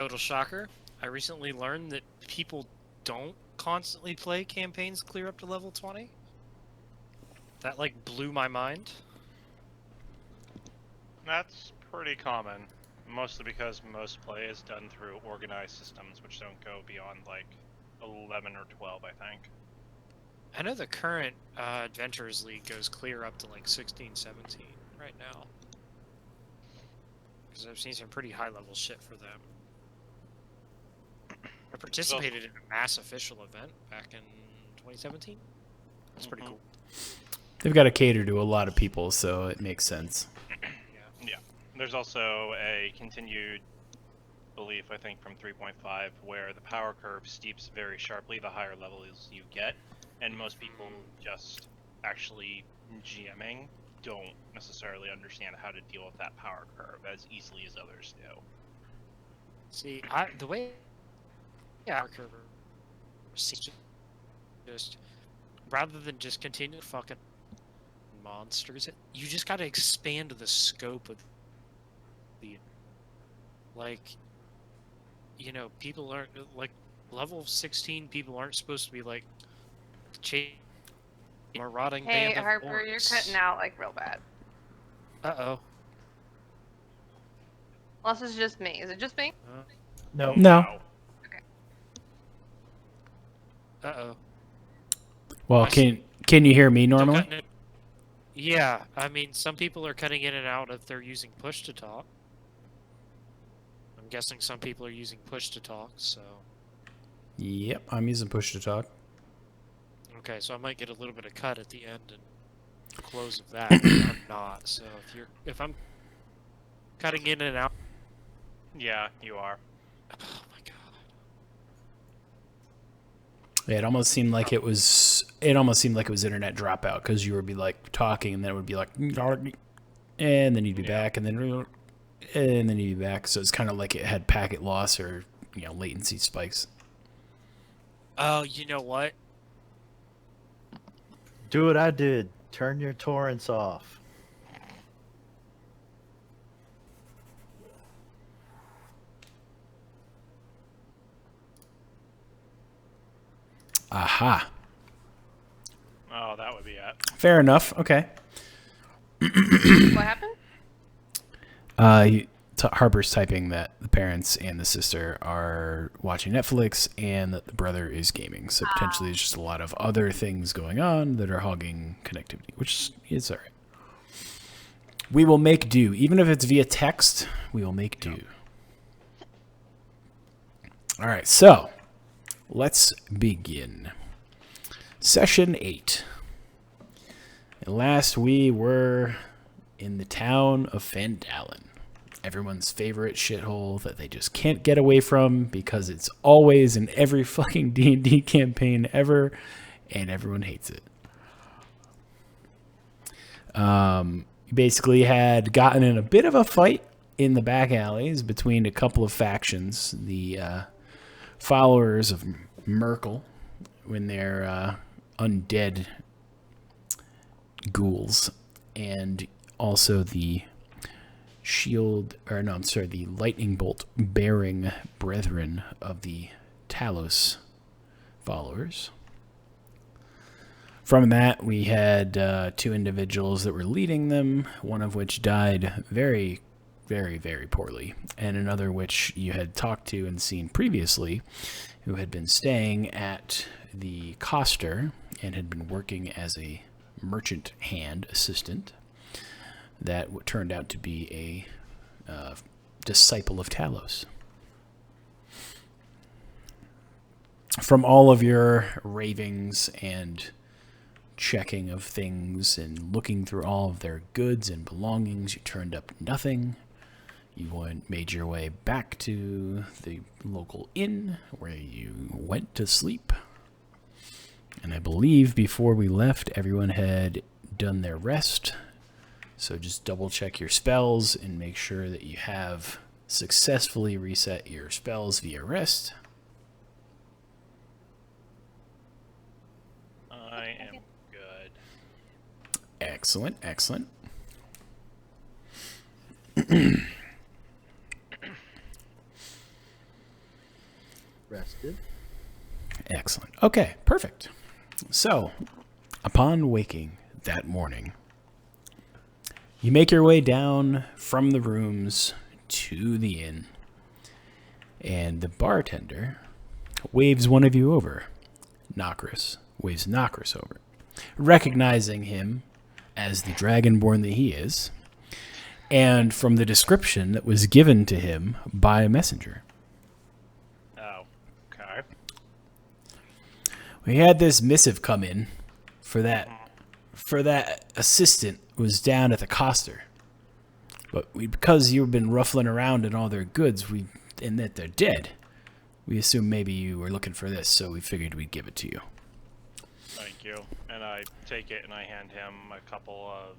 Total shocker. I recently learned that people don't constantly play campaigns clear up to level 20. That, like, blew my mind. That's pretty common, mostly because most play is done through organized systems, which don't go beyond, like, 11 or 12, I think. I know the current Adventurers League goes clear up to, like, 16, 17 right now. Because I've seen some pretty high-level shit for them. I participated in a mass official event back in 2017. That's pretty cool. They've got to cater to a lot of people, so it makes sense. Yeah. There's also a continued belief, I think, from 3.5, where the power curve steeps very sharply the higher levels you get, and most people just actually GMing don't necessarily understand how to deal with that power curve as easily as others do. See, the way power curve seems just rather than just continue fucking monsters, you just got to expand the scope of the, like, you know, people aren't, like, level 16 people aren't supposed to be, like, chasing a rotting Hey, band of Harper, orcs. you're cutting out, like, real bad. Uh-oh. Unless it's just me. Is it just me? No. Okay. Uh-oh. Well, can you hear me normally? Yeah, I mean, some people are cutting in and out if they're using push to talk. I'm guessing some people are using push to talk, so... Yep, I'm using push to talk. Okay, so I might get a little bit of cut at the end and close of that, but I'm not. So if I'm cutting in and out... Yeah, you are. Oh my god. Yeah, it almost seemed like it was internet dropout because you would be like talking and then it would be like, and then you'd be back and then you'd be back. So it's kind of like it had packet loss or latency spikes. Oh, you know what? Do what I did. Turn your torrents off. Aha. Oh, that would be it. Fair enough. Okay. What happened? Harper's typing that the parents and the sister are watching Netflix and that the brother is gaming. So potentially there's just a lot of other things going on that are hogging connectivity, which is all right. We will make do. Even if it's via text, we will make do. All right, so let's begin. Session 8. And last we were in the town of Phandalin. Everyone's favorite shithole that they just can't get away from because it's always in every fucking D&D campaign ever, and everyone hates it. Basically had gotten in a bit of a fight in the back alleys between a couple of factions. The followers of Merkel, when they're undead ghouls, and also the the lightning bolt bearing brethren of the Talos followers. From that, we had two individuals that were leading them, one of which died very, very, very poorly, and another which you had talked to and seen previously, who had been staying at the Coster and had been working as a merchant hand assistant that turned out to be a disciple of Talos. From all of your ravings and checking of things and looking through all of their goods and belongings, you turned up nothing. You made your way back to the local inn where you went to sleep. And I believe before we left, everyone had done their rest. So just double check your spells and make sure that you have successfully reset your spells via rest. I am good. Excellent, excellent. rested. Excellent. Okay, perfect. So, upon waking that morning, you make your way down from the rooms to the inn, and the bartender waves one of you over. Nokris waves Nokris over, recognizing him as the dragonborn that he is, and from the description that was given to him by a messenger. Oh, okay. We had this missive come in for that assistant who was down at the Coster. But because you've been ruffling around in all their goods, and that they're dead, we assumed maybe you were looking for this, so we figured we'd give it to you. Thank you. And I take it and I hand him a couple of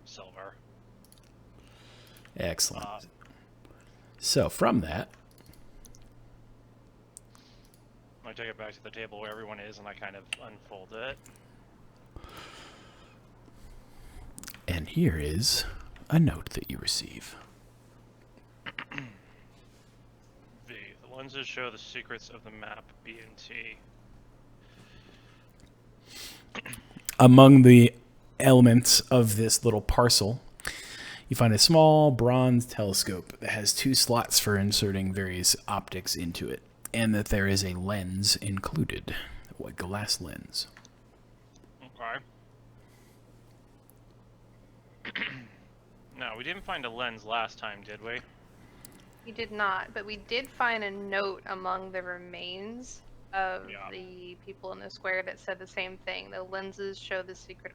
silver. Excellent. So from that, I take it back to the table where everyone is and I kind of unfold it. and here is a note that you receive. V. The lenses show the secrets of the map B and T. Among the elements of this little parcel, you find a small bronze telescope that has 2 slots for inserting various optics into it, and that there is a lens included, a glass lens. Okay. No, we didn't find a lens last time, did we? We did not, but we did find a note among the remains of Yeah. the people in the square that said the same thing. The lenses show the secret.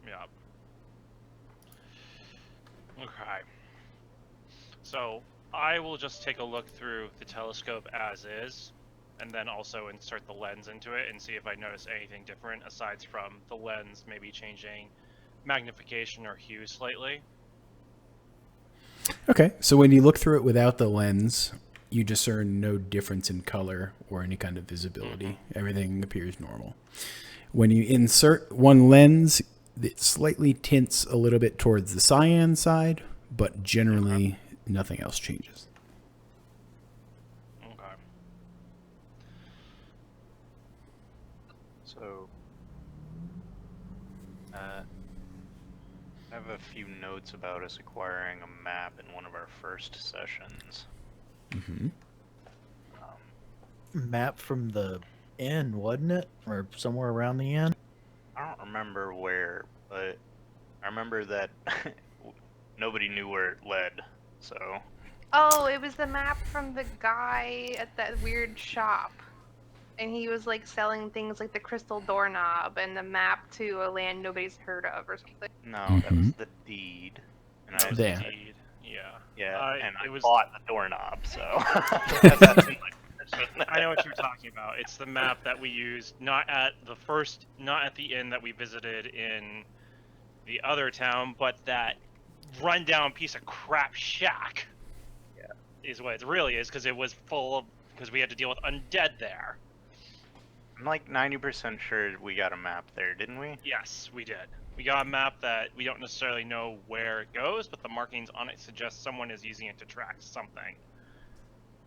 Yeah. Okay. So, I will just take a look through the telescope as is, and then also insert the lens into it and see if I notice anything different aside from the lens maybe changing magnification or hue slightly. Okay, so when you look through it without the lens, you discern no difference in color or any kind of visibility. Everything appears normal. When you insert one lens, it slightly tints a little bit towards the cyan side, but generally nothing else changes. Okay. So, I have a few notes about us acquiring a map in one of our first sessions. Mm-hmm. Map from the inn, wasn't it? Or somewhere around the inn? I don't remember where, but I remember that nobody knew where it led, so... Oh, it was the map from the guy at that weird shop. And he was like selling things like the crystal doorknob and the map to a land nobody's heard of or something. No, that was the deed. And That I was There. indeed, yeah. Yeah, and I it was- bought the doorknob, so... That's in my possession. I know what you're talking about. It's the map that we used not at the inn that we visited in the other town, but that rundown piece of crap shack. Yeah. Is what it really is, because it was full of, because we had to deal with undead there. I'm like 90% sure we got a map there, didn't we? Yes, we did. We got a map that we don't necessarily know where it goes, but the markings on it suggest someone is using it to track something.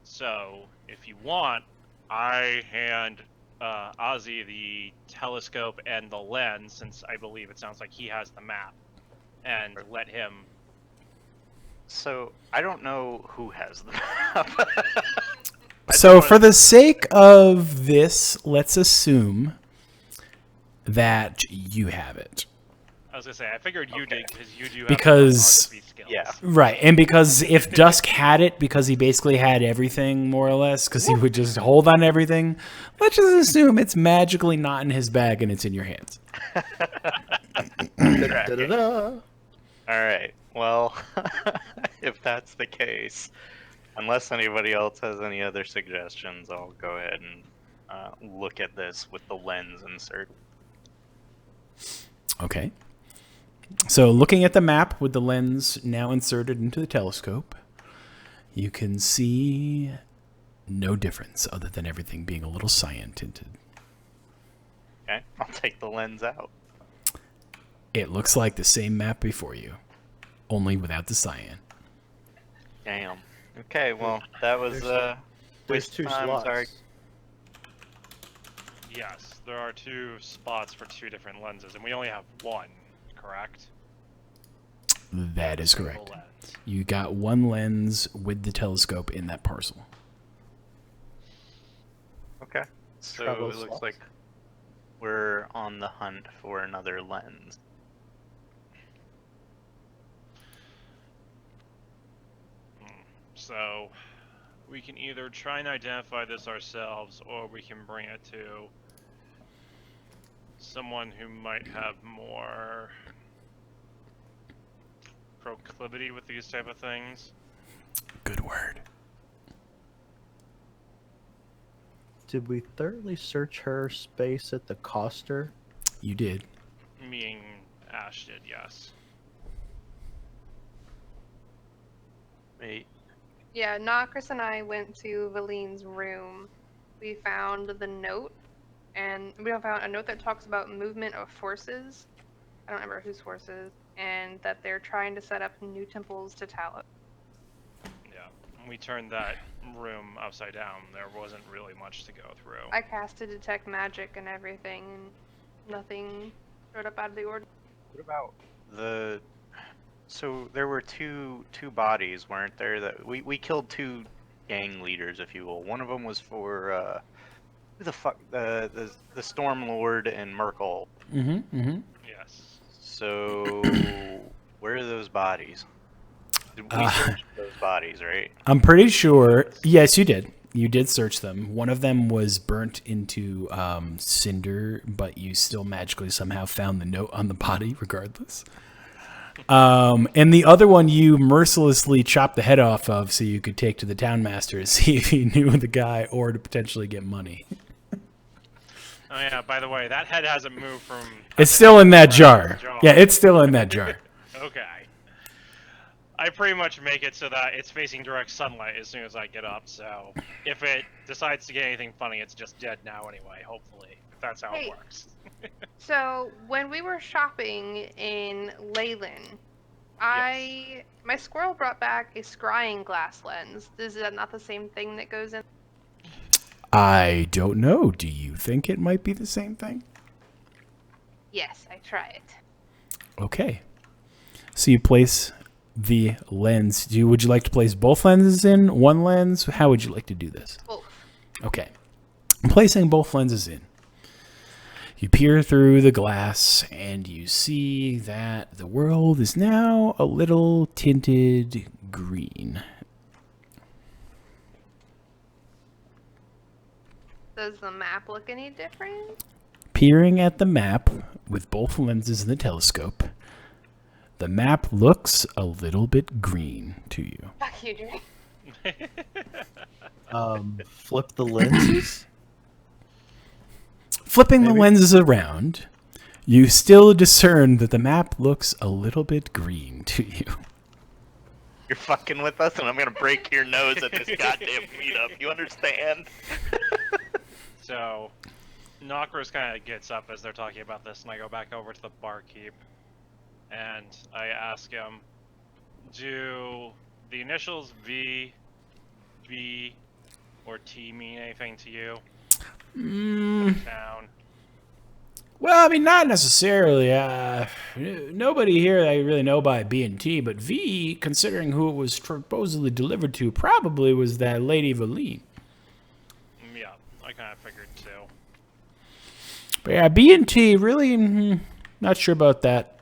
So, if you want, I hand Ozzy the telescope and the lens, since I believe it sounds like he has the map, and let him... So, I don't know who has the map. So for the sake of this, let's assume that you have it. I was gonna say, I figured you did, because you do have Because- photography skills. Yeah. Right, and because if Dusk had it, because he basically had everything, more or less, because he would just hold on everything, let's just assume it's magically not in his bag and it's in your hands. Da-da-da. Alright, well, if that's the case, unless anybody else has any other suggestions, I'll go ahead and look at this with the lens insert. Okay. So looking at the map with the lens now inserted into the telescope, you can see no difference other than everything being a little cyan tinted. Okay, I'll take the lens out. It looks like the same map before you, only without the cyan. Damn. Okay, well, that was There's Which 2 times slots. are- Yes, there are 2 spots for 2 different lenses, and we only have 1, correct? That is Single correct. lens. You got one lens with the telescope in that parcel. Okay. So Travel it looks slots. like we're on the hunt for another lens. So, we can either try and identify this ourselves, or we can bring it to someone who might have more proclivity with these type of things. Good word. Did we thoroughly search her space at the Coster? You did. Meaning Ash did, yes. Wait, Yeah, Nokris and I went to Valine's room. We found the note, and we found a note that talks about movement of forces. I don't remember whose forces, and that they're trying to set up new temples to Talos. Yeah. We turned that room upside down. There wasn't really much to go through. I casted detect magic and everything, and nothing showed up out of the ordinary. what about the? So there were two bodies, weren't there? That we killed 2 gang leaders, if you will. One of them was for who the fuck the Storm Lord and Merkel. Mm-hmm. Mm-hmm. Yes. So where are those bodies? Did we Uh, search those bodies, right? I'm pretty sure. Yes, you did. You did search them. One of them was burnt into cinder, but you still magically somehow found the note on the body, regardless. And the other one you mercilessly chopped the head off of so you could take to the townmaster to see if he knew the guy or to potentially get money. Oh yeah, by the way, that head hasn't moved from... It's still in that jar. Yeah, it's still in that jar. Okay. I pretty much make it so that it's facing direct sunlight as soon as I get up, so if it decides to get anything funny, it's just dead now anyway, hopefully. If that's how Hey. it works. So when we were shopping in Leyland, my squirrel brought back a scrying glass lens. Is that not the same thing that goes in? I don't know. Do you think it might be the same thing? Yes, I try it. Okay. So you place the lens. Would you like to place both lenses in? One lens? How would you like to do this? Both. Okay. I'm placing both lenses in. You peer through the glass and you see that the world is now a little tinted green. Does the map look any different? Peering at the map with both lenses in the telescope, the map looks a little bit green to you. Fuck you, Drew. Flip the lenses? Flipping the Maybe. lenses around, you still discern that the map looks a little bit green to you. You're fucking with us, and I'm gonna break your nose at this goddamn meetup. You understand? So, Nokris kind of gets up as they're talking about this, and I go back over to the barkeep, and I ask him, do the initials V, B, or T mean anything to you? Town. Well, I mean, not necessarily. Nobody here that I really know by B and T, but V, considering who it was supposedly delivered to, probably was that Lady Valine. Yeah, I kind of figured too. But yeah, B and T, really, not sure about that.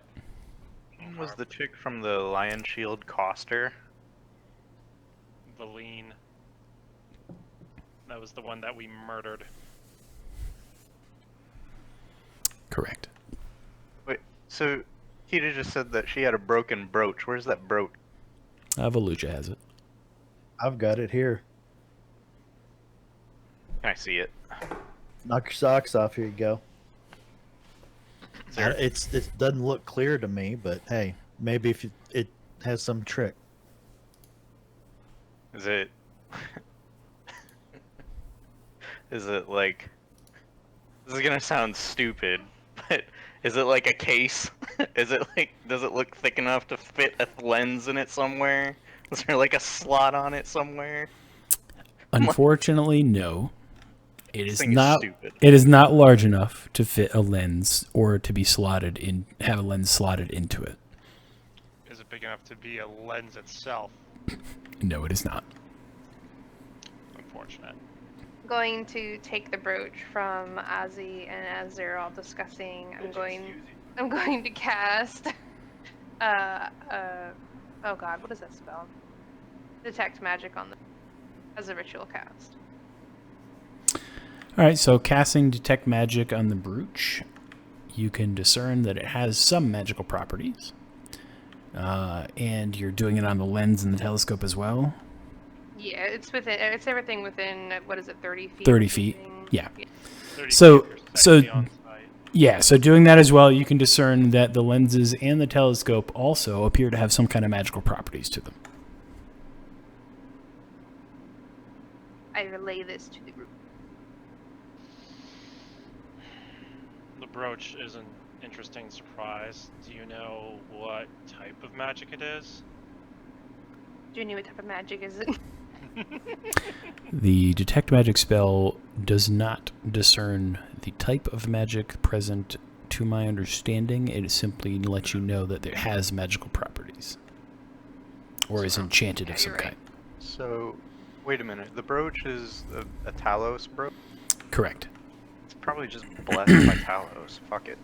Was the chick from the Lion Shield Coster? Valine. That was the one that we murdered. Correct. Wait, so Kita just said that she had a broken brooch. Where's that brooch? Volusia has it. I've got it here. Can I see it? Knock your socks off. Here you go. There. It doesn't look clear to me, but hey, maybe if it has some trick. Is it? Is it like? This is gonna sound stupid, but is it like a case? Is it like? Does it look thick enough to fit a lens in it somewhere? Is there like a slot on it somewhere? Unfortunately, no. It This is thing is not. stupid. It is not large enough to fit a lens or to be slotted in. Have a lens slotted into it. Is it big enough to be a lens itself? No, it is not. Unfortunate. Going to take the brooch from Ozzy, and as they're all discussing, I'm going to cast oh god, what is that spell? Detect magic on the as a ritual cast. All right, so casting detect magic on the brooch, you can discern that it has some magical properties, and you're doing it on the lens and the telescope as well. Yeah, it's everything within, what is it, 30 feet? 30 or feet, something? yeah. 30 So- feet, so- technically on site. Yeah, so doing that as well, you can discern that the lenses and the telescope also appear to have some kind of magical properties to them. I relay this to the group. The brooch is an interesting surprise. Do you know what type of magic it is? Do you know what type of magic is it? The detect magic spell does not discern the type of magic present. To my understanding, it simply lets you know that it has magical properties or is enchanted of Yeah, some you're right. kind. So, wait a minute. The brooch is a Talos brooch? Correct. It's probably just blessed by Talos. Fuck it.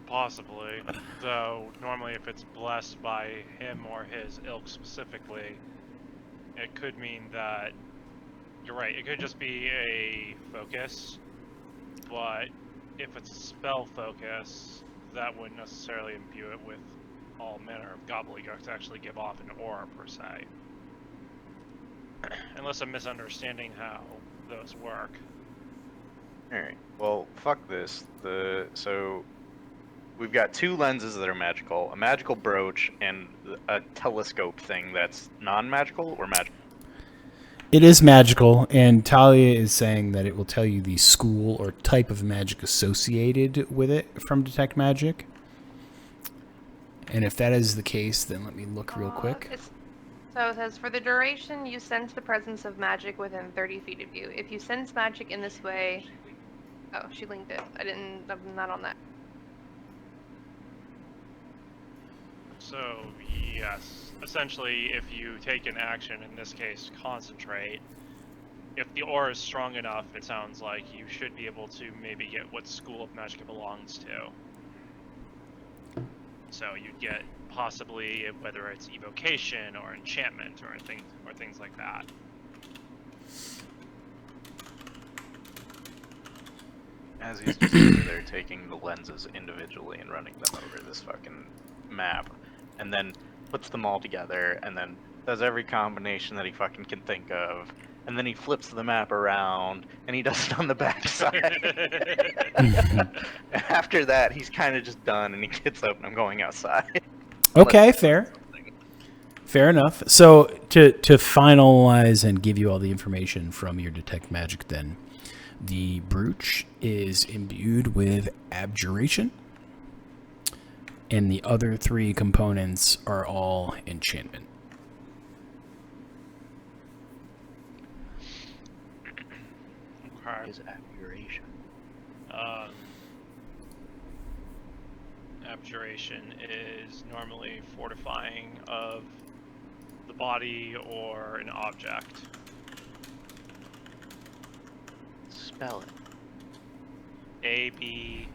Possibly. Though, normally if it's blessed by him or his ilk specifically, it could mean that... You're right, it could just be a focus, but if it's a spell focus, that wouldn't necessarily imbue it with all manner of gobbledygook to actually give off an aura, per se. Unless I'm misunderstanding how those work. Alright, well, fuck this. So, we've got two lenses that are magical, a magical brooch, and a telescope thing that's non-magical or magical. It is magical, and Talia is saying that it will tell you the school or type of magic associated with it from Detect Magic. And if that is the case, then let me look real quick. So it says, for the duration, you sense the presence of magic within 30 feet of you. If you sense magic in this way... Oh, she linked it. I'm not on that. So, yes. Essentially, if you take an action, in this case, concentrate, if the aura is strong enough, it sounds like you should be able to maybe get what school of magic it belongs to. So you'd get possibly whether it's evocation or enchantment or things like that. As he's just sitting there taking the lenses individually and running them over this fucking map, and then puts them all together, and then does every combination that he fucking can think of, and then he flips the map around, and he does it on the back side. After that, he's kind of just done, and he gets up, and I'm going outside. Okay, fair. Fair enough. So to finalize and give you all the information from your Detect Magic then, the brooch is imbued with abjuration, and the other three components are all enchantment. Okay. Is abjuration. Abjuration is normally fortifying of the body or an object. Spell it. Abjuration.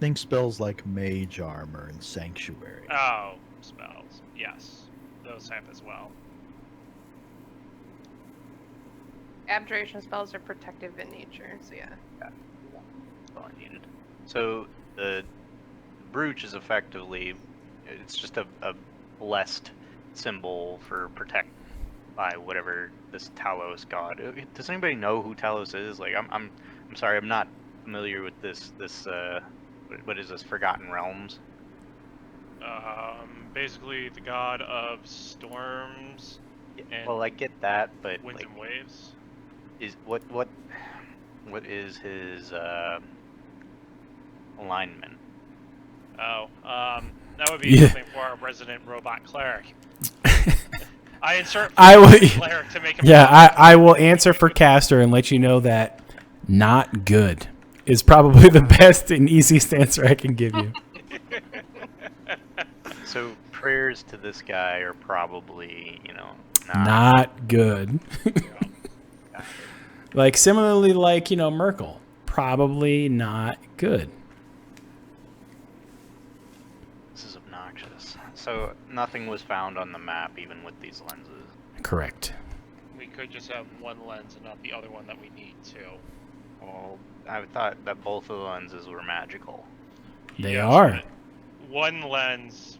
Think spells like Mage Armor and Sanctuary. Oh, spells. Yes, those type as well. Abjuration spells are protective in nature, so yeah. That's all I needed. So the brooch is effectively, it's just a blessed symbol for protect by whatever this Talos god. Does anybody know who Talos is? Like, I'm sorry, I'm not familiar with this what is this, Forgotten Realms? Basically the god of storms and Well, I get that, but winds like, and waves. is what is his alignment? Oh, That would be Yeah. something for our resident robot cleric. I insert I will- cleric to make him. Yeah, I will answer for Caster and let you know that not good is probably the best and easiest answer I can give you. So prayers to this guy are probably, Not good. Like, similarly, like, Merkel. Probably not good. This is obnoxious. So nothing was found on the map, even with these lenses. Correct. We could just have one lens and not the other one that we need to. Well, I thought that both of the lenses were magical. They Yes, are. but one lens.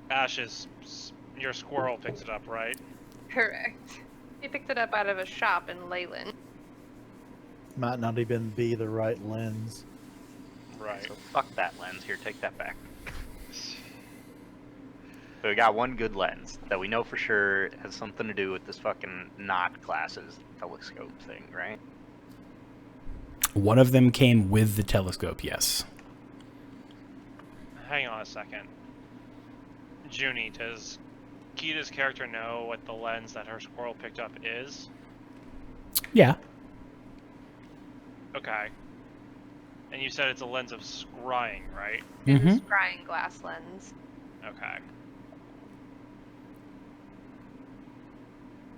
Ashes. Your squirrel picks it up, right? Correct. He picked it up out of a shop in Leyland. Might not even be the right lens. Right. So fuck that lens. Here, take that back. So we got one good lens that we know for sure has something to do with this fucking not classes telescope thing, right? One of them came with the telescope, yes. Hang on a second. Junie, does Kita's character know what the lens that her squirrel picked up is? Yeah. Okay. And you said it's a lens of scrying, right? Mm-hmm. Scrying glass lens. Okay. I'm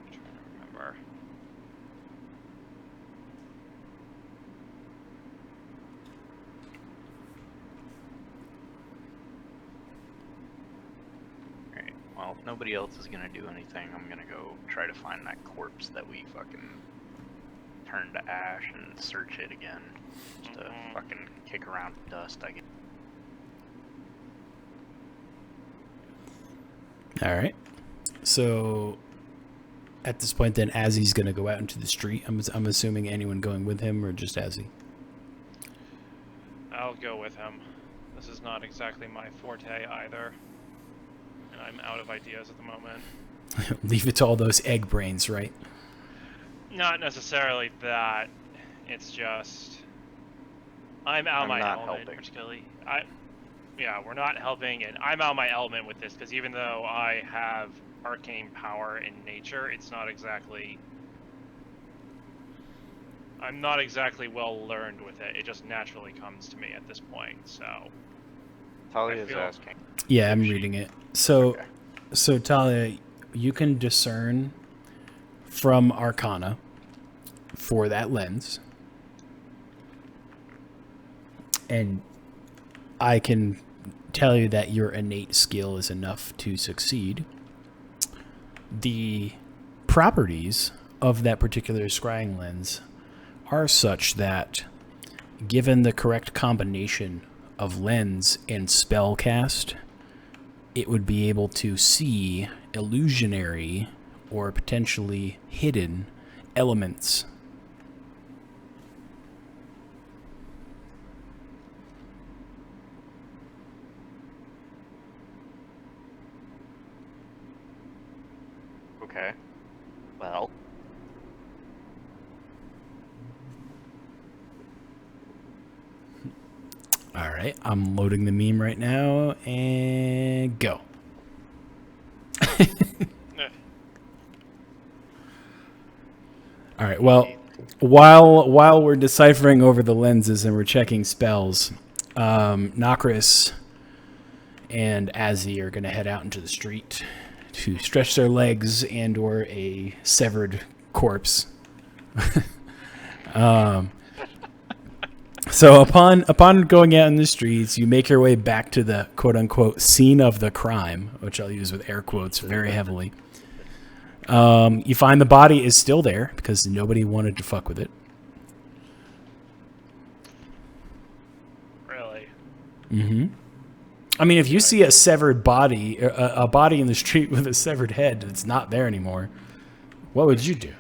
trying to remember. Alright, well, if nobody else is gonna do anything, I'm gonna go try to find that corpse that we fucking turned to ash and search it again. Just to fucking kick around dust, I guess. All right. So, at this point, then, Azzy's going to go out into the street. I'm assuming anyone going with him or just Azzy? I'll go with him. This is not exactly my forte either. And I'm out of ideas at the moment. Leave it to all those egg brains, right? Not necessarily that. It's just I'm out of my not element, helping. particularly. Yeah, we're not helping, and I'm out of my element with this because even though I have arcane power in nature, it's not exactly. I'm not exactly well learned with it. It just naturally comes to me at this point. So Talia I is feel- asking. Yeah, I'm She- reading it. So, Okay. so Talia, you can discern from Arcana for that lens, and I can tell you that your innate skill is enough to succeed. The properties of that particular scrying lens are such that, given the correct combination of lens and spell cast, it would be able to see illusionary or potentially hidden elements. Okay. Well. All right, I'm loading the meme right now, and go. All right. Well, while we're deciphering over the lenses and we're checking spells, Nokris and Azzy are going to head out into the street to stretch their legs and/or a severed corpse. So upon going out in the streets, you make your way back to the quote-unquote scene of the crime, which I'll use with air quotes very heavily. You find the body is still there because nobody wanted to fuck with it. really, Mm-hmm. I mean, if you see a severed body, a body in the street with a severed head that's not there anymore, what would you do?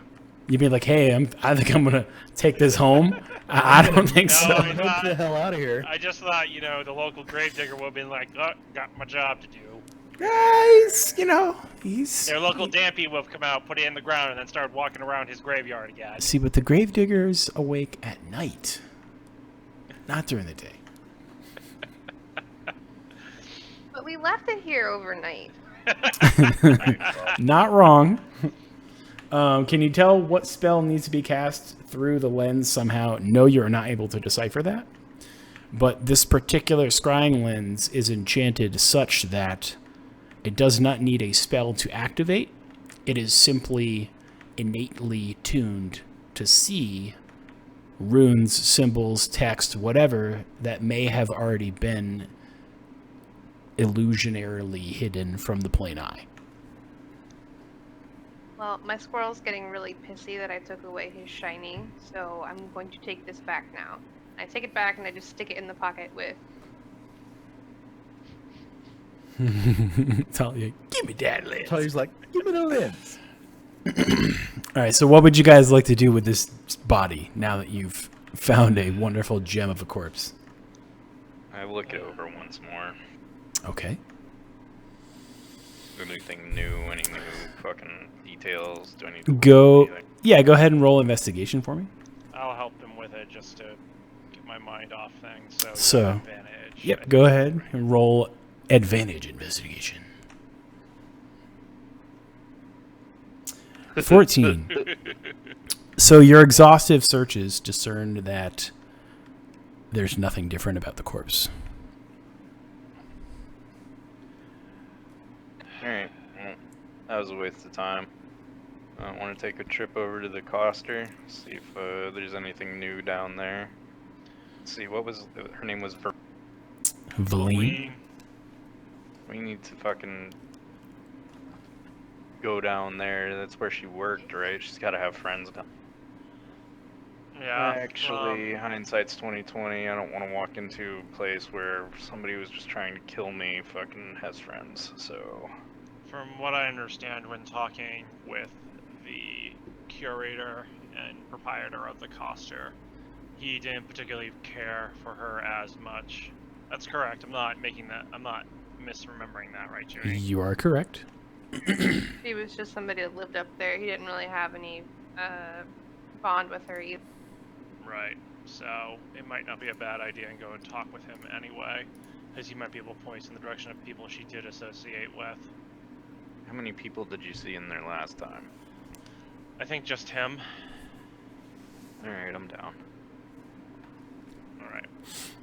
You'd be like, "Hey, I think I'm gonna take this home." I don't think No, so. I- Get the hell out of here. I just thought the local gravedigger would have been like, "Oh, got my job to do." Guys, he's Their local Dampy would have come out, put it in the ground, and then started walking around his graveyard again. see, but the gravedigger's awake at night, not during the day. But we left it here overnight. Not wrong. Can you tell what spell needs to be cast through the lens somehow? No, you're not able to decipher that. But this particular scrying lens is enchanted such that it does not need a spell to activate. It is simply innately tuned to see runes, symbols, text, whatever that may have already been illusionarily hidden from the plain eye. Well, my squirrel's getting really pissy that I took away his shiny, so I'm going to take this back now. I take it back and I just stick it in the pocket with. Talia, give me that lens. Talia's like, give me the lens. All right, so what would you guys like to do with this body now that you've found a wonderful gem of a corpse? I look it over once more. Okay. Anything new? Any new fucking details? Do I need to Go. anything? Yeah, go ahead and roll investigation for me. I'll help him with it just to get my mind off things. So, advantage. Yep, go ahead and roll advantage investigation. 14. So your exhaustive searches discerned that there's nothing different about the corpse. Alright, well, that was a waste of time. I want to take a trip over to the Coster, see if there's anything new down there. Let's see, what was her name? Was Valine. we need to fucking go down there. That's where she worked, right? She's got to have friends down. Yeah. Actually, hindsight's 20/20. I don't want to walk into a place where somebody who's just trying to kill me fucking has friends. So, From what I understand when talking with the curator and proprietor of the Coster, he didn't particularly care for her as much. That's correct. I'm not misremembering that, right, Jerry? You are correct. He was just somebody that lived up there. He didn't really have any bond with her either. Right. So it might not be a bad idea and go and talk with him anyway, because he might be able to point us in the direction of people she did associate with. how many people did you see in there last time? I think just him. Alright, I'm down. Alright.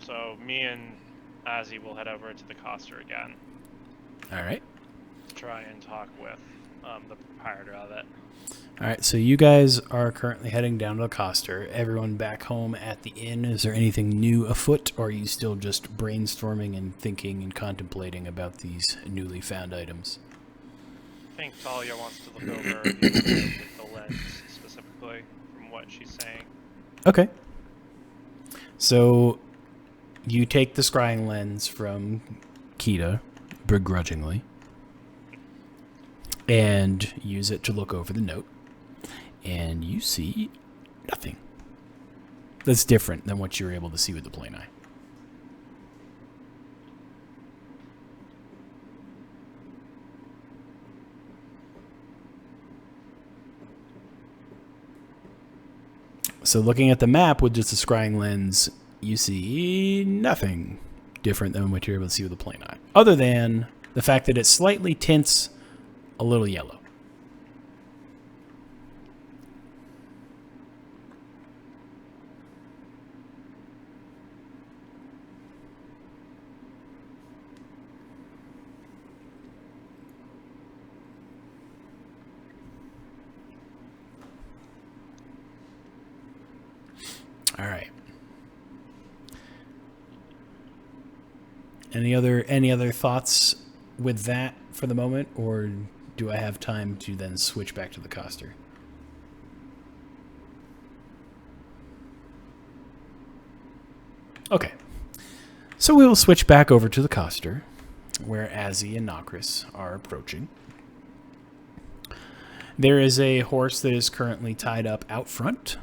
So me and Azzy will head over to the Coster again All right. to try and talk with the proprietor of it. All right, so you guys are currently heading down to the Coster. Everyone back home at the inn, is there anything new afoot, or are you still just brainstorming and thinking and contemplating about these newly found items? I think Talia wants to look over the lens specifically from what she's saying. Okay. So you take the scrying lens from Kita, begrudgingly, and use it to look over the note, and you see nothing. That's different than what you're able to see with the plain eye. So looking at the map with just a scrying lens, you see nothing different than what you're able to see with the plain eye, other than the fact that it slightly tints a little yellow. All right. Any other thoughts with that for the moment, or do I have time to then switch back to the Coster? Okay. So we will switch back over to the Coster, where Azzy and Nokris are approaching. There is a horse that is currently tied up out front.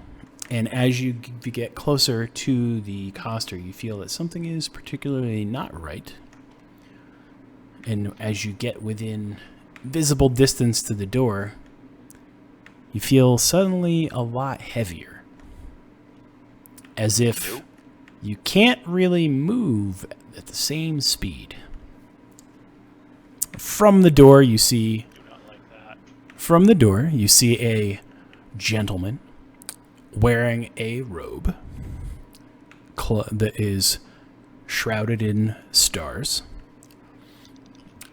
And as you get closer to the Coster, you feel that something is particularly not right. And as you get within visible distance to the door, you feel suddenly a lot heavier. As if you can't really move at the same speed. From the door, you see Do not like that. From the door, you see a gentleman wearing a robe that is shrouded in stars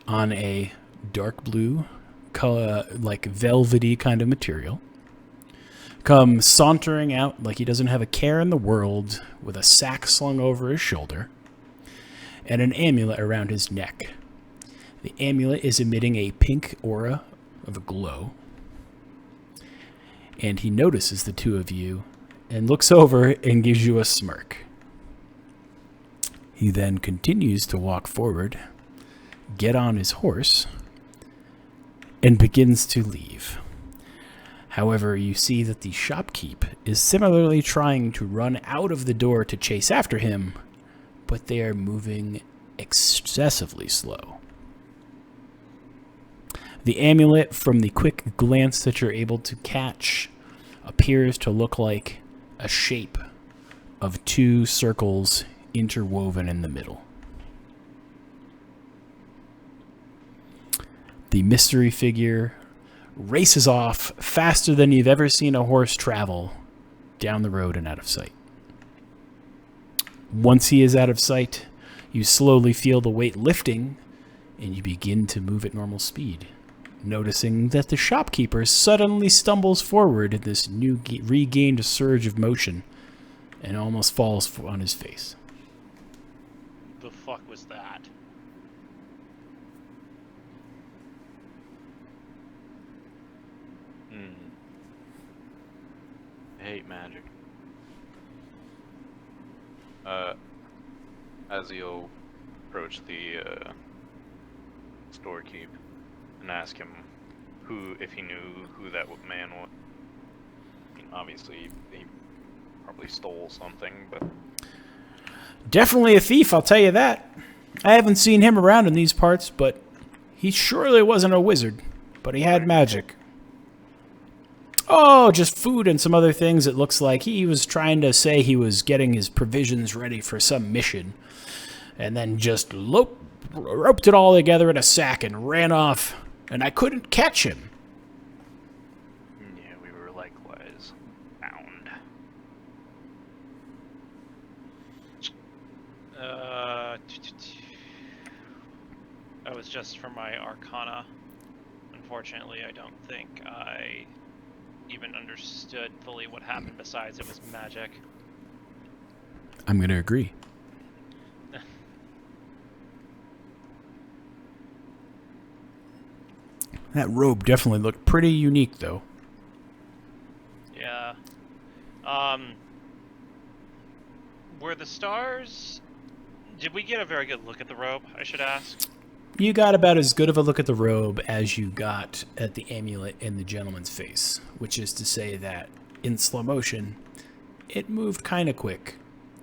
on a dark blue, color, like velvety kind of material. Come sauntering out like he doesn't have a care in the world, with a sack slung over his shoulder and an amulet around his neck. The amulet is emitting a pink aura of a glow. And he notices the two of you and looks over and gives you a smirk. He then continues to walk forward, get on his horse, and begins to leave. However, you see that the shopkeep is similarly trying to run out of the door to chase after him, but they are moving excessively slow. The amulet, from the quick glance that you're able to catch, appears to look like a shape of two circles interwoven in the middle. The mystery figure races off faster than you've ever seen a horse travel down the road and out of sight. Once he is out of sight, you slowly feel the weight lifting and you begin to move at normal speed, noticing that the shopkeeper suddenly stumbles forward in this new regained surge of motion and almost falls on his face. The fuck was that? I hate magic. As you'll approach the storekeep and ask him if he knew who that man was. I mean, obviously, he probably stole something, but Definitely a thief, I'll tell you that. I haven't seen him around in these parts, but he surely wasn't a wizard. But he had magic. Oh, just food and some other things. It looks like he was trying to say he was getting his provisions ready for some mission. And then just roped it all together in a sack and ran off. And I couldn't catch him. yeah, we were likewise bound. That was just for my Arcana. Unfortunately, I don't think I even understood fully what happened besides it was magic. I'm going to agree. That robe definitely looked pretty unique, though. Yeah. Were the stars... Did we get a very good look at the robe, I should ask? You got about as good of a look at the robe as you got at the amulet in the gentleman's face, which is to say that, in slow motion, it moved kind of quick.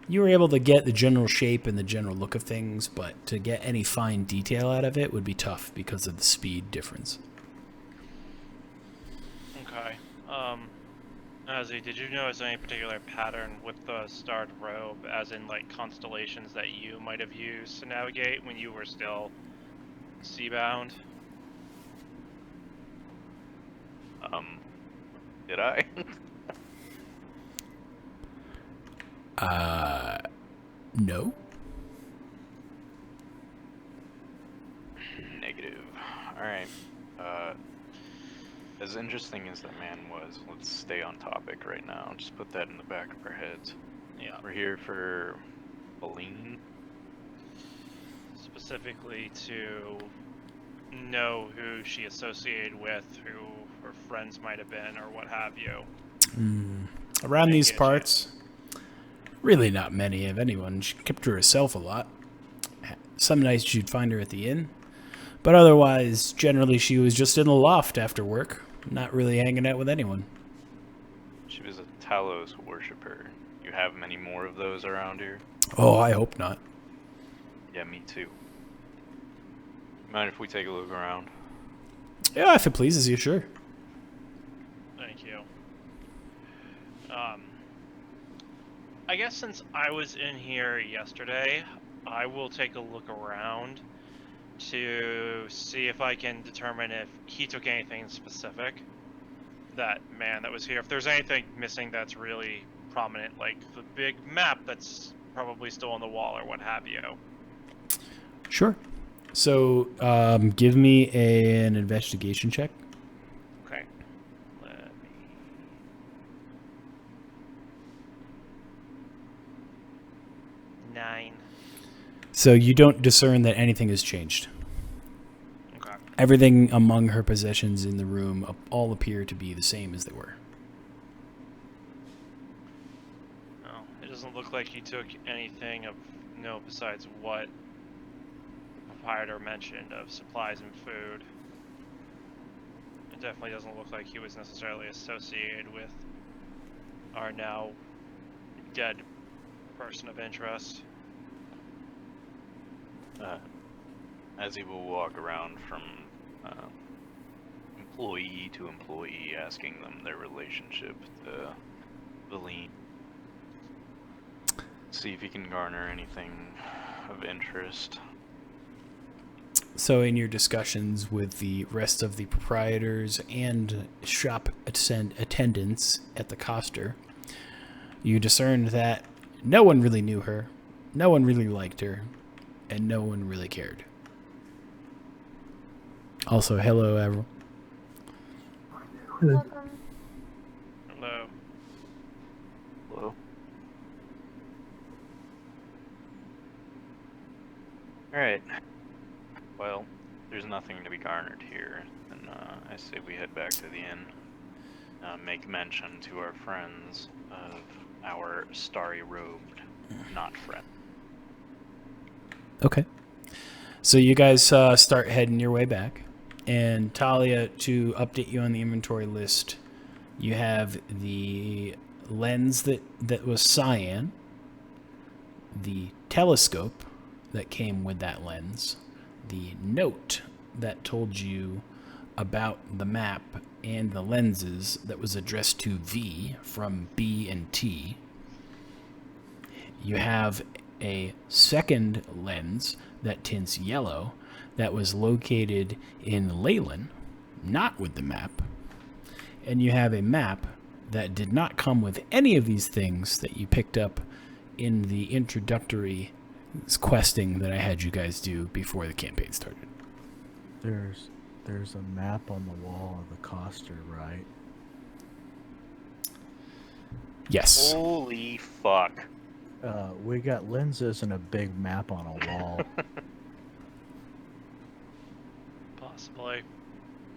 You were able to get the general shape and the general look of things, but to get any fine detail out of it would be tough because of the speed difference. Okay. Ozzy, did you notice any particular pattern with the starred robe, as in, like, constellations that you might have used to navigate when you were still seabound? Did I? No? Negative. Alright. As interesting as that man was, let's stay on topic right now. Just put that in the back of our heads. Yeah. We're here for Aline. Specifically to know who she associated with, who her friends might have been, or what have you. Around I these get you. parts, really not many of anyone. She kept to herself a lot. Some nights you'd find her at the inn, but otherwise, generally she was just in the loft after work, not really hanging out with anyone. She was a Talos worshiper. You have many more of those around here? Oh, I hope not. Yeah, me too. Mind if we take a look around? Yeah, if it pleases you, sure. Thank you. I guess since I was in here yesterday, I will take a look around to see if I can determine if he took anything specific. That man that was here. If there's anything missing that's really prominent, like the big map that's probably still on the wall or what have you. Sure. So give me an investigation check. Okay. Let me... 9. So you don't discern that anything has changed. Okay. Everything among her possessions in the room all appear to be the same as they were. No, it doesn't look like he took anything of note besides what the proprietor mentioned of supplies and food. It definitely doesn't look like he was necessarily associated with our now dead person of interest. As he will walk around from employee to employee, asking them their relationship to Valine. See if he can garner anything of interest. So in your discussions with the rest of the proprietors and shop attendants at the Coster, you discerned that no one really knew her, no one really liked her, and no one really cared. Also, hello, Avril. Welcome. Hello. Hello? Alright. Well, there's nothing to be garnered here, and I say we head back to the inn. Make mention to our friends of our starry-robed not friend. Okay. So you guys start heading your way back. And Talia, to update you on the inventory list, you have the lens that was cyan, the telescope that came with that lens, the note that told you about the map and the lenses that was addressed to V from B and T. You have a second lens that tints yellow that was located in Leyland, not with the map. And you have a map that did not come with any of these things that you picked up in the introductory questing that I had you guys do before the campaign started. There's a map on the wall of the Coster, right? Yes. Holy fuck. We got lenses and a big map on a wall. Possibly.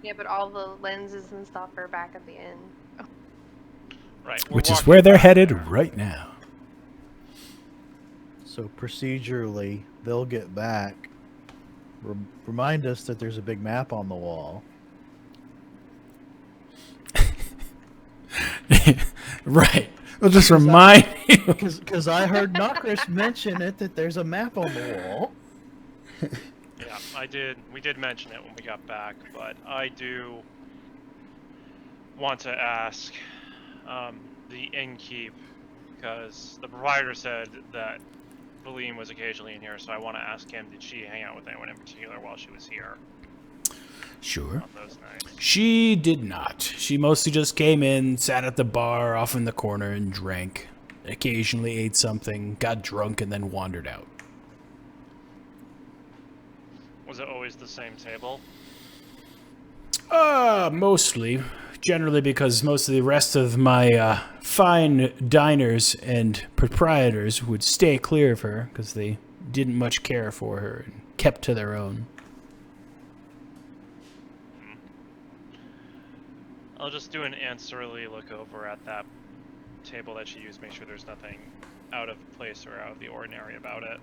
Yeah, but all the lenses and stuff are back at the inn. Right. we're Which is walking where they're back headed there. right now. So procedurally, they'll get back, remind us that there's a big map on the wall. Right. We'll just remind you. Because I heard Nokris mention it, that there's a map on the wall. Yeah, we did mention it when we got back, but I do want to ask the innkeep, because the proprietor said that Valine was occasionally in here, so I want to ask him, did she hang out with anyone in particular while she was here Sure. on those nights? She did not. She mostly just came in, sat at the bar off in the corner and drank. Occasionally ate something, got drunk, and then wandered out. Was it always the same table? Mostly. Generally because most of the rest of my fine diners and proprietors would stay clear of her because they didn't much care for her and kept to their own. I'll just do an ancillary look over at that table that she used, make sure there's nothing out of place or out of the ordinary about it.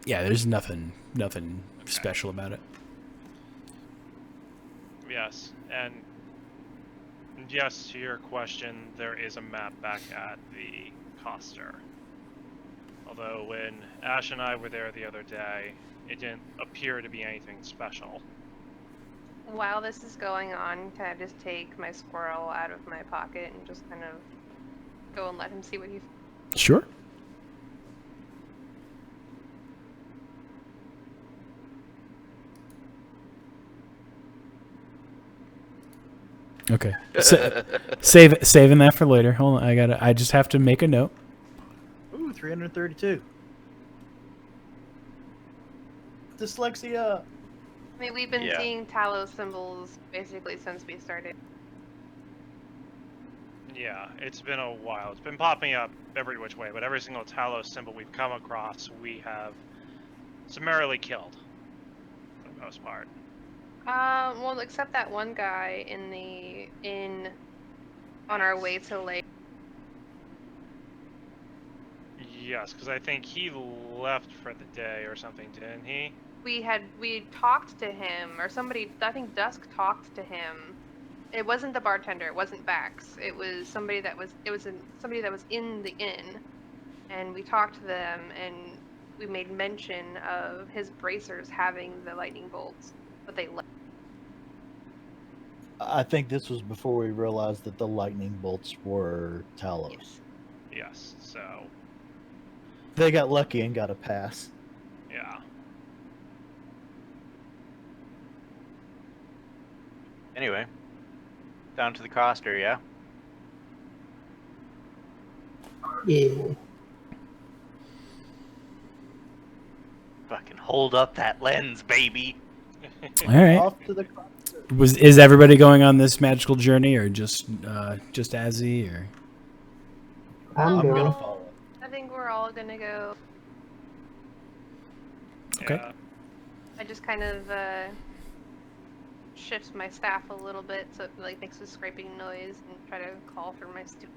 Yeah, there's nothing special about it. Yes, and yes, to your question, there is a map back at the Coster. Although when Ash and I were there the other day, it didn't appear to be anything special. While this is going on, can I just take my squirrel out of my pocket and just kind of go and let him see what he... Sure. Okay. Saving that for later. Hold on. I just have to make a note. Ooh, 332. Dyslexia. I mean, we've been Yeah. seeing Talos symbols basically since we started. Yeah, it's been a while. It's been popping up every which way, but every single Talos symbol we've come across, we have summarily killed, for the most part. Well, except that one guy on our way to Lake. Yes, because I think he left for the day or something, didn't he? We talked to him, or somebody. I think Dusk talked to him. It wasn't the bartender. It wasn't Bax. It was somebody that was. Somebody that was in the inn, and we talked to them, and we made mention of his bracers having the lightning bolts, but they left. I think this was before we realized that the lightning bolts were Talos. Yes. Yes, so, They got lucky and got a pass. yeah. Anyway, down to the coster, yeah? Yeah. Fucking hold up that lens, baby. All right. Off to the. Is everybody going on this magical journey, or just Azzy, or? I'm I'm doing gonna it. follow. I think we're all gonna go. Okay. Yeah. I just kind of shift my staff a little bit so it like makes a scraping noise and try to call for my student.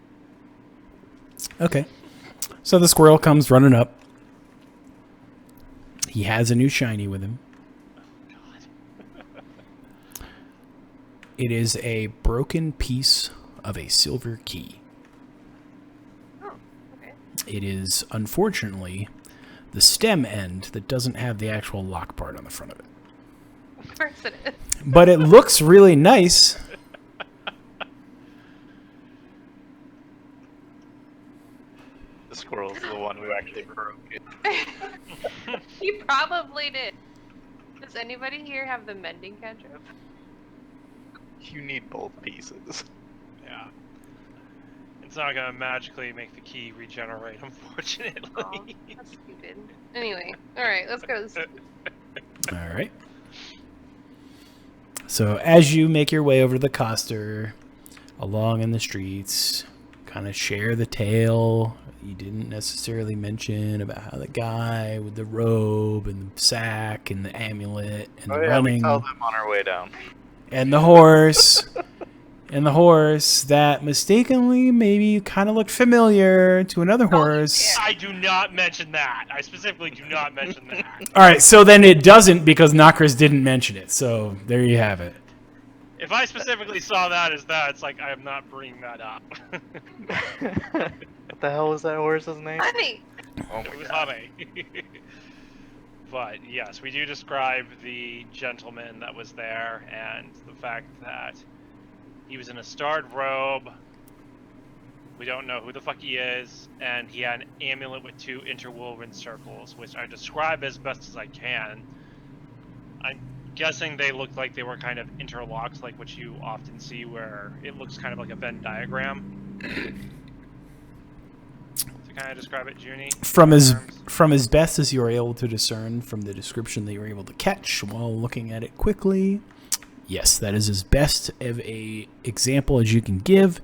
Okay. So the squirrel comes running up. He has a new shiny with him. It is a broken piece of a silver key. Oh, okay. It is, unfortunately, the stem end that doesn't have the actual lock part on the front of it. Of course it is. But it looks really nice. The squirrel's the one who actually broke it. He probably did. Does anybody here have the mending cantrip? You need both pieces. Yeah. It's not gonna magically make the key regenerate, unfortunately. Oh, that's stupid. Anyway, alright, let's go. All right. So as you make your way over to the coster, along in the streets, kind of share the tale you didn't necessarily mention about how the guy with the robe and the sack and the amulet and the We running tell them on our way down. and the horse and the horse that mistakenly maybe kind of looked familiar to another horse. I do not mention that. I specifically do not mention that. All right, so then it doesn't because Knockers didn't mention it. So there you have it. If I specifically saw that as that, it's like I am not bringing that up. What the hell was that horse's name? Honey! Oh It my was god. honey. But yes, we do describe the gentleman that was there and the fact that he was in a starred robe. We don't know who the fuck he is, and he had an amulet with 2 interwoven circles, which I describe as best as I can. I'm guessing they looked like they were kind of interlocked, like what you often see where it looks kind of like a Venn diagram. To kind of describe it, Junie? From as best as you are able to discern from the description that you were able to catch while looking at it quickly, yes, that is as best of a example as you can give.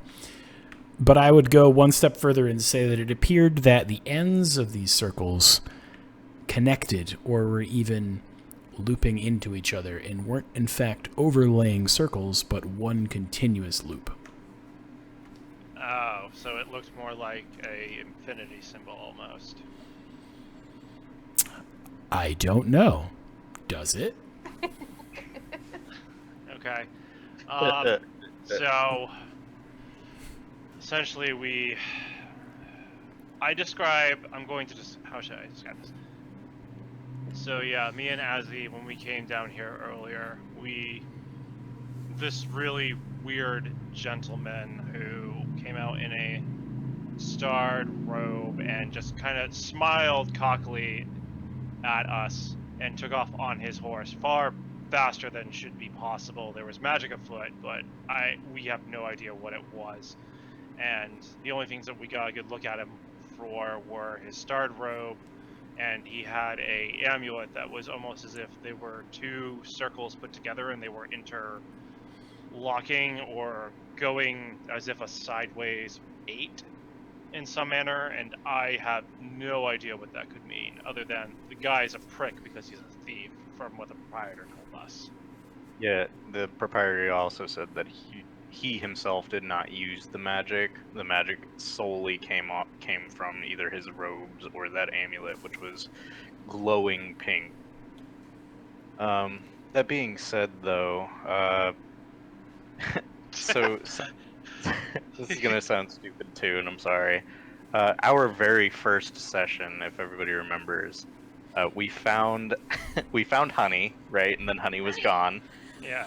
But I would go one step further and say that it appeared that the ends of these circles connected or were even looping into each other and weren't in fact overlaying circles, but one continuous loop. Oh, so it looked more like a infinity symbol almost. I don't know. Does it? Okay. So essentially I'm going to just, how should I describe this? So yeah, me and Azzy, when we came down here earlier, this really weird gentleman who came out in a starred robe and just kind of smiled cockily at us and took off on his horse, far faster than should be possible. There was magic afoot, but we have no idea what it was. And the only things that we got a good look at him for were his starred robe, and he had a amulet that was almost as if they were two circles put together and they were interlocking or going as if a sideways 8 in some manner, and I have no idea what that could mean, other than the guy's a prick because he's a thief, from what the proprietor told us. Yeah, the proprietor also said that he himself did not use the magic. The magic solely came from either his robes or that amulet, which was glowing pink. That being said, though, so this is gonna sound stupid too, and I'm sorry. Our very first session, if everybody remembers, we found honey, right? And then honey was gone. Yeah.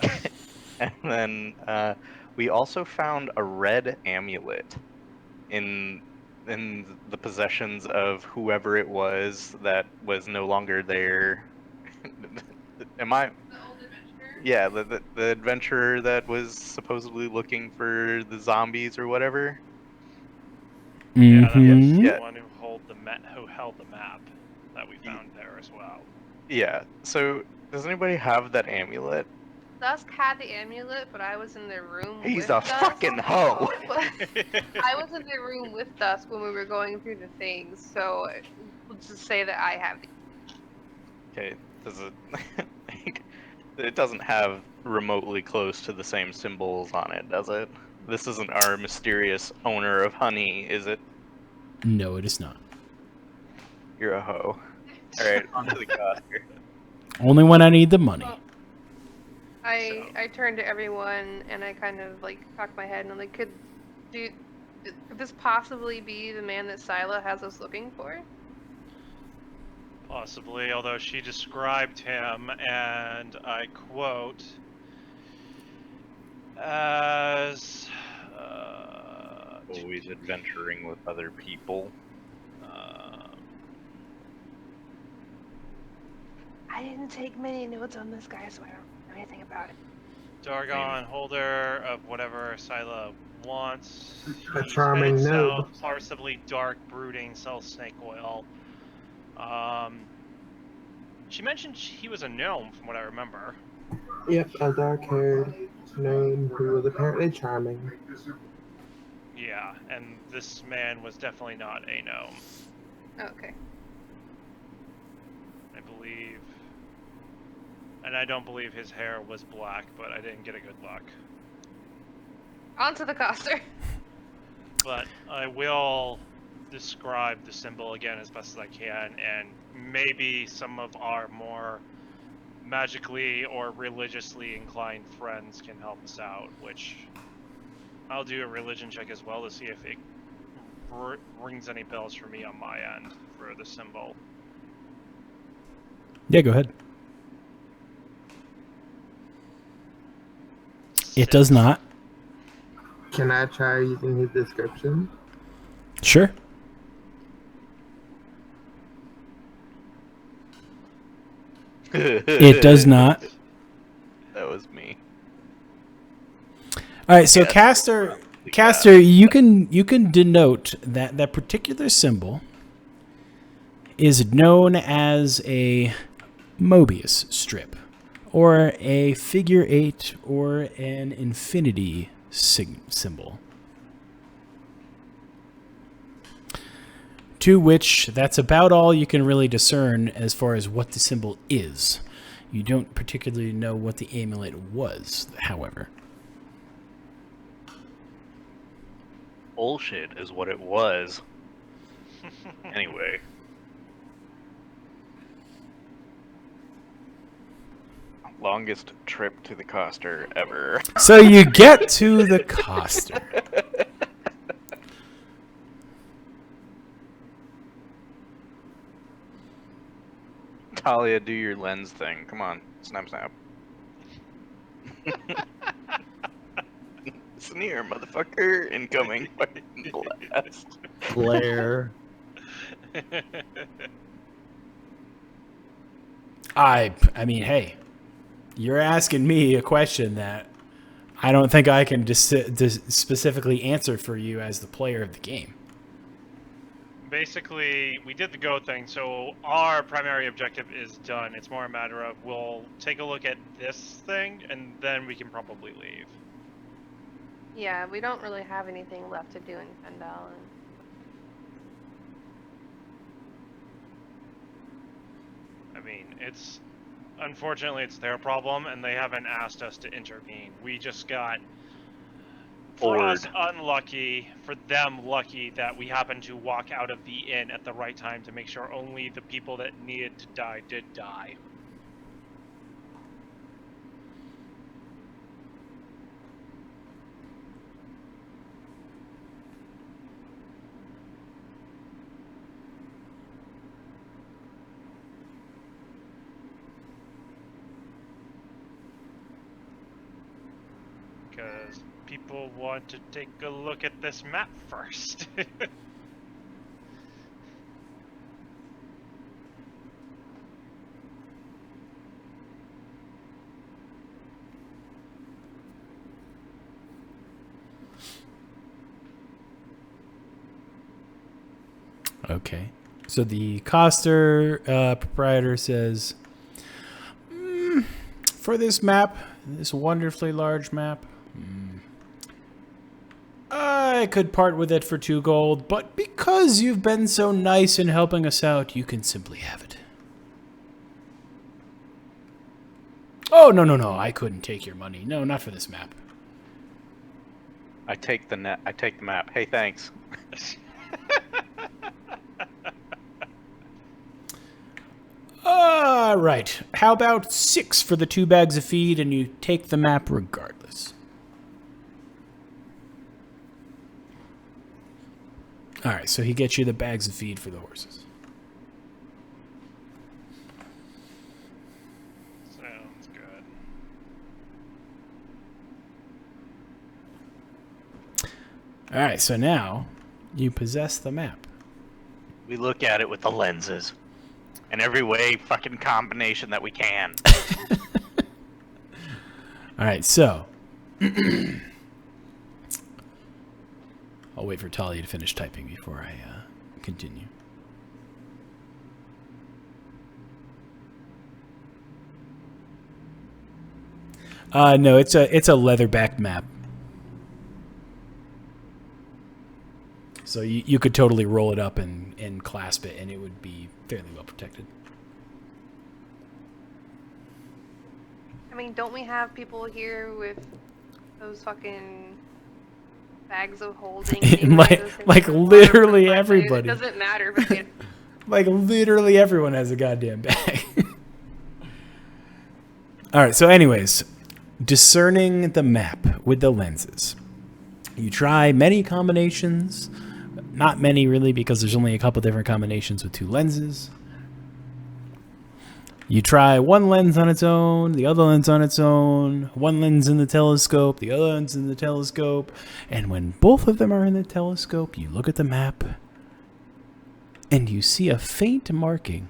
And then we also found a red amulet in the possessions of whoever it was that was no longer there. Am I? Yeah, the adventurer that was supposedly looking for the zombies or whatever. Yeah, that was Mhm. the one who held the map that we found there as well. Yeah. So does anybody have that amulet? Dusk had the amulet, but I was in the room He's with a Dusk. fucking hoe. I was in the room with Dusk when we were going through the things, so we'll just say that I have the. Okay. Does it? It doesn't have remotely close to the same symbols on it, does it? This isn't our mysterious owner of honey, is it? No, it is not. You're a hoe. Alright, on to the coster. Only when I need the money. I turned to everyone and I kind of like cocked my head and I'm like, could this possibly be the man that Scylla has us looking for? Possibly, although she described him, and I quote, as Always adventuring with other people. I didn't take many notes on this guy, so I don't know anything about it. Dargon, holder of whatever Scylla wants. A charming node. Possibly dark, brooding, sells snake oil. She mentioned he was a gnome, from what I remember. Yep, a dark-haired gnome who was apparently charming. Yeah, and this man was definitely not a gnome, Okay. I believe. And I don't believe his hair was black, but I didn't get a good look. On to the coster. But I will describe the symbol again as best as I can, and maybe some of our more magically or religiously inclined friends can help us out, which I'll do a religion check as well to see if it rings any bells for me on my end for the symbol. Yeah, go ahead. It does not. Can I try using his description? Sure. It does not. That was me. All right, so Yes. Caster, you can denote that particular symbol is known as a Mobius strip, or a figure 8, or an infinity symbol. To which, that's about all you can really discern as far as what the symbol is. You don't particularly know what the amulet was, however. Bullshit is what it was. Anyway. Longest trip to the coster ever. So you get to the coster. Talia, do your lens thing. Come on. Snap, snap. Sneer, motherfucker. Incoming. Fucking blast. Glare. I mean, hey, You're asking me a question that I don't think I can specifically answer for you as the player of the game. Basically, we did the goat thing, so our primary objective is done. It's more a matter of we'll take a look at this thing, and then we can probably leave. Yeah, we don't really have anything left to do in Fendel. I mean, unfortunately it's their problem, and they haven't asked us to intervene. We just got, for us, unlucky, for them lucky, that we happened to walk out of the inn at the right time to make sure only the people that needed to die did die. Because people want to take a look at this map first. Okay. So the Coster proprietor says, for this map, this wonderfully large map, I could part with it for 2 gold, but because you've been so nice in helping us out, you can simply have it. Oh, no, I couldn't take your money. No, not for this map. I take the map. Hey, thanks. Right. How about 6 for the 2 bags of feed, and you take the map regardless? All right, so he gets you the bags of feed for the horses. Sounds good. All right, so now you possess the map. We look at it with the lenses. In every way fucking combination that we can. All right, so I'll wait for Talia to finish typing before I continue. No, it's a leather-backed map. So you could totally roll it up and clasp it, and it would be fairly well protected. I mean, don't we have people here with those fucking bags of holding? like literally everybody. It doesn't matter. But like literally everyone has a goddamn bag. All right. So, anyways, discerning the map with the lenses. You try many combinations. Not many, really, because there's only a couple different combinations with 2 lenses. You try one lens on its own, the other lens on its own, one lens in the telescope, the other lens in the telescope. And when both of them are in the telescope, you look at the map, and you see a faint marking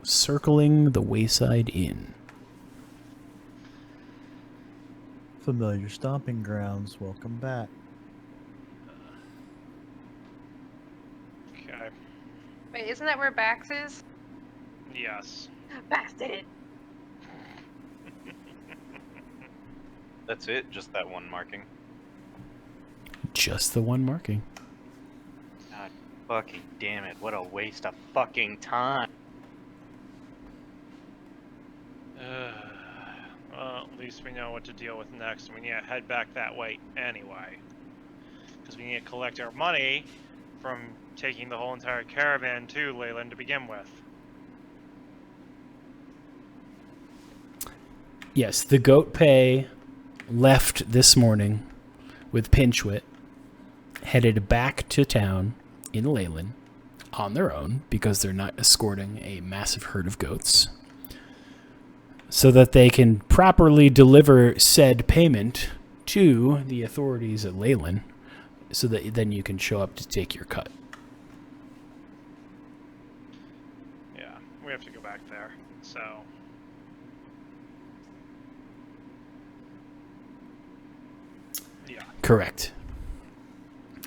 circling the Wayside Inn. Familiar stomping grounds. Welcome back. Okay. wait, isn't that where Bax is? Yes. Bax did it. That's it? Just that one marking? Just the one marking. God fucking damn it. What a waste of fucking time. Well, at least we know what to deal with next. We need to head back that way anyway. Because we need to collect our money from taking the whole entire caravan to Leyland to begin with. Yes, the Goat Pay left this morning with Pinchwit, headed back to town in Leyland on their own because they're not escorting a massive herd of goats, so that they can properly deliver said payment to the authorities at Leyland, so that then you can show up to take your cut. Yeah, we have to go back there. So, Correct.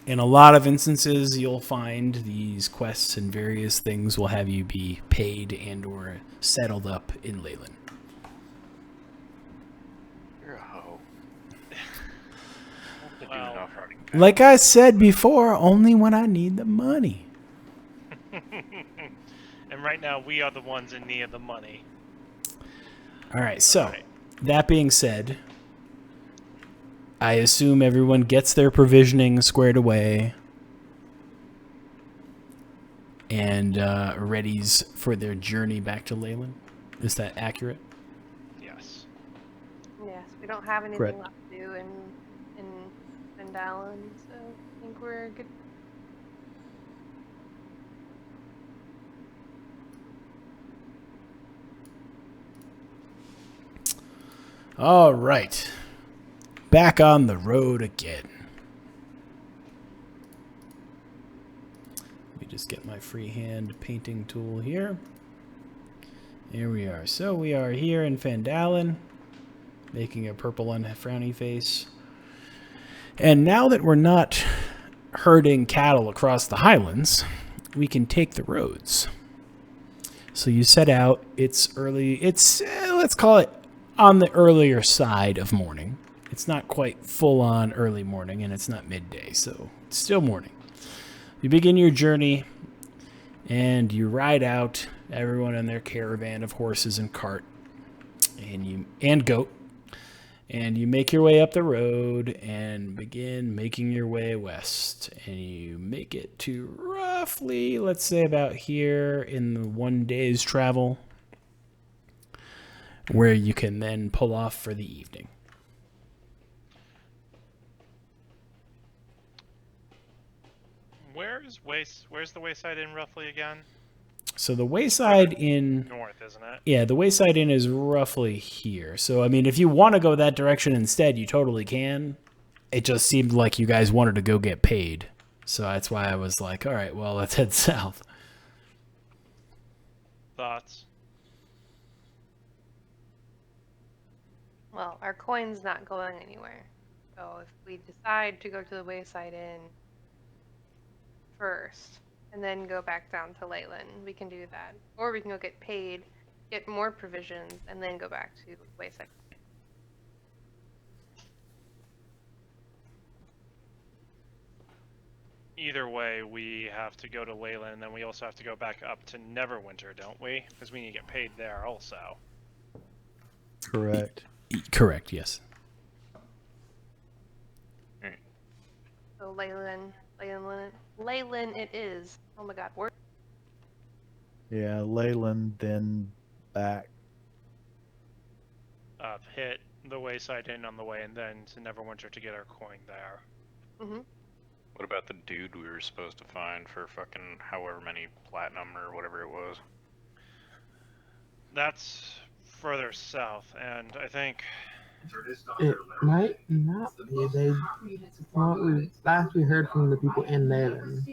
In a lot of instances, you'll find these quests and various things will have you be paid and or settled up in Leyland. You're a hoe. I have to do Well- an off-roading. Like I said before, only when I need the money. And right now, we are the ones in need of the money. All right, so Alright. that being said, I assume everyone gets their provisioning squared away and readies for their journey back to Leyland. Is that accurate? Yes. Yes, we don't have anything Correct. left to do in Vandalen, so I think we're good. All right. Back on the road again. Let me just get my freehand painting tool here. Here we are. So we are here in Vandalen, making a purple and frowny face. And now that we're not herding cattle across the highlands, we can take the roads. So you set out. It's early. It's, let's call it on the earlier side of morning. It's not quite full on early morning, and it's not midday, so it's still morning. You begin your journey, and you ride out, everyone in their caravan of horses and cart, and goat, and you make your way up the road and begin making your way west. And you make it to roughly, let's say about here in the 1 day's travel, where you can then pull off for the evening. Where's the Wayside Inn roughly again? So the Wayside Inn, North, isn't it? yeah, the Wayside Inn is roughly here. So, I mean, if you want to go that direction instead, you totally can. It just seemed like you guys wanted to go get paid. So that's why I was like, all right, well, let's head south. Thoughts? Well, our coin's not going anywhere. So if we decide to go to the Wayside Inn first and then go back down to Leyland, we can do that. Or we can go get paid, get more provisions, and then go back to Wayside. Either way, we have to go to Leyland, and then we also have to go back up to Neverwinter, don't we? Because we need to get paid there also. Correct. Correct, yes. So Leyland it is. Oh my god, we're Yeah, Leyland, then back. Hit the Wayside Inn on the way, and then to Neverwinter to get our coin there. What about the dude we were supposed to find for fucking however many platinum or whatever it was? That's further south, and I think It might not be. Last we heard from the people in Leyland,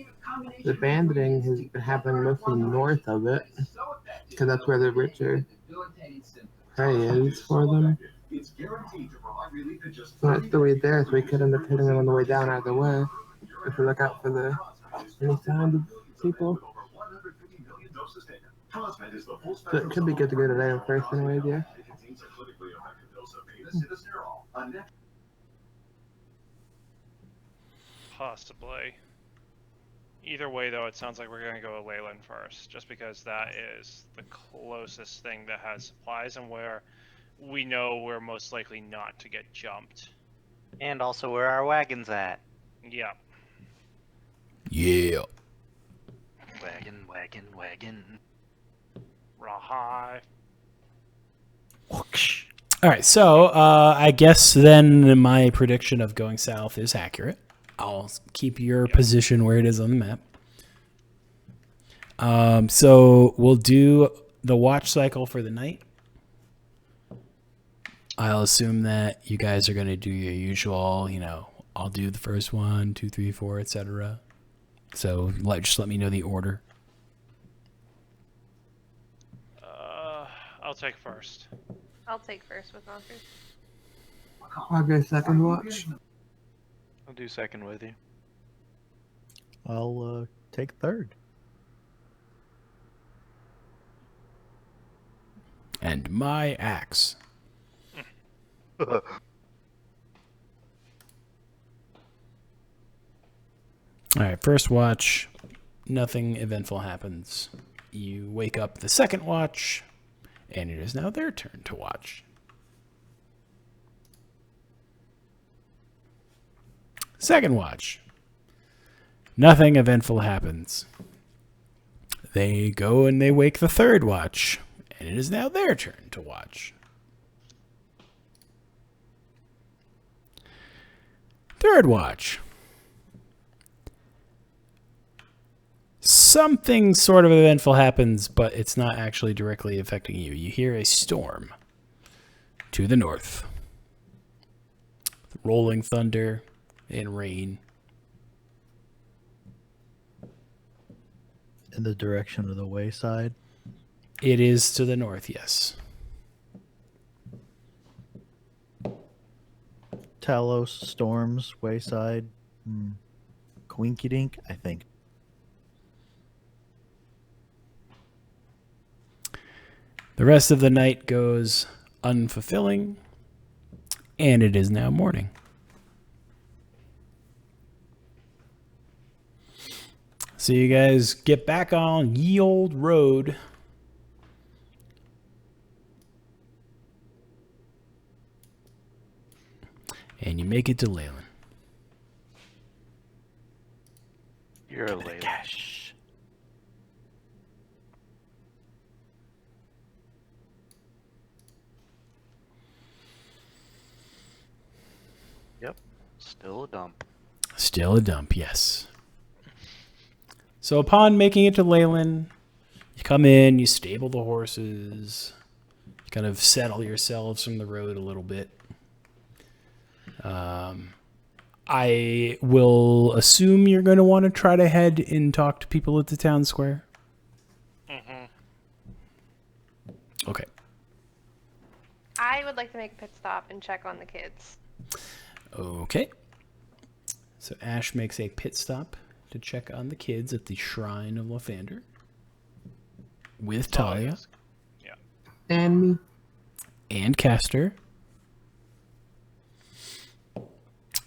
the banditing has been happening mostly north of it, because that's where the richer prey is for them. So that's the way there, so we could end up hitting them on the way down either way. If we look out for any signs of people. So it could be good to go to Leyland first anyways, yeah. possibly. Either way, though, it sounds like we're going to go to Leyland first, just because that is the closest thing that has supplies and where we know we're most likely not to get jumped. And also where our wagon's at. Yeah. Yeah. Wagon. Rawhide. All right, so I guess then my prediction of going south is accurate. I'll keep your position where it is on the map. So we'll do the watch cycle for the night. I'll assume that you guys are going to do your usual, I'll do the first 1, 2, 3, 4, etc. So just let me know the order. I'll take first. I'll take first with Knockers. I'll go second watch. I'll do second with you. I'll take third. And my axe. All right, first watch, nothing eventful happens. You wake up the second watch, and it is now their turn to watch. Second watch, nothing eventful happens. They go and they wake the third watch, and it is now their turn to watch. Third watch. Something sort of eventful happens, but it's not actually directly affecting you. You hear a storm to the north. Rolling thunder and rain. In the direction of the wayside. It is to the north, yes. Talos, storms, wayside. Quinkydink, I think. The rest of the night goes unfulfilling, and it is now morning. So you guys get back on ye old road. And you make it to Leyland. You're a lady. Cash. Yep. Still a dump. Still a dump, yes. So upon making it to Leyland, you come in, you stable the horses, you kind of settle yourselves from the road a little bit. I will assume you're going to want to try to head and talk to people at the town square. Mm-hmm. Okay. I would like to make a pit stop and check on the kids. Okay. So Ash makes a pit stop to check on the kids at the Shrine of Lathander with Talia yes. Yeah. And me. and Castor.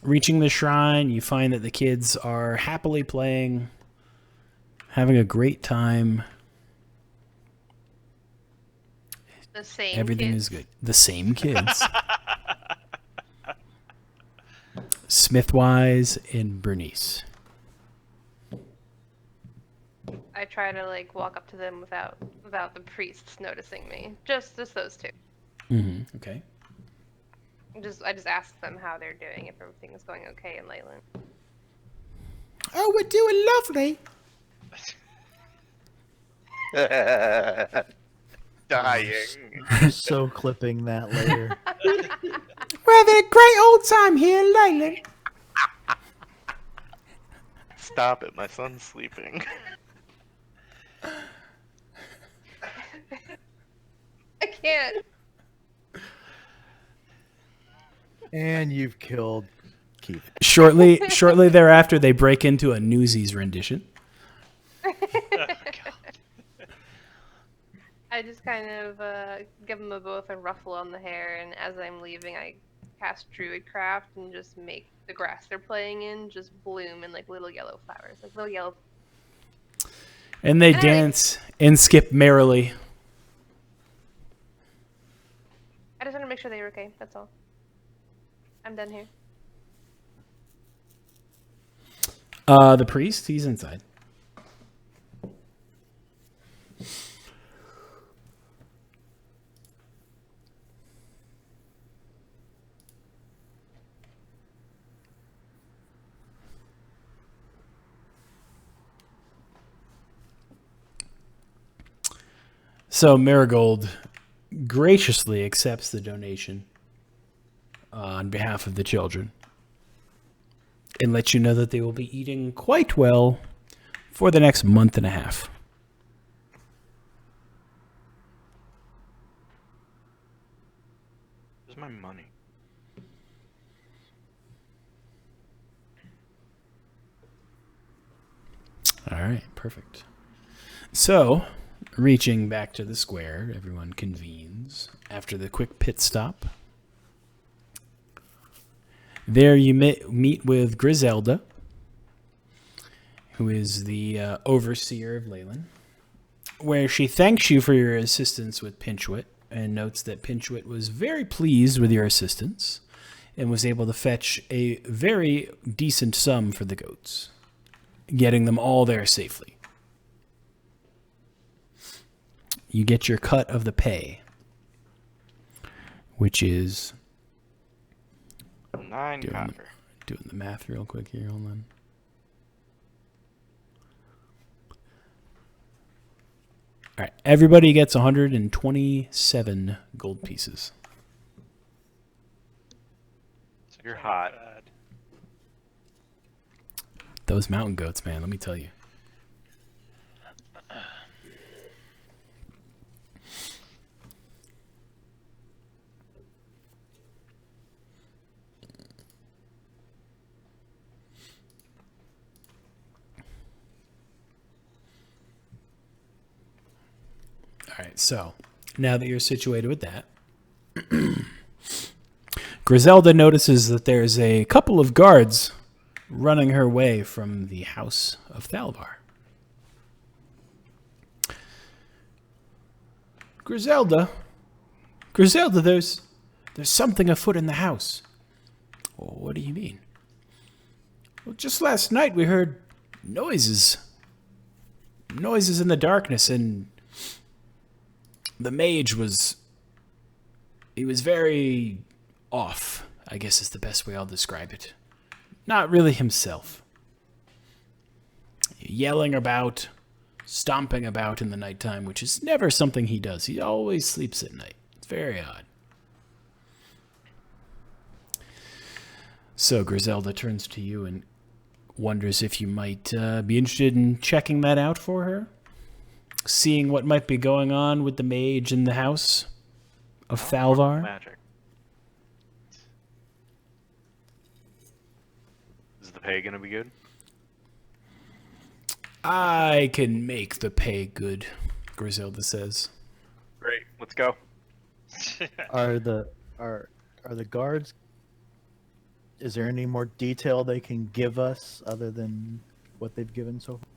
Reaching the shrine, you find that the kids are happily playing, having a great time. The same Everything kids. is good. The same kids. Smithwise and Bernice. I try to like walk up to them without the priests noticing me. Just those two. Mm-hmm. Okay. I just ask them how they're doing, if everything is going okay in Leyland. Oh, we're doing lovely. Dying. So clipping that later. We're having a great old time here in Leyland. Stop it, my son's sleeping. I can't. And you've killed Keith. Shortly thereafter, they break into a Newsies rendition. I just kind of give them both a ruffle on the hair, and as I'm leaving, I cast Druidcraft and just make the grass they're playing in just bloom in like little yellow flowers, like little yellow. And they Hey. dance and skip merrily. I just want to make sure they were okay. That's all. I'm done here. The priest, he's inside. So Marigold graciously accepts the donation on behalf of the children and lets you know that they will be eating quite well for the next month and a half. Where's my money? All right, perfect. So, reaching back to the square, everyone convenes after the quick pit stop. There you meet with Griselda, who is the overseer of Leyland, where she thanks you for your assistance with Pinchwit and notes that Pinchwit was very pleased with your assistance and was able to fetch a very decent sum for the goats, getting them all there safely. You get your cut of the pay, which is 9 copper. doing the math real quick here. Hold on. All right, everybody gets 127 gold pieces. You're hot. Bad. Those mountain goats, man, let me tell you. All right, so now that you're situated with that, Griselda notices that there's a couple of guards running her way from the house of Thalvar. Griselda, there's something afoot in the house. Well, what do you mean? Well, just last night we heard noises in the darkness, and the mage was very off, I guess is the best way I'll describe it. Not really himself. Yelling about, stomping about in the nighttime, which is never something he does. He always sleeps at night. It's very odd. So Griselda turns to you and wonders if you might be interested in checking that out for her. Seeing what might be going on with the mage in the house of Thalvar. Magic. Is the pay gonna be good? I can make the pay good, Griselda says. Great. Let's go. Are the guards? Is there any more detail they can give us other than what they've given so far?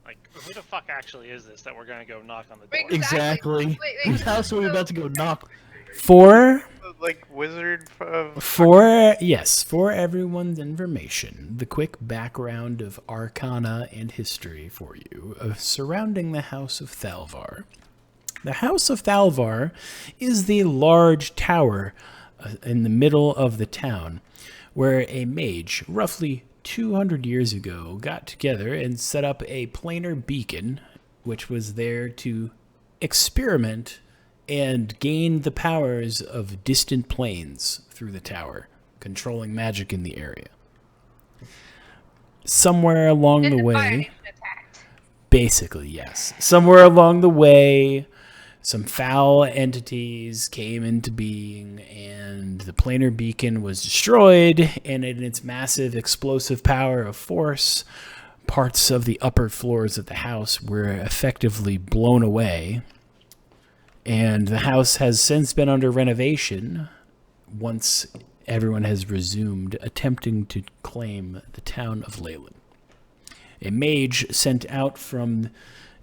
Like, who the fuck actually is this that we're gonna go knock on the door? Wait, Exactly. Wait, Whose house are we about to go knock? For Like wizard of. For everyone's information, the quick background of Arcana and history for you surrounding the House of Thalvar. The House of Thalvar is the large tower in the middle of the town where a mage, roughly 200 years ago, got together and set up a planar beacon, which was there to experiment and gain the powers of distant planes through the tower, controlling magic in the area. Somewhere along the way, basically, yes. Somewhere along the way, some foul entities came into being, and the planar beacon was destroyed, and in its massive explosive power of force, parts of the upper floors of the house were effectively blown away. And the house has since been under renovation once everyone has resumed attempting to claim the town of Leyland. A mage sent out from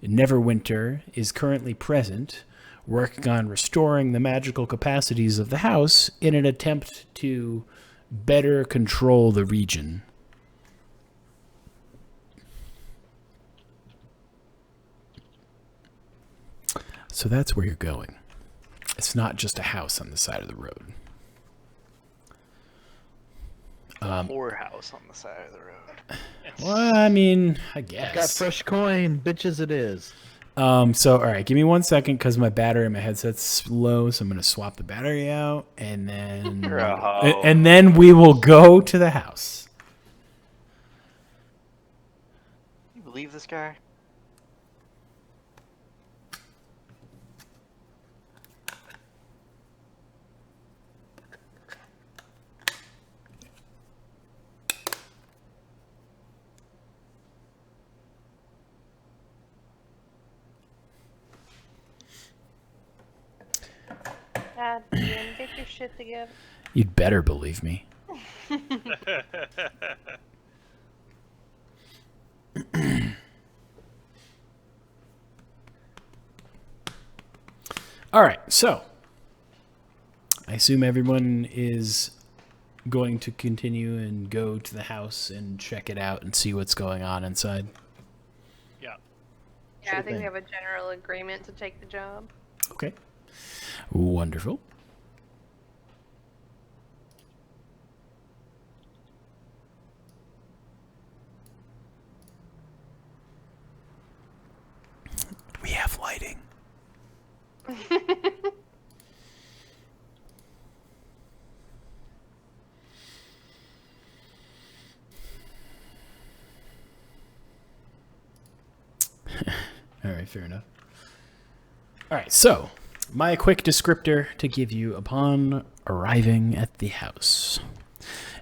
Neverwinter is currently present, working on restoring the magical capacities of the house in an attempt to better control the region. So that's where you're going. It's not just a house on the side of the road. Whorehouse on the side of the road. Well, I mean, I Got guess. fresh coin, bitches. It is. So, all right, give me 1 second because my battery in my headset's low, so I'm going to swap the battery out, and then You're a hoe. and then we will go to the house. You believe this guy? God, Ian, get your shit together. You'd better believe me. All right, so I assume everyone is going to continue and go to the house and check it out and see what's going on inside. Yeah. Yeah, Sure I think thing. we have a general agreement to take the job. Okay. Wonderful. We have lighting. All right, fair enough. All right, so my quick descriptor to give you upon arriving at the house.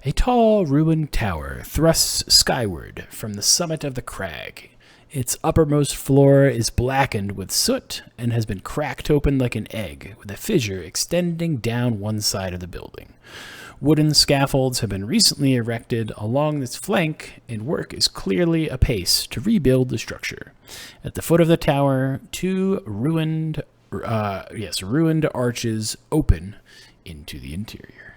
A tall, ruined tower thrusts skyward from the summit of the crag. Its uppermost floor is blackened with soot and has been cracked open like an egg, with a fissure extending down one side of the building. Wooden scaffolds have been recently erected along its flank, and work is clearly apace to rebuild the structure. At the foot of the tower, two ruined arches open into the interior.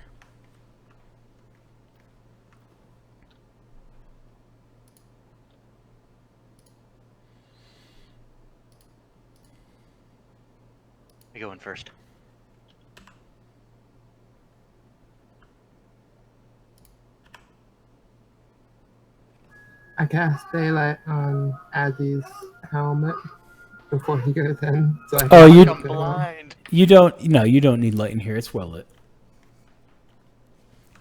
You going first? I cast daylight on Addy's helmet before he goes in. So I Oh, can you- look I'm at him. blind. You don't need light in here. It's well lit.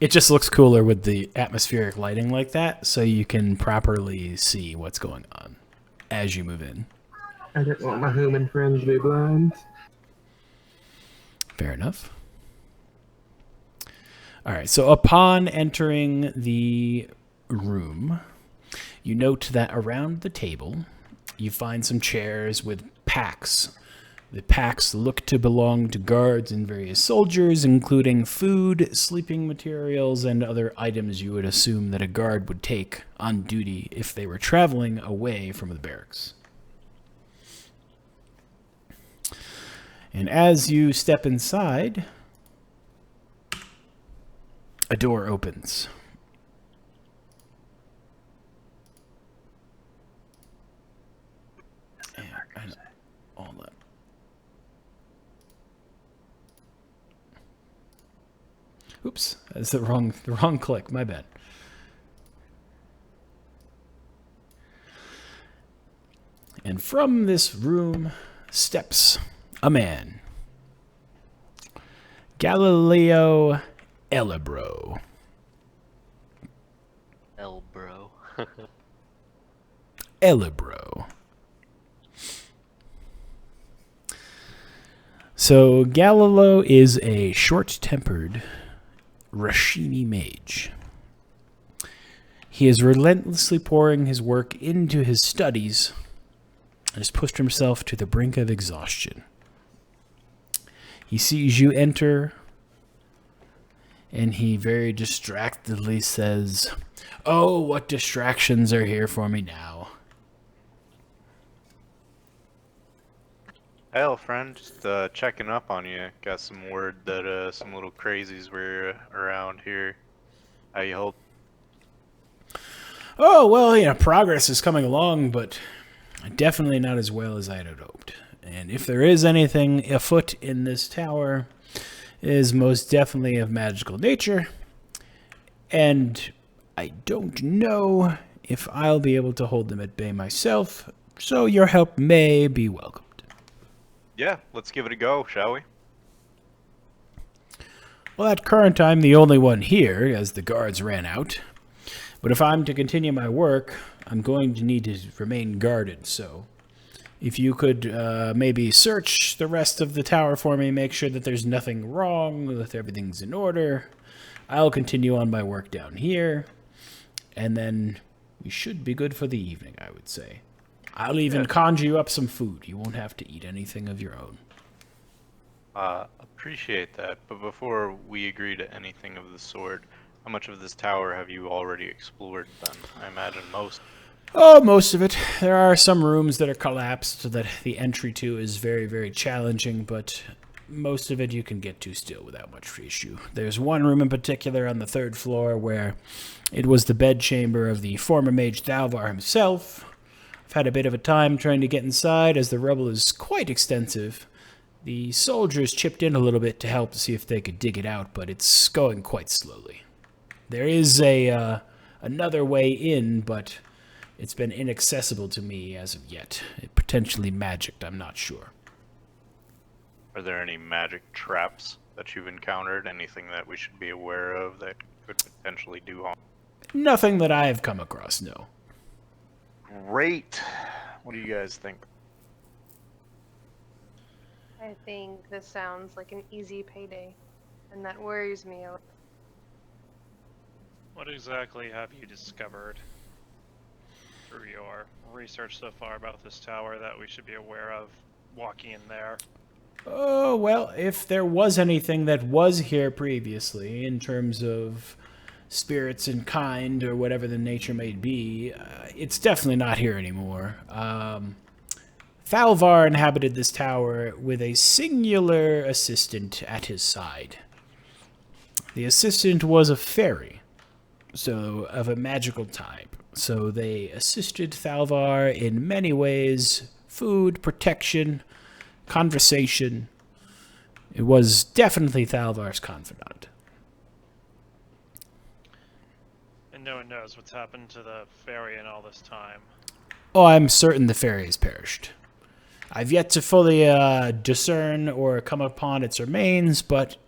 It just looks cooler with the atmospheric lighting like that, so you can properly see what's going on as you move in. I didn't want my human friends to be blind. Fair enough. All right, so upon entering the room, you note that around the table, you find some chairs with packs. The packs look to belong to guards and various soldiers, including food, sleeping materials, and other items you would assume that a guard would take on duty if they were traveling away from the barracks. And as you step inside, a door opens. And all that. Oops, that's the wrong click. My bad. And from this room steps a man, Galileo Elibro. Bro. Elibro. So Galileo is a short-tempered Rashini mage. He is relentlessly pouring his work into his studies and has pushed himself to the brink of exhaustion. He sees you enter, and he very distractedly says, "Oh, what distractions are here for me now?" Hell, friend, just checking up on you. Got some word that some little crazies were around here. How you hold? Oh, well, progress is coming along, but definitely not as well as I had hoped. And if there is anything afoot in this tower, it is most definitely of magical nature. And I don't know if I'll be able to hold them at bay myself, so your help may be welcomed. Yeah, let's give it a go, shall we? Well, at current, I'm the only one here, as the guards ran out. But if I'm to continue my work, I'm going to need to remain guarded, so if you could maybe search the rest of the tower for me, make sure that there's nothing wrong, that everything's in order, I'll continue on my work down here, and then we should be good for the evening, I would say. I'll even conjure you up some food. You won't have to eat anything of your own. Appreciate that, but before we agree to anything of the sort, how much of this tower have you already explored then? I imagine most. Oh, most of it. There are some rooms that are collapsed that the entry to is very, very challenging, but most of it you can get to still without much issue. There's one room in particular on the 3rd floor where it was the bedchamber of the former mage Thalvar himself. I've had a bit of a time trying to get inside as the rubble is quite extensive. The soldiers chipped in a little bit to help to see if they could dig it out, but it's going quite slowly. There is another way in, but it's been inaccessible to me as of yet. It potentially magicked, I'm not sure. Are there any magic traps that you've encountered? Anything that we should be aware of that could potentially do harm? Nothing that I have come across, no. Great. What do you guys think? I think this sounds like an easy payday, and that worries me a little. What exactly have you discovered through your research so far about this tower that we should be aware of walking in there? Oh, well, if there was anything that was here previously in terms of spirits and kind or whatever the nature may be, it's definitely not here anymore. Thalvar inhabited this tower with a singular assistant at his side. The assistant was a fairy, so of a magical type. So they assisted Thalvar in many ways: food, protection, conversation. It was definitely Thalvar's confidant. And no one knows what's happened to the fairy in all this time. Oh, I'm certain the fairy has perished. I've yet to fully discern or come upon its remains, but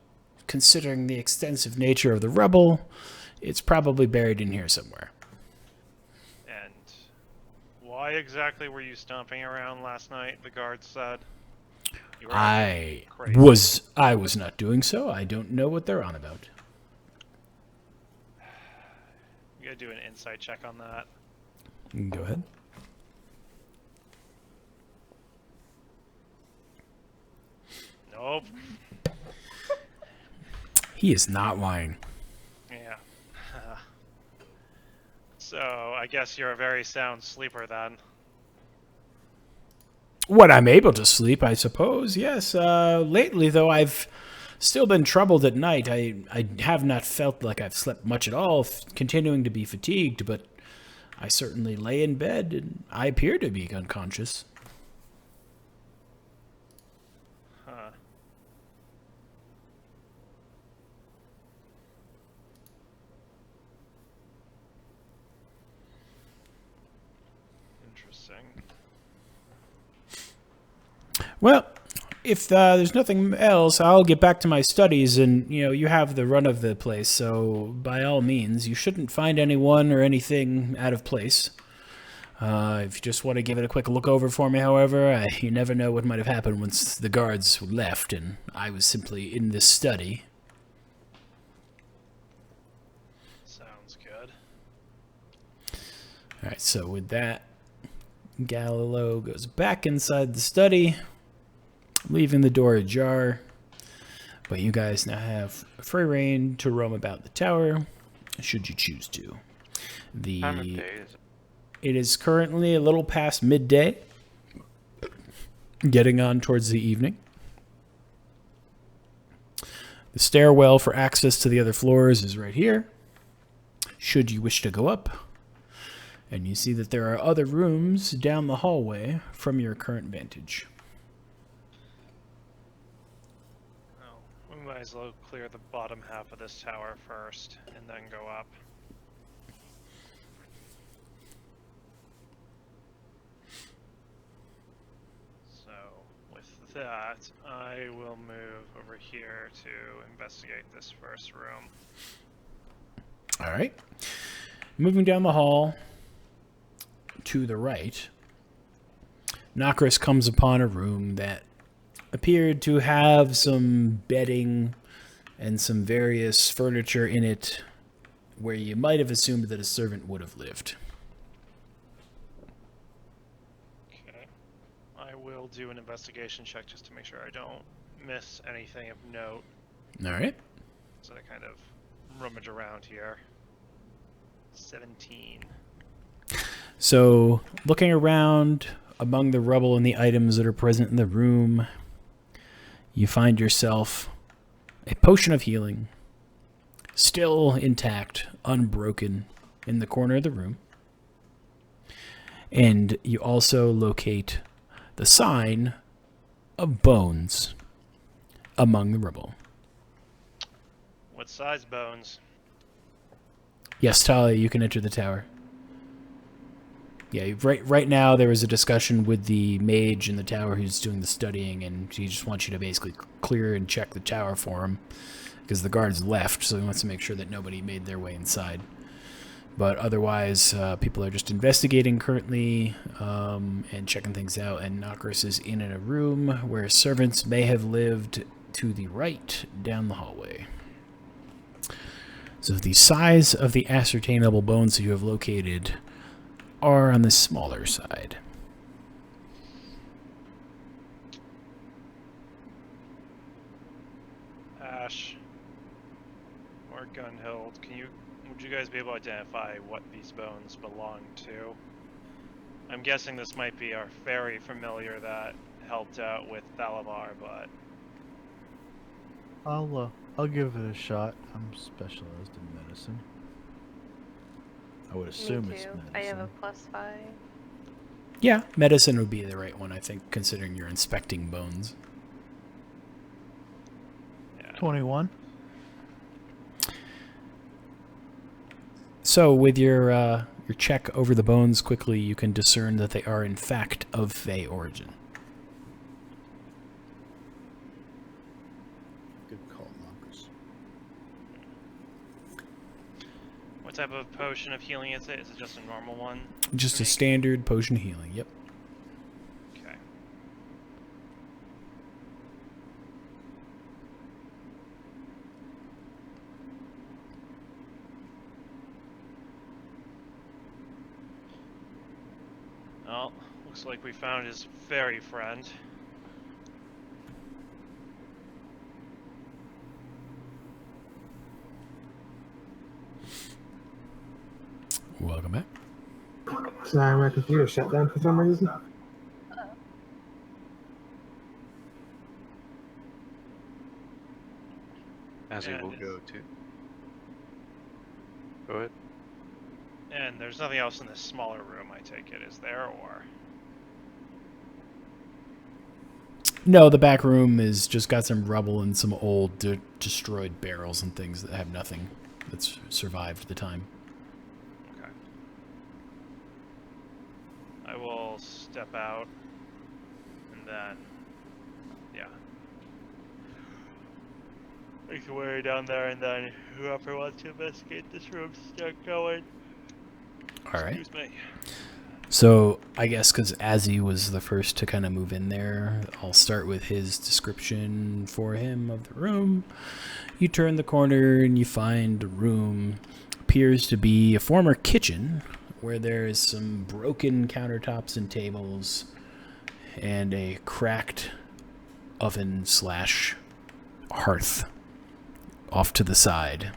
considering the extensive nature of the rubble, it's probably buried in here somewhere. And why exactly were you stomping around last night, the guards said? You were I crazy. was not doing so. I don't know what they're on about. You gotta do an insight check on that. Go ahead. Nope. He is not lying. Yeah. So, I guess you're a very sound sleeper then. When I'm able to sleep, I suppose, yes. Lately, though, I've still been troubled at night. I have not felt like I've slept much at all, continuing to be fatigued, but I certainly lay in bed, and I appear to be unconscious. Huh. Interesting. Well, if there's nothing else, I'll get back to my studies, and, you have the run of the place, so by all means, you shouldn't find anyone or anything out of place. If you just want to give it a quick look over for me, however, you never know what might have happened once the guards left, and I was simply in this study. Sounds good. Alright, so with that, Galileo goes back inside the study, leaving the door ajar. But you guys now have free reign to roam about the tower, should you choose to. Time of day is It is currently a little past midday, getting on towards the evening. The stairwell for access to the other floors is right here, should you wish to go up. And you see that there are other rooms down the hallway from your current vantage. Oh, we might as well clear the bottom half of this tower first, and then go up. So, with that, I will move over here to investigate this first room. All right. Moving down the hall to the right, Nokris comes upon a room that appeared to have some bedding and some various furniture in it where you might have assumed that a servant would have lived. Okay. I will do an investigation check just to make sure I don't miss anything of note All right. as I kind of rummage around here. 17. So, looking around among the rubble and the items that are present in the room, you find yourself a potion of healing, still intact, unbroken, in the corner of the room. And you also locate the sign of bones among the rubble. What size bones? Yes, Talia, you can enter the tower. Yeah, right now there was a discussion with the mage in the tower who's doing the studying, and he just wants you to basically clear and check the tower for him, because the guards left, so he wants to make sure that nobody made their way inside. But otherwise, people are just investigating currently and checking things out, and Nokris is in a room where servants may have lived to the right down the hallway. So the size of the ascertainable bones that you have located are on the smaller side. Ash or Gunhild, would you guys be able to identify what these bones belong to? I'm guessing this might be our fairy familiar that helped out with Thalavar, but I'll give it a shot. I'm specialized in medicine. I would assume Me it's too. medicine. I have a +5. Yeah, medicine would be the right one, I think, considering you're inspecting bones. yeah. 21. So with your check over the bones quickly, you can discern that they are in fact of Fey origin. Good call, Marcus. What type of potion of healing is it? Is it just a normal one? Just to a make? standard potion of healing, yep. Okay. Well, looks like we found his fairy friend. Welcome back. Sorry, my computer shut down for some reason. As he Yeah, will it go to. Go ahead. And there's nothing else in this smaller room, I take it, is there, or? No, the back room is just got some rubble and some old destroyed barrels and things that have nothing that's survived the time. Okay. I will step out, and then, yeah. Make your way down there, and then whoever wants to investigate this room, start going. All right. Excuse me. So I guess because Azzy was the first to kind of move in there, I'll start with his description for him of the room. You turn the corner and you find a room. Appears to be a former kitchen where there's some broken countertops and tables and a cracked oven / hearth off to the side.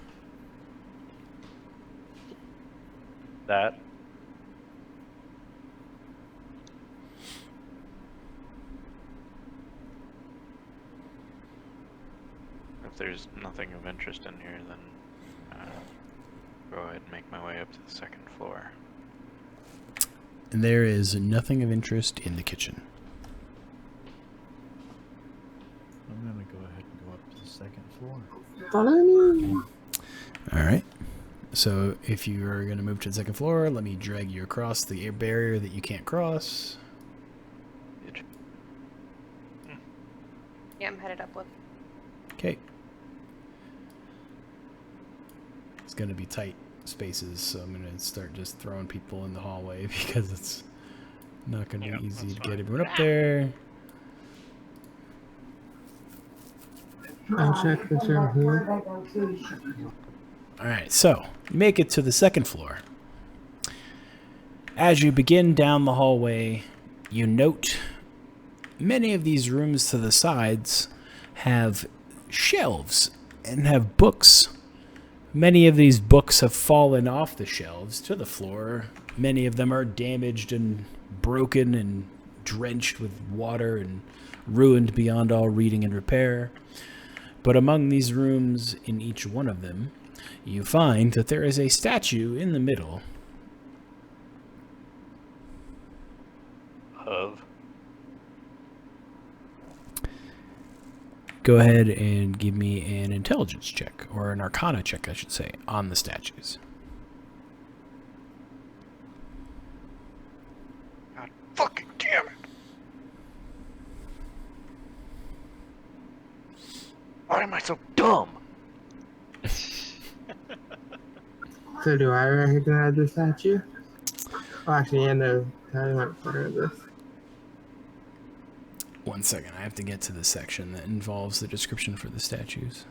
That. If there's nothing of interest in here, then go ahead and make my way up to the second floor. And there is nothing of interest in the kitchen. I'm gonna go ahead and go up to the second floor. Follow me. All right. So if you are going to move to the second floor, let me drag you across the air barrier that you can't cross. Yeah, I'm headed up with. Okay. It's going to be tight spaces, so I'm going to start just throwing people in the hallway because it's not going to Yeah, be easy that's to fine. get everyone up there. I'll check this room here. All right, so you make it to the second floor. As you begin down the hallway, you note many of these rooms to the sides have shelves and have books. Many of these books have fallen off the shelves to the floor. Many of them are damaged and broken and drenched with water and ruined beyond all reading and repair. But among these rooms, in each one of them, you find that there is a statue in the middle. Of. Go ahead and give me an intelligence check, or an arcana check, I should say, on the statues. God fucking damn it. Why am I so dumb? So do I recognize the statue? Oh, actually, yeah, no. I might fire this. 1 second, I have to get to the section that involves the description for the statues.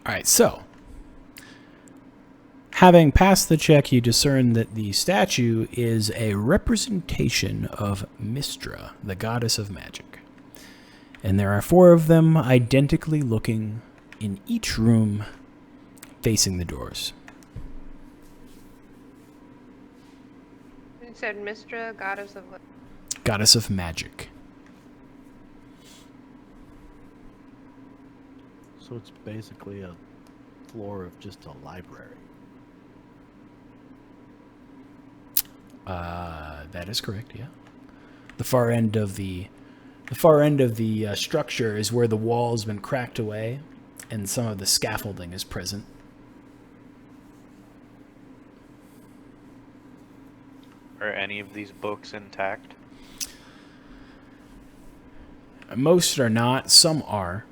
Alright, so having passed the check, you discern that the statue is a representation of Mystra, the goddess of magic. And there are 4 of them identically looking in each room facing the doors. You said Mystra, goddess of what? Goddess of magic. So it's basically a floor of just a library. That is correct, yeah. The far end of the structure is where the wall's been cracked away and some of the scaffolding is present. Are any of these books intact? Most are not, some are.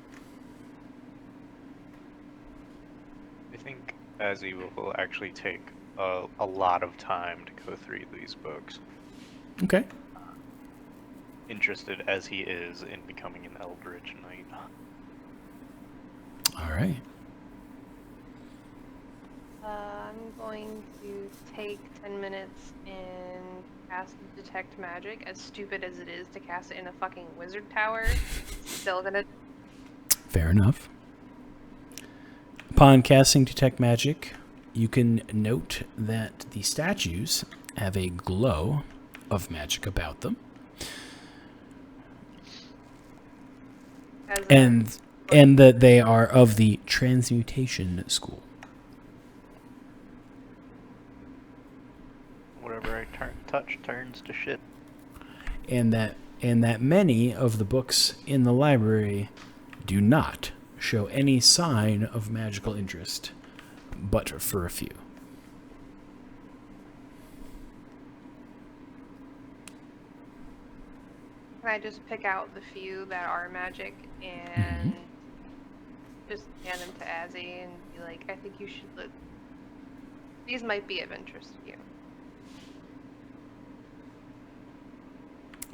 I think Azzy will actually take a lot of time to go through these books. Okay. Interested as he is in becoming an Eldritch Knight. All right. I'm going to take 10 minutes and cast Detect Magic. As stupid as it is to cast it in a fucking wizard tower, it's still gonna... Fair enough. Upon casting Detect Magic, you can note that the statues have a glow of magic about them. And that they are of the transmutation school. Whatever I touch turns to shit. And that many of the books in the library do not show any sign of magical interest, but for a few. Can I just pick out the few that are magic and just hand them to Azzy and be like, I think you should look. These might be of interest to you.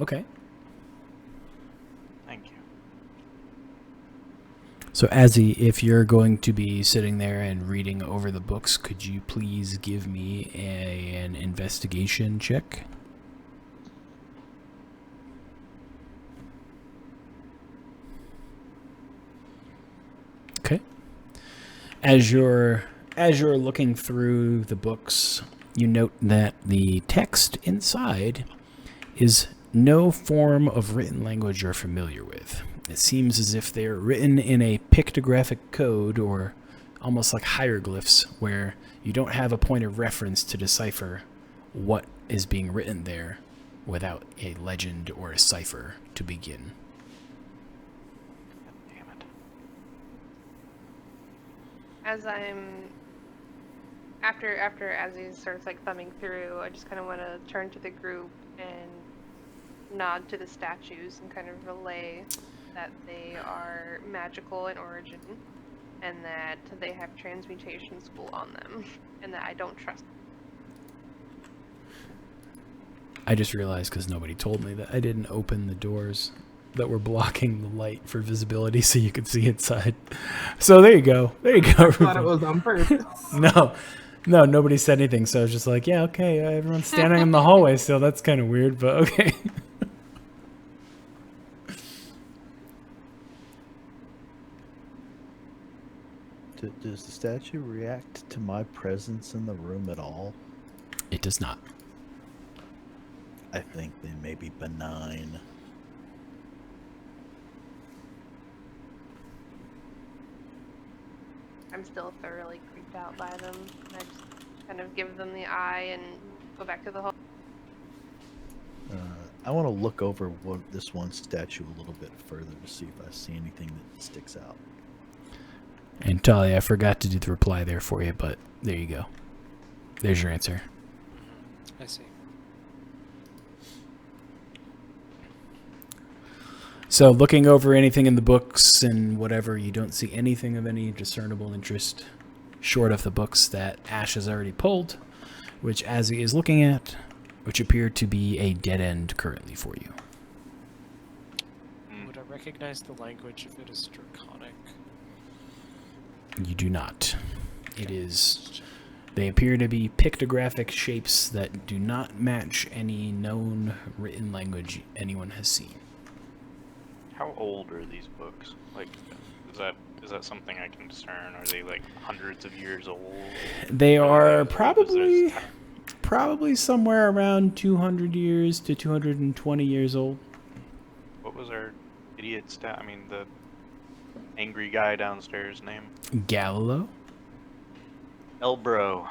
Okay. Thank you. So, Azzy, if you're going to be sitting there and reading over the books, could you please give me an investigation check? Okay. As you're looking through the books, you note that the text inside is no form of written language you're familiar with. It seems as if they're written in a pictographic code or almost like hieroglyphs where you don't have a point of reference to decipher what is being written there without a legend or a cipher to begin. Damn it. As after Azzy starts like thumbing through, I just kind of want to turn to the group and nod to the statues and kind of relay that they are magical in origin and that they have transmutation school on them and that I don't trust them. I just realized because nobody told me that I didn't open the doors that were blocking the light for visibility so you could see inside. So there you go. There you go. I thought it was on purpose. No, nobody said anything. So I was just like, yeah, okay, everyone's standing in the hallway still. That's kind of weird, but okay. Does the statue react to my presence in the room at all? It does not. I think they may be benign. I'm still thoroughly creeped out by them. I just kind of give them the eye and go back to the hall. I want to look over this one statue a little bit further to see if I see anything that sticks out. And Talia, I forgot to do the reply there for you, but there you go. There's your answer. I see. So looking over anything in the books and whatever, you don't see anything of any discernible interest short of the books that Ash has already pulled, which Azzy is looking at, which appear to be a dead end currently for you. Would I recognize the language if it is Draconic? You do not. It is... They appear to be pictographic shapes that do not match any known written language anyone has seen. How old are these books? Like, is that something I can discern? Are they like hundreds of years old? They are Or probably somewhere around 200 years to 220 years old. What was our idiot the angry guy downstairs name? Galileo? Elbro.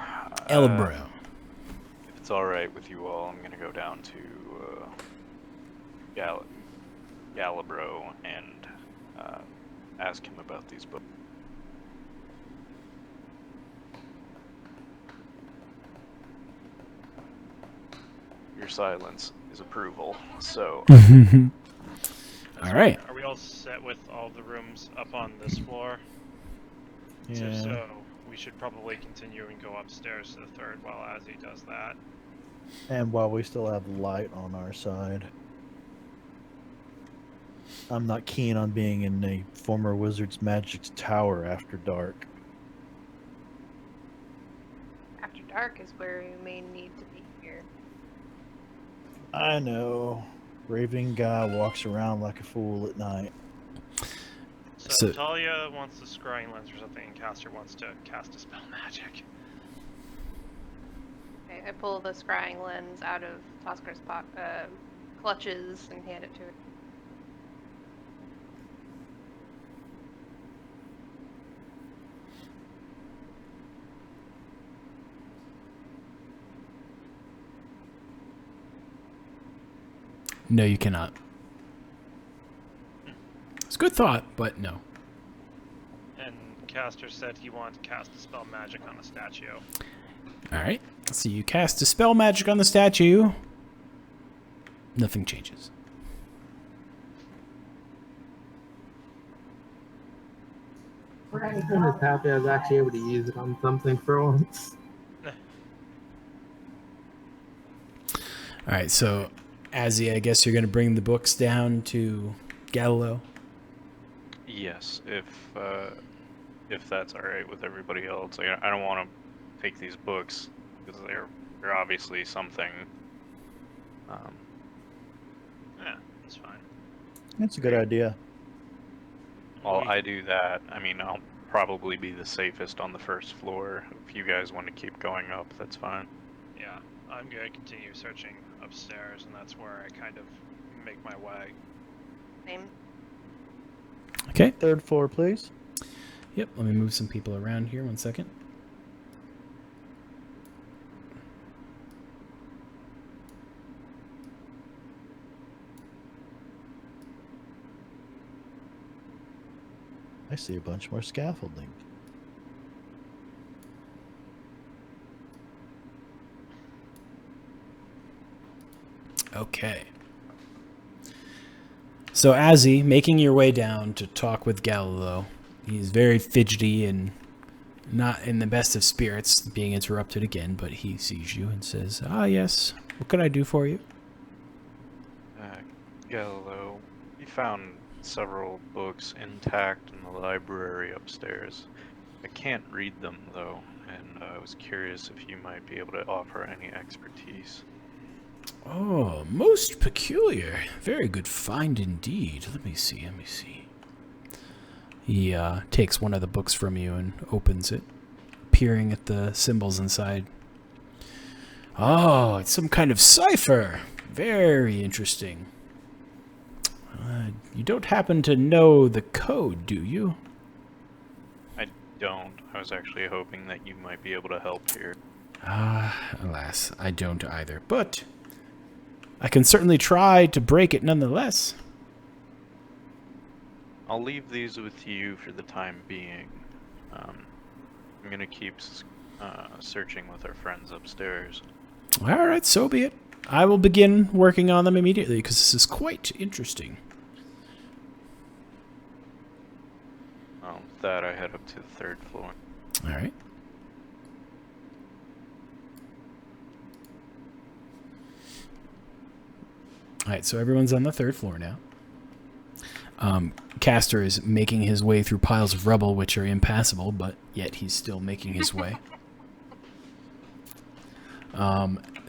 Elbro. If it's alright with you all, I'm gonna go down to Galibro and ask him about these books. Your silence is approval, so... All right. Are we all set with all the rooms up on this floor? Yeah. So we should probably continue and go upstairs to the third while Azzy does that. And while we still have light on our side. I'm not keen on being in a former Wizard's Magic's tower after dark. After dark is where you may need to be here. I know. Raving guy walks around like a fool at night. So So- Talia wants the scrying lens or something, and Caster wants to cast a spell magic. Okay, I pull the scrying lens out of Tosker's clutches and hand it to her. No, you cannot. It's a good thought, but no. And Caster said he wanted to cast a spell magic on a statue. All right. So you cast a spell magic on the statue. Nothing changes. I'm kind of happy I was actually able to use it on something for once. All right. So, Azzy, I guess you're going to bring the books down to Galileo. Yes, if that's all right with everybody else. Like, I don't want to take these books because they're obviously something. Yeah, that's fine. That's a good idea. While I do that, I mean, I'll probably be the safest on the first floor. If you guys want to keep going up, that's fine. Yeah, I'm gonna continue searching upstairs, and that's where I kind of make my way. Same. Okay. Third floor, please. Yep. Let me move some people around here. 1 second. I see a bunch more scaffolding. Okay. So, Azzy, making your way down to talk with Galileo. He's very fidgety and not in the best of spirits, being interrupted again, but he sees you and says, "Ah, yes. What can I do for you?" Galileo, we found several books intact in the library upstairs. I can't read them though, and I was curious if you might be able to offer any expertise. Oh, most peculiar. Very good find indeed. Let me see. He takes one of the books from you and opens it, peering at the symbols inside. Oh, it's some kind of cipher. Very interesting. You don't happen to know the code, do you? I don't. I was actually hoping that you might be able to help here. Alas, I don't either. But I can certainly try to break it nonetheless. I'll leave these with you for the time being. I'm gonna keep searching with our friends upstairs. All right, so be it. I will begin working on them immediately because this is quite interesting. With that, I head up to the 3rd floor. All right. All right, so everyone's on the 3rd floor now. Castor is making his way through piles of rubble, which are impassable, but yet he's still making his way.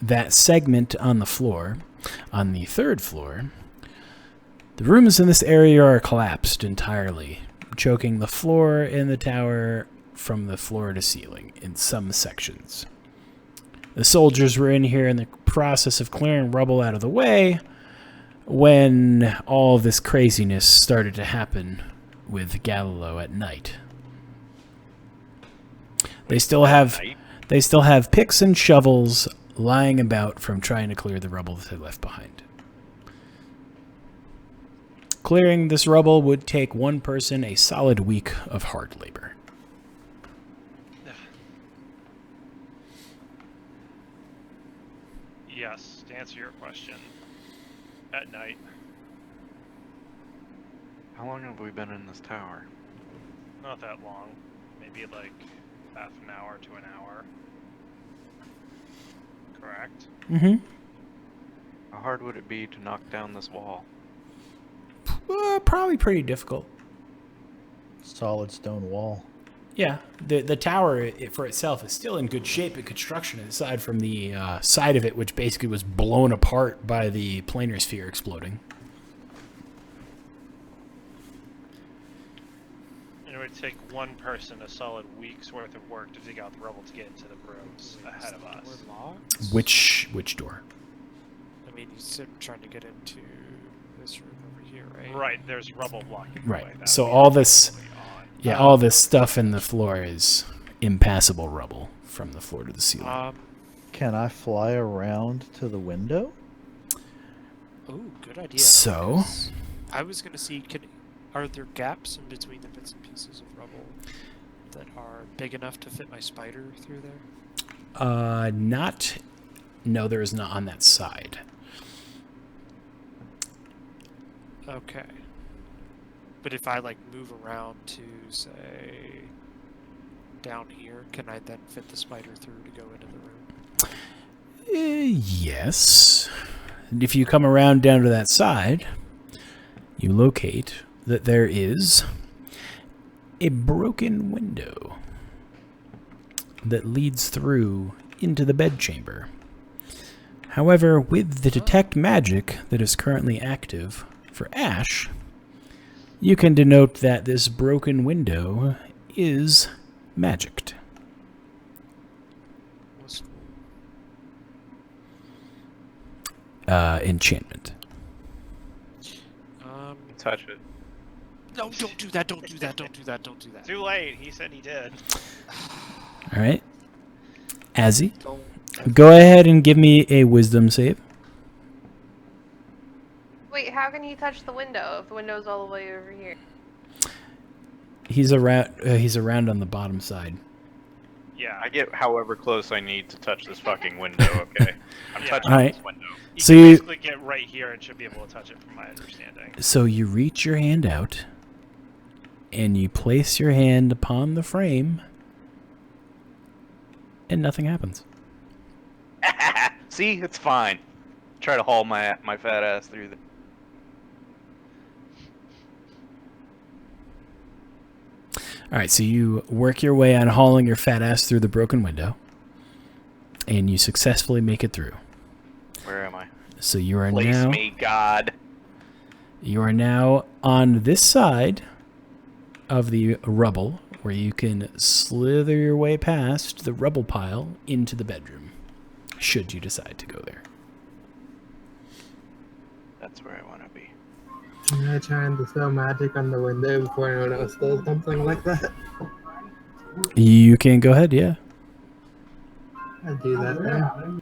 That segment on the floor, on the 3rd floor, the rooms in this area are collapsed entirely, choking the floor in the tower from the floor to ceiling in some sections. The soldiers were in here in the process of clearing rubble out of the way when all this craziness started to happen with Galileo at night. They still have picks and shovels lying about from trying to clear the rubble that they left behind. Clearing this rubble would take one person a solid week of hard labor. Yes, to answer your question, at night. How long have we been in this tower? Not that long. Maybe like half an hour to an hour. Correct? Mm-hmm. How hard would it be to knock down this wall? Probably pretty difficult. Solid stone wall. Yeah, the tower for itself is still in good shape and construction, aside from the side of it, which basically was blown apart by the planar sphere exploding. It would take one person a solid week's worth of work to dig out the rubble to get into the rooms ahead of us. We're locked? Which door? I mean, you said trying to get into this room over here, right? Right, there's rubble blocking the Right. way. That So we all are this, fully on. yeah, all this stuff in the floor is impassable rubble from the floor to the ceiling. Can I fly around to the window? Oh, good idea. So? because I was gonna see, are there gaps in between the bits and pieces of rubble that are big enough to fit my spider through there? No, there is not on that side. Okay. But if I like move around to say down here, can I then fit the spider through to go into the room? Yes. And if you come around down to that side, you locate that there is a broken window that leads through into the bedchamber. However, with the detect magic that is currently active for Ash, you can denote that this broken window is magicked. What's- Enchantment. Touch it. No, don't do that, don't do that, don't do that, don't do that. Too late, he said he did. All right. Azzy, Don't. go ahead and give me a wisdom save. Wait, how can he touch the window if the window's all the way over here? He's around on the bottom side. Yeah, I get however close I need to touch this fucking window, okay? I'm Yeah. touching Alright. this window. you So can you- basically get right here and should be able to touch it from my understanding. So you reach your hand out and you place your hand upon the frame and nothing happens. See, it's fine. Try to haul my fat ass through the. All right, so you work your way on hauling your fat ass through the broken window, and you successfully make it through. Where am I? So you are Place now me, God. you are now on this side of the rubble, where you can slither your way past the rubble pile into the bedroom, should you decide to go there. That's where I want to be. Can I try and dispel magic on the window before anyone else does something like that? You can go ahead, yeah. I do that then.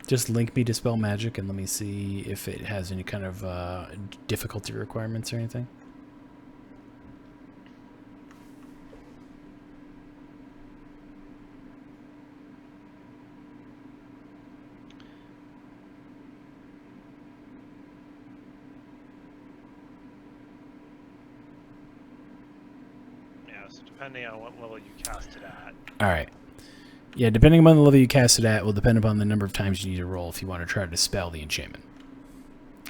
Just link me Dispel Magic and let me see if it has any kind of difficulty requirements or anything. Yeah, so depending on what level you cast it at. All right. Yeah, depending upon the level you cast it at will depend upon the number of times you need to roll if you want to try to dispel the enchantment.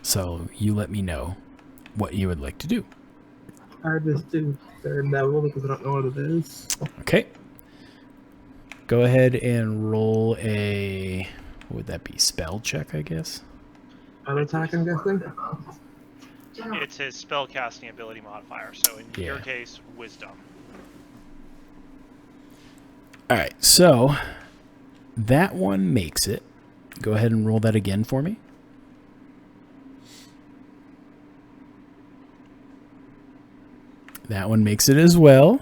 So you let me know what you would like to do. I just do third level because I don't know what it is. Okay. Go ahead and roll a... What would that be? Spell check, I guess? Auto attack, I'm guessing? It's his spell casting ability modifier, so in your Yeah. case, wisdom. All right, so that one makes it. Go ahead and roll that again for me. That one makes it as well.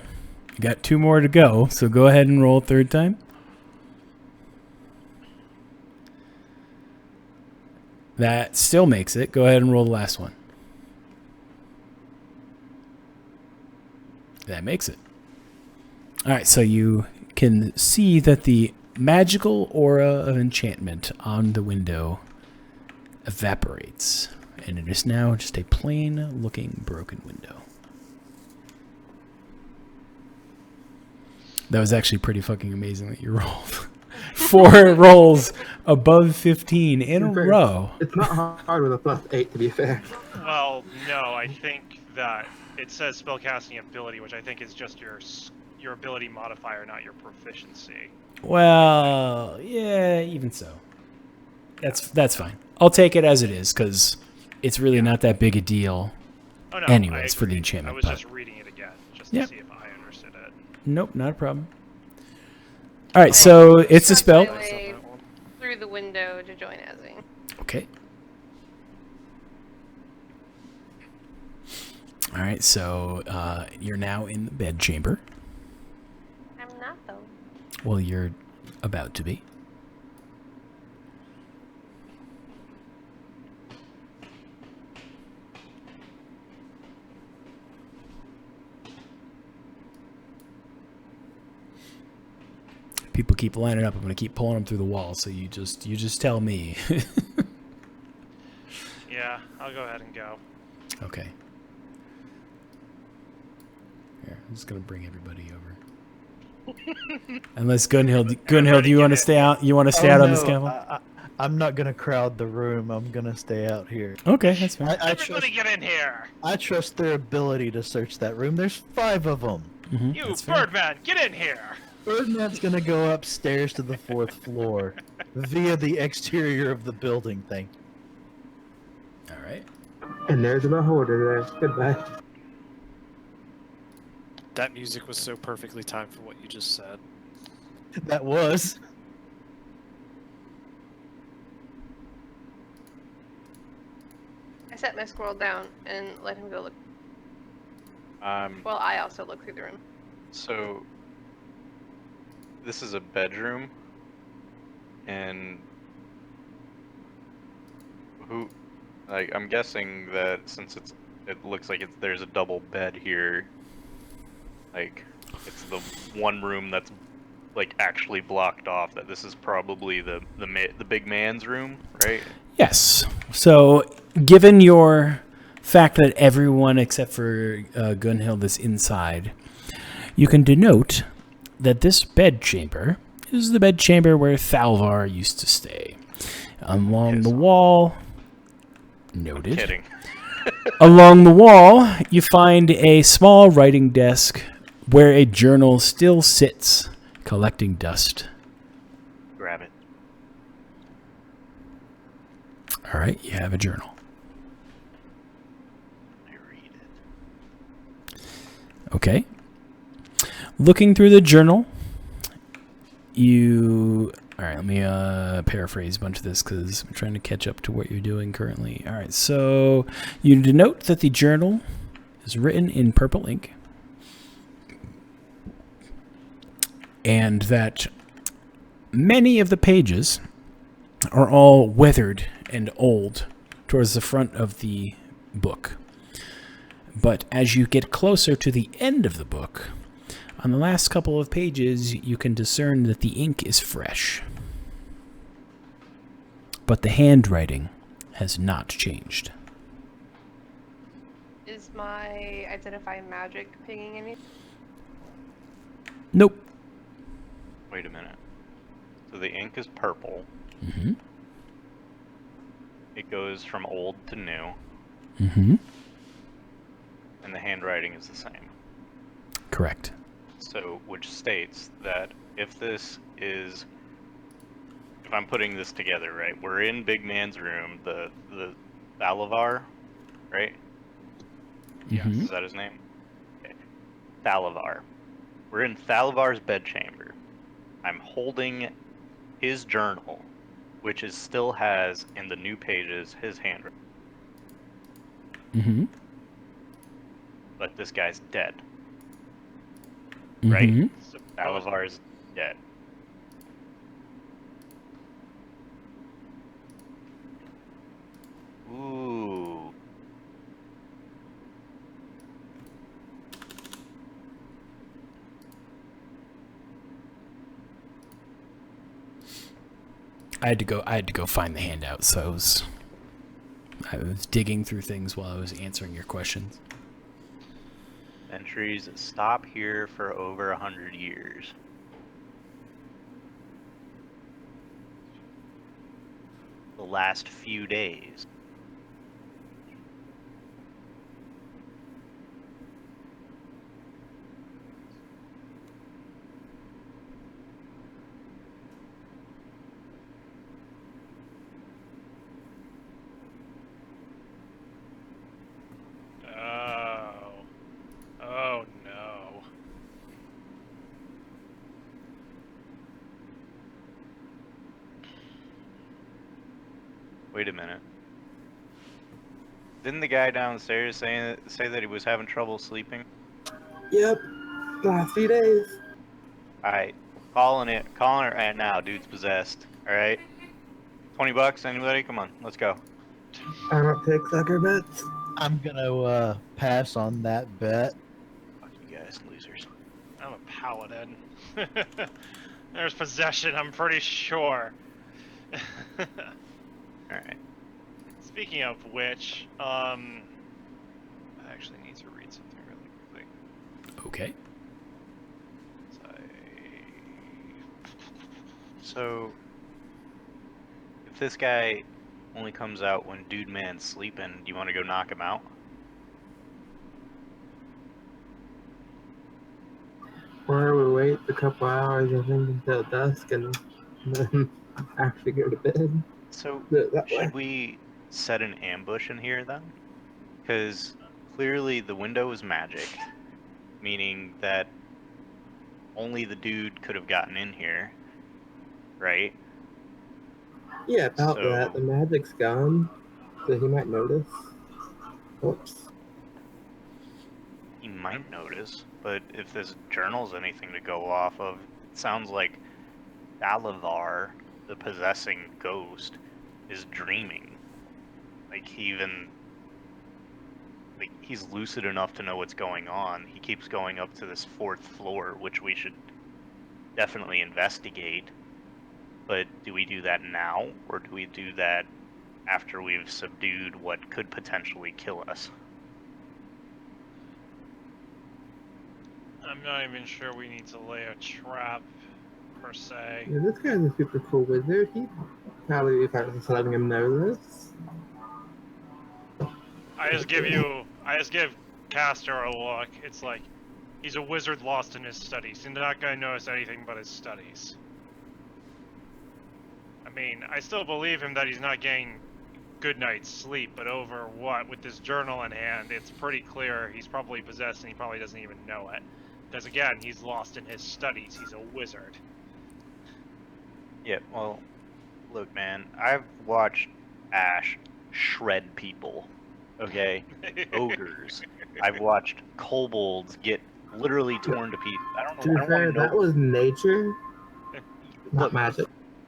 You got 2 more to go, so go ahead and roll a third time. That still makes it. Go ahead and roll the last one. That makes it. All right, so you can see that the magical aura of enchantment on the window evaporates, and it is now just a plain looking broken window. That was actually pretty fucking amazing that you rolled 4 rolls above 15 in a row. It's not hard with a +8, to be fair. Well, no, I think that it says spellcasting ability, which I think is just your ability modifier, not your proficiency. Well, yeah, even so. That's fine. I'll take it as it is, because it's really not that big a deal Oh no, anyways I for the agree. enchantment. I was but just reading it again, just Yep. to see if I understood it. Nope, not a problem. All right, so it's a That's spell. my way through the window to join Azzy. Okay. All right, so you're now in the bedchamber. I'm not though. Well, you're about to be. People keep lining up. I'm going to keep pulling them through the wall, so you just tell me. Yeah, I'll go ahead and go. Okay. Here, I'm just going to bring everybody over. Unless Gunhild, do you want to stay out? You want to stay out on the scaffold? I'm not gonna crowd the room. I'm gonna stay out here. Okay, that's fine. I trust. Everybody get in here! I trust their ability to search that room. There's 5 of them. Mhm, You, that's fair. Birdman, get in here! Birdman's gonna go upstairs to the 4th floor via the exterior of the building. Thank you. All right. And there's a beholder there. Goodbye. That music was so perfectly timed for what you just said. That was. I set my squirrel down and let him go look. Um, Well, I also look through the room. so this is a bedroom, and who, like, I'm guessing that since it looks like there's a double bed here, like, it's the one room that's like actually blocked off. That this is probably the big man's room, right? Yes. So, given your fact that everyone except for Gunhild is inside, you can denote that this bedchamber is the bedchamber where Thalvar used to stay. Along the wall, noted. Kidding. Along the wall, you find a small writing desk where a journal still sits, collecting dust. Grab it. All right, you have a journal. I read it. Okay. Looking through the journal, you... All right, let me paraphrase a bunch of this because I'm trying to catch up to what you're doing currently. All right, so you denote that the journal is written in purple ink and that many of the pages are all weathered and old towards the front of the book. But as you get closer to the end of the book, on the last couple of pages, you can discern that the ink is fresh. But the handwriting has not changed. Is my identify magic pinging anything? Nope. Wait a minute. So the ink is purple. Mm-hmm. It goes from old to new, Mm-hmm. and the handwriting is the same. Correct. So, which states that if I'm putting this together, right? We're in Big Man's room, the Thalavar, right? Mhm. Is that his name? Okay. Thalavar. We're in Thalavar's bedchamber. I'm holding his journal, which still has in the new pages his handwriting. Mm-hmm. But this guy's dead. Right? Mhm. Thalavar's dead. Ooh. I had to go find the handout, so I was digging through things while I was answering your questions. Entries stop here for over 100 years. The last few days. Oh no. Wait a minute. Didn't the guy downstairs say that he was having trouble sleeping? Yep. Last few days. Alright, calling it right now. Dude's possessed. Alright? $20, anybody? Come on, let's go. I don't take sucker bets. I'm gonna pass on that bet. Fuck you guys, losers. I'm a paladin. There's possession, I'm pretty sure. Alright. Speaking of which, I actually need to read something really quickly. Okay. So, if this guy only comes out when Dude Man's sleeping, do you want to go knock him out? Or we wait a couple hours, I think, until dusk and then actually go to bed. So, Do it that way. should we set an ambush in here then? Because clearly the window is magic, meaning that only the dude could have gotten in here, right? Yeah, about So- that. The magic's gone, so he might notice. Oops. He might notice, but if this journal's anything to go off of, it sounds like Thalavar, the possessing ghost, is dreaming. Like, he's lucid enough to know what's going on. He keeps going up to this 4th floor, which we should definitely investigate. But do we do that now, or do we do that after we've subdued what could potentially kill us? I'm not even sure we need to lay a trap, per se. Yeah, this guy's a super cool wizard. He'd probably be fine with us letting him know this. I just give Castor a look. It's like, he's a wizard lost in his studies. He's not gonna notice anything but his studies. I mean, I still believe him that he's not getting good night's sleep, but over what? With this journal in hand, it's pretty clear he's probably possessed and he probably doesn't even know it. Because again, he's lost in his studies. He's a wizard. Yeah, well, look, man, I've watched Ash shred people, okay? Ogres. I've watched kobolds get literally torn to pieces. I don't To know. be I don't fair, want to know. that was nature, not Look, magic.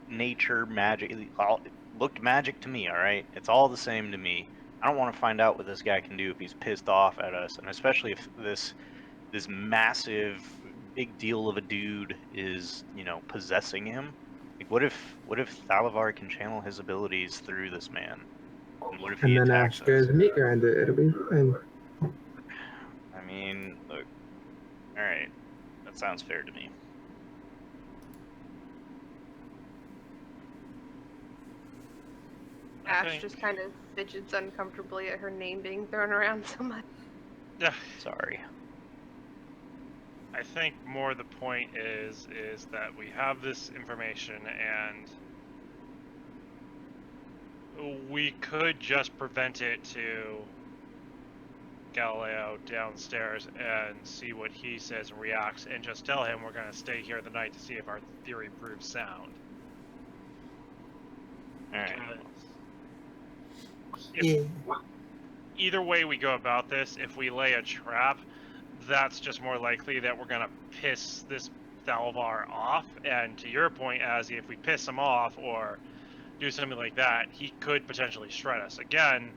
nature, magic, looked magic to me, alright? It's all the same to me. I don't want to find out what this guy can do if he's pissed off at us, and especially if this massive, big deal of a dude is, you know, possessing him. Like, what if Thalavar can channel his abilities through this man? And what if he And then attacks Ash goes us? meat grinder. It'll be fine. I mean, look, alright, that sounds fair to me. I Ash think- just kind of fidgets uncomfortably at her name being thrown around so much. Yeah. Sorry. I think more the point is that we have this information and we could just prevent it to Galileo downstairs and see what he says and reacts, and just tell him we're going to stay here the night to see if our theory proves sound. Alright. If Yeah. either way we go about this, if we lay a trap, that's just more likely that we're going to piss this Thalvar off. And to your point, Azzy, if we piss him off or do something like that, he could potentially shred us. Again,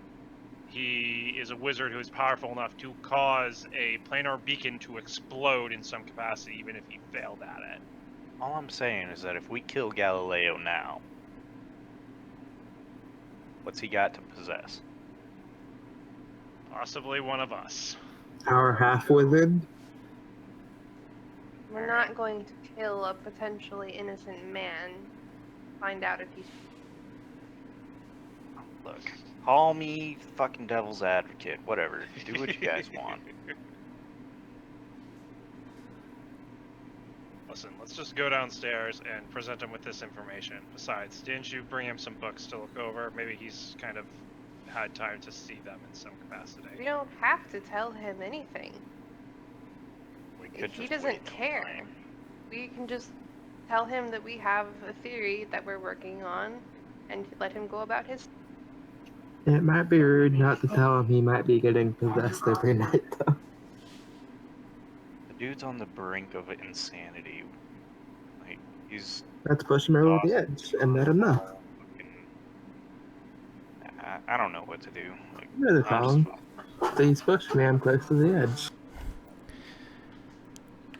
he is a wizard who is powerful enough to cause a planar beacon to explode in some capacity, even if he failed at it. All I'm saying is that if we kill Galileo now, what's he got to possess? Possibly one of us. Our half wizard. We're not going to kill a potentially innocent man. Find out if he's. Look, call me fucking devil's advocate, whatever. Do what you guys want. Listen, let's just go downstairs and present him with this information. Besides, didn't you bring him some books to look over? Maybe he's kind of had time to see them in some capacity. We don't have to tell him anything. We could He just doesn't wait and care. find. We can just tell him that we have a theory that we're working on and let him go about his. It might be rude not to tell him he might be getting possessed every night, though. The dude's on the brink of insanity. Like, he's Let's push him over the edge and let him know. fucking- I don't know what to do. Like, Really I'm just- wrong. Please push me. I'm close to the edge.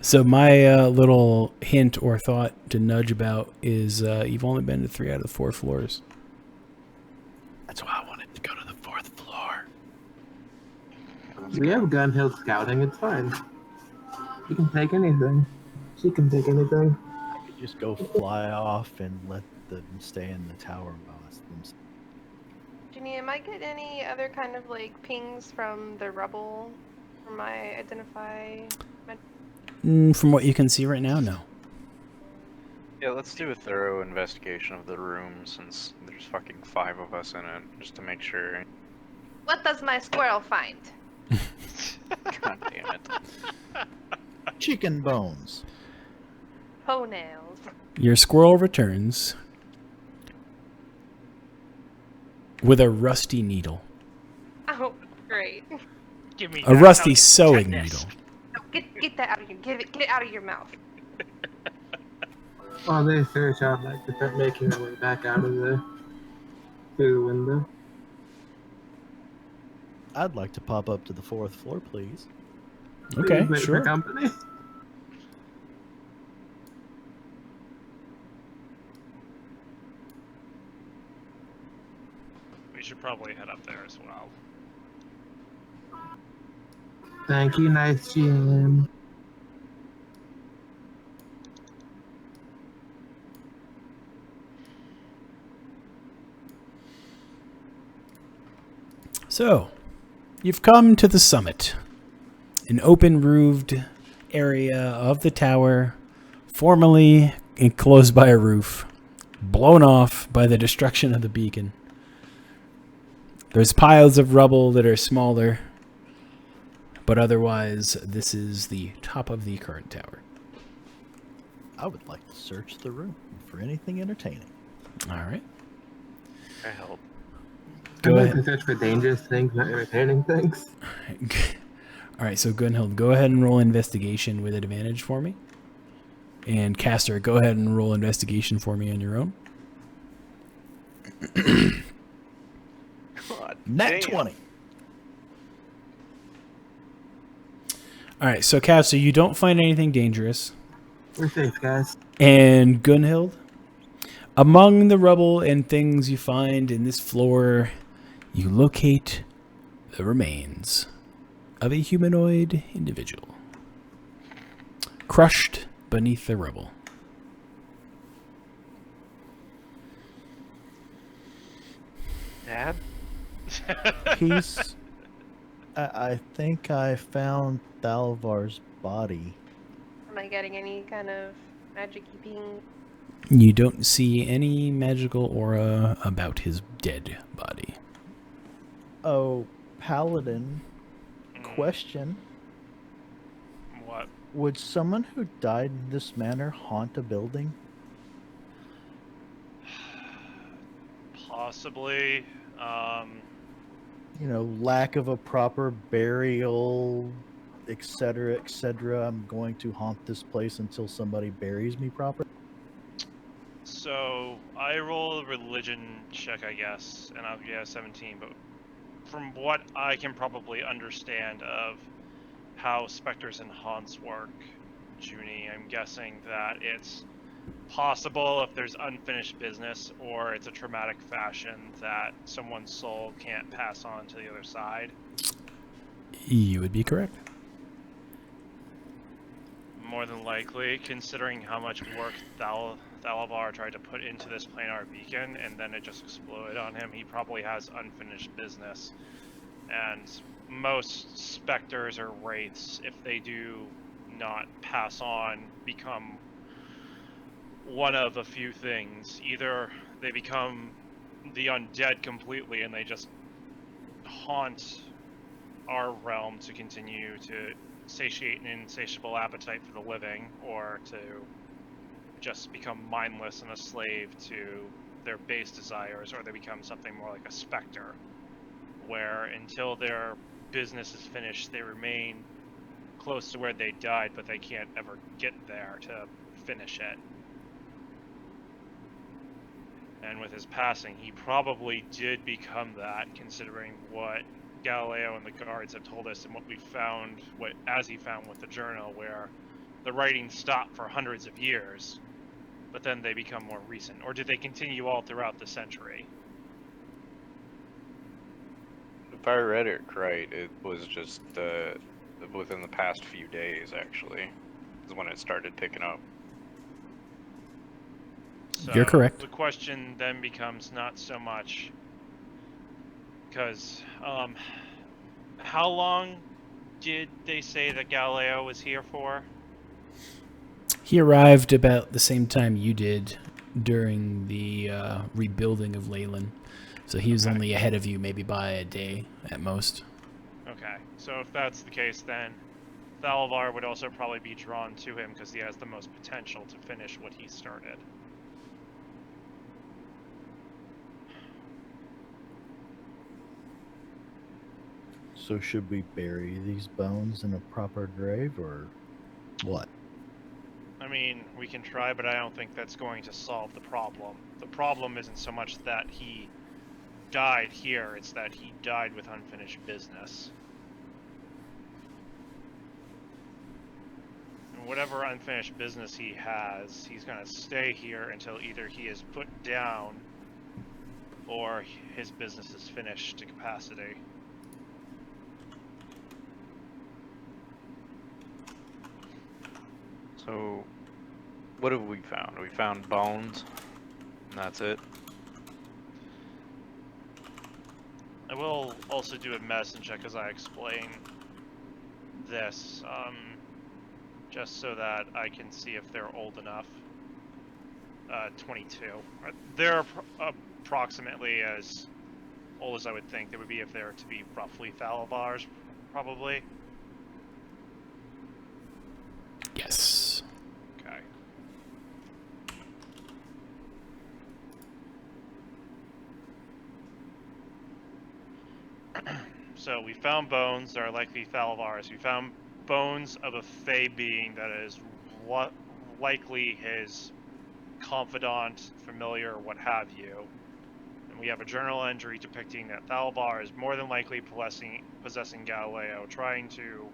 So my little hint or thought to nudge about is you've only been to 3 out of the 4 floors. That's why I wanted to go to the 4th floor. We have Gunhill scouting. It's fine. You can take anything. She can take anything. I could just go fly off and let them stay in the tower boss themselves. Ginny, am I get any other kind of like pings from the rubble for my identify? From what you can see right now, no. Yeah, let's do a thorough investigation of the room since there's fucking 5 of us in it, just to make sure. What does my squirrel find? God damn it. Chicken bones. Toenails. Your squirrel returns with a rusty needle. Oh, great. Give me A that. rusty I'll sewing check this. needle. No, get that out of here. Get it out of your mouth. While they search, I'd like to start making our way back out of the through the window. I'd like to pop up to the 4th floor, please. Okay, Please wait for sure. company. We should probably head up there as well. Thank you, nice GM. So, You've come to the summit, an open-roofed area of the tower, formerly enclosed by a roof, blown off by the destruction of the beacon. There's piles of rubble that are smaller, but otherwise, this is the top of the current tower. I would like to search the room for anything entertaining. All right. I help. Go I'd like ahead. to search for dangerous things, not entertaining things. All right, so Gunhild, go ahead and roll investigation with advantage for me. And Caster, go ahead and roll investigation for me on your own. God Nat damn. 20. All right, so Caster, you don't find anything dangerous. We're safe, guys. And Gunhild, among the rubble and things you find in this floor, you locate the remains of a humanoid individual, crushed beneath the rubble. Dad? He's. I think I found Thalvar's body. Am I getting any kind of magic ping? You don't see any magical aura about his dead body. Oh, Paladin. Mm, Question. What? Would someone who died in this manner haunt a building? Possibly. You know, lack of a proper burial, etc., etc. I'm going to haunt this place until somebody buries me properly. So I roll a religion check, I guess, and I'll get a 17. But from what I can probably understand of how specters and haunts work, Junie, I'm guessing that it's possible if there's unfinished business or it's a traumatic fashion that someone's soul can't pass on to the other side. You would be correct. More than likely, considering how much work Thalavar tried to put into this planar beacon and then it just exploded on him, he probably has unfinished business. And most specters or wraiths, if they do not pass on, become one of a few things. Either they become the undead completely and they just haunt our realm to continue to satiate an insatiable appetite for the living, or to just become mindless and a slave to their base desires, or they become something more like a specter, where until their business is finished, they remain close to where they died, but they can't ever get there to finish it. And with his passing, he probably did become that, considering what Galileo and the guards have told us and what we found, as he found with the journal, where the writings stop for hundreds of years, but then they become more recent. Or did they continue all throughout the century? If I read it right, it was just within the past few days, actually, is when it started picking up. So You're correct. The question then becomes not so much because how long did they say that Galileo was here for? He arrived about the same time you did during the rebuilding of Leyland. So he was Okay. only ahead of you maybe by a day at most. Okay, so if that's the case, then Thalavar would also probably be drawn to him because he has the most potential to finish what he started. So should we bury these bones in a proper grave, or what? I mean, we can try, but I don't think that's going to solve the problem. The problem isn't so much that he died here, it's that he died with unfinished business. And whatever unfinished business he has, he's going to stay here until either he is put down or his business is finished to capacity. So, what have we found? We found bones, and that's it. I will also do a medicine check as I explain this, just so that I can see if they're old enough. 22. They're approximately as old as I would think they would be if they were to be roughly Thalabars, probably. Yes. Okay. So we found bones that are likely Thalabars. We found bones of a Fey being that is likely his confidant, familiar, what have you. And we have a journal entry depicting that Thalabar is more than likely possessing Galileo, trying to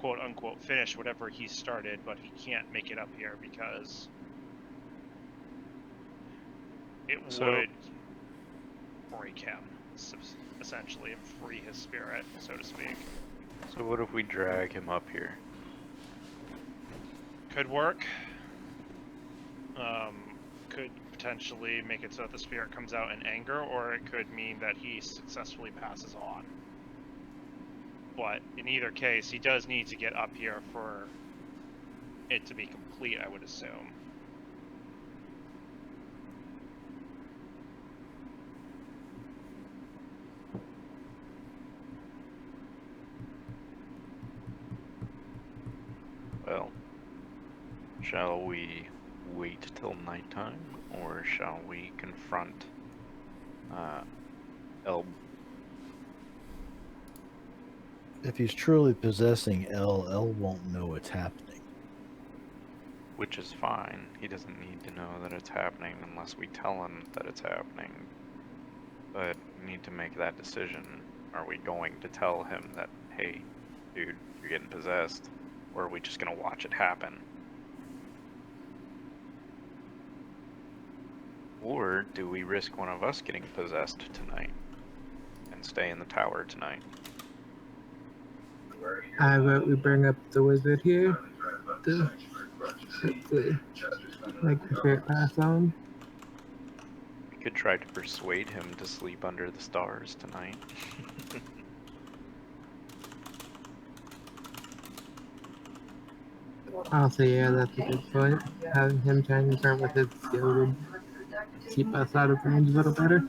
quote-unquote finish whatever he started, but he can't make it up here because it would break him, essentially, and free his spirit, so to speak. So what if we drag him up here? Could work. Could potentially make it so that the spirit comes out in anger, or it could mean that he successfully passes on. But in either case, he does need to get up here for it to be complete, I would assume. Well, shall we wait till nighttime, or shall we confront El? If he's truly possessing El won't know what's happening. Which is fine. He doesn't need to know that it's happening unless we tell him that it's happening. But we need to make that decision. Are we going to tell him that, hey, dude, you're getting possessed? Or are we just gonna watch it happen? Or do we risk one of us getting possessed tonight and stay in the tower tonight? I vote we bring up the wizard here to hopefully make the spirit pass on. We could try to persuade him to sleep under the stars tonight. Honestly, yeah, that's a good point. Having him try and confront with his skill would keep us out of range a little better.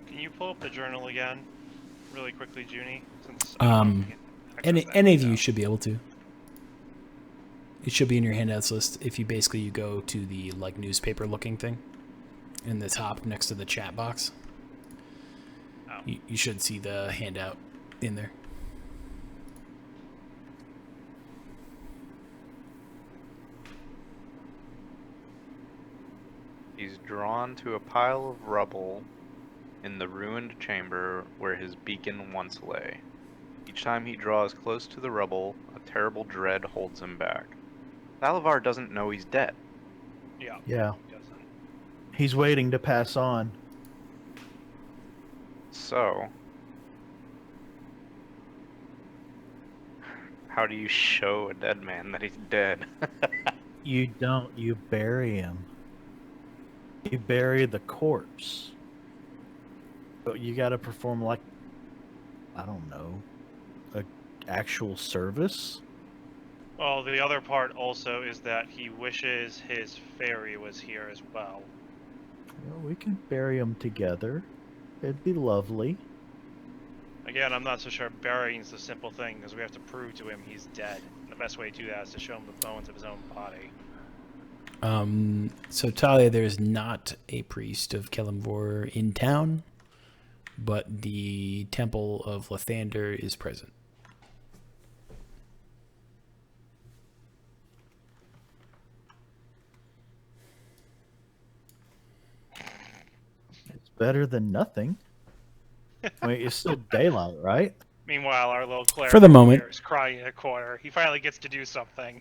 Can you pull up the journal again, really quickly, Junie? Since Any of you should be able to. It should be in your handouts list if you go to the like newspaper looking thing in the top next to the chat box. Oh. You should see the handout in there. He's drawn to a pile of rubble in the ruined chamber where his beacon once lay. Each time he draws close to the rubble, a terrible dread holds him back. Thalavar doesn't know he's dead. Yeah. Yeah. He doesn't. He's waiting to pass on. So, how do you show a dead man that he's dead? You don't. You bury him. You bury the corpse. But you gotta perform like, I don't know, a actual service? Well, the other part also is that he wishes his fairy was here as well. Well, we can bury them together. It'd be lovely. Again, I'm not so sure burying's the simple thing, because we have to prove to him he's dead. The best way to do that is to show him the bones of his own body. So Talia, there's not a priest of Kelemvor in town, but the Temple of Lathander is present. It's better than nothing. I mean, it's still daylight, right? Meanwhile, our little cleric For the moment. is crying in a corner. He finally gets to do something.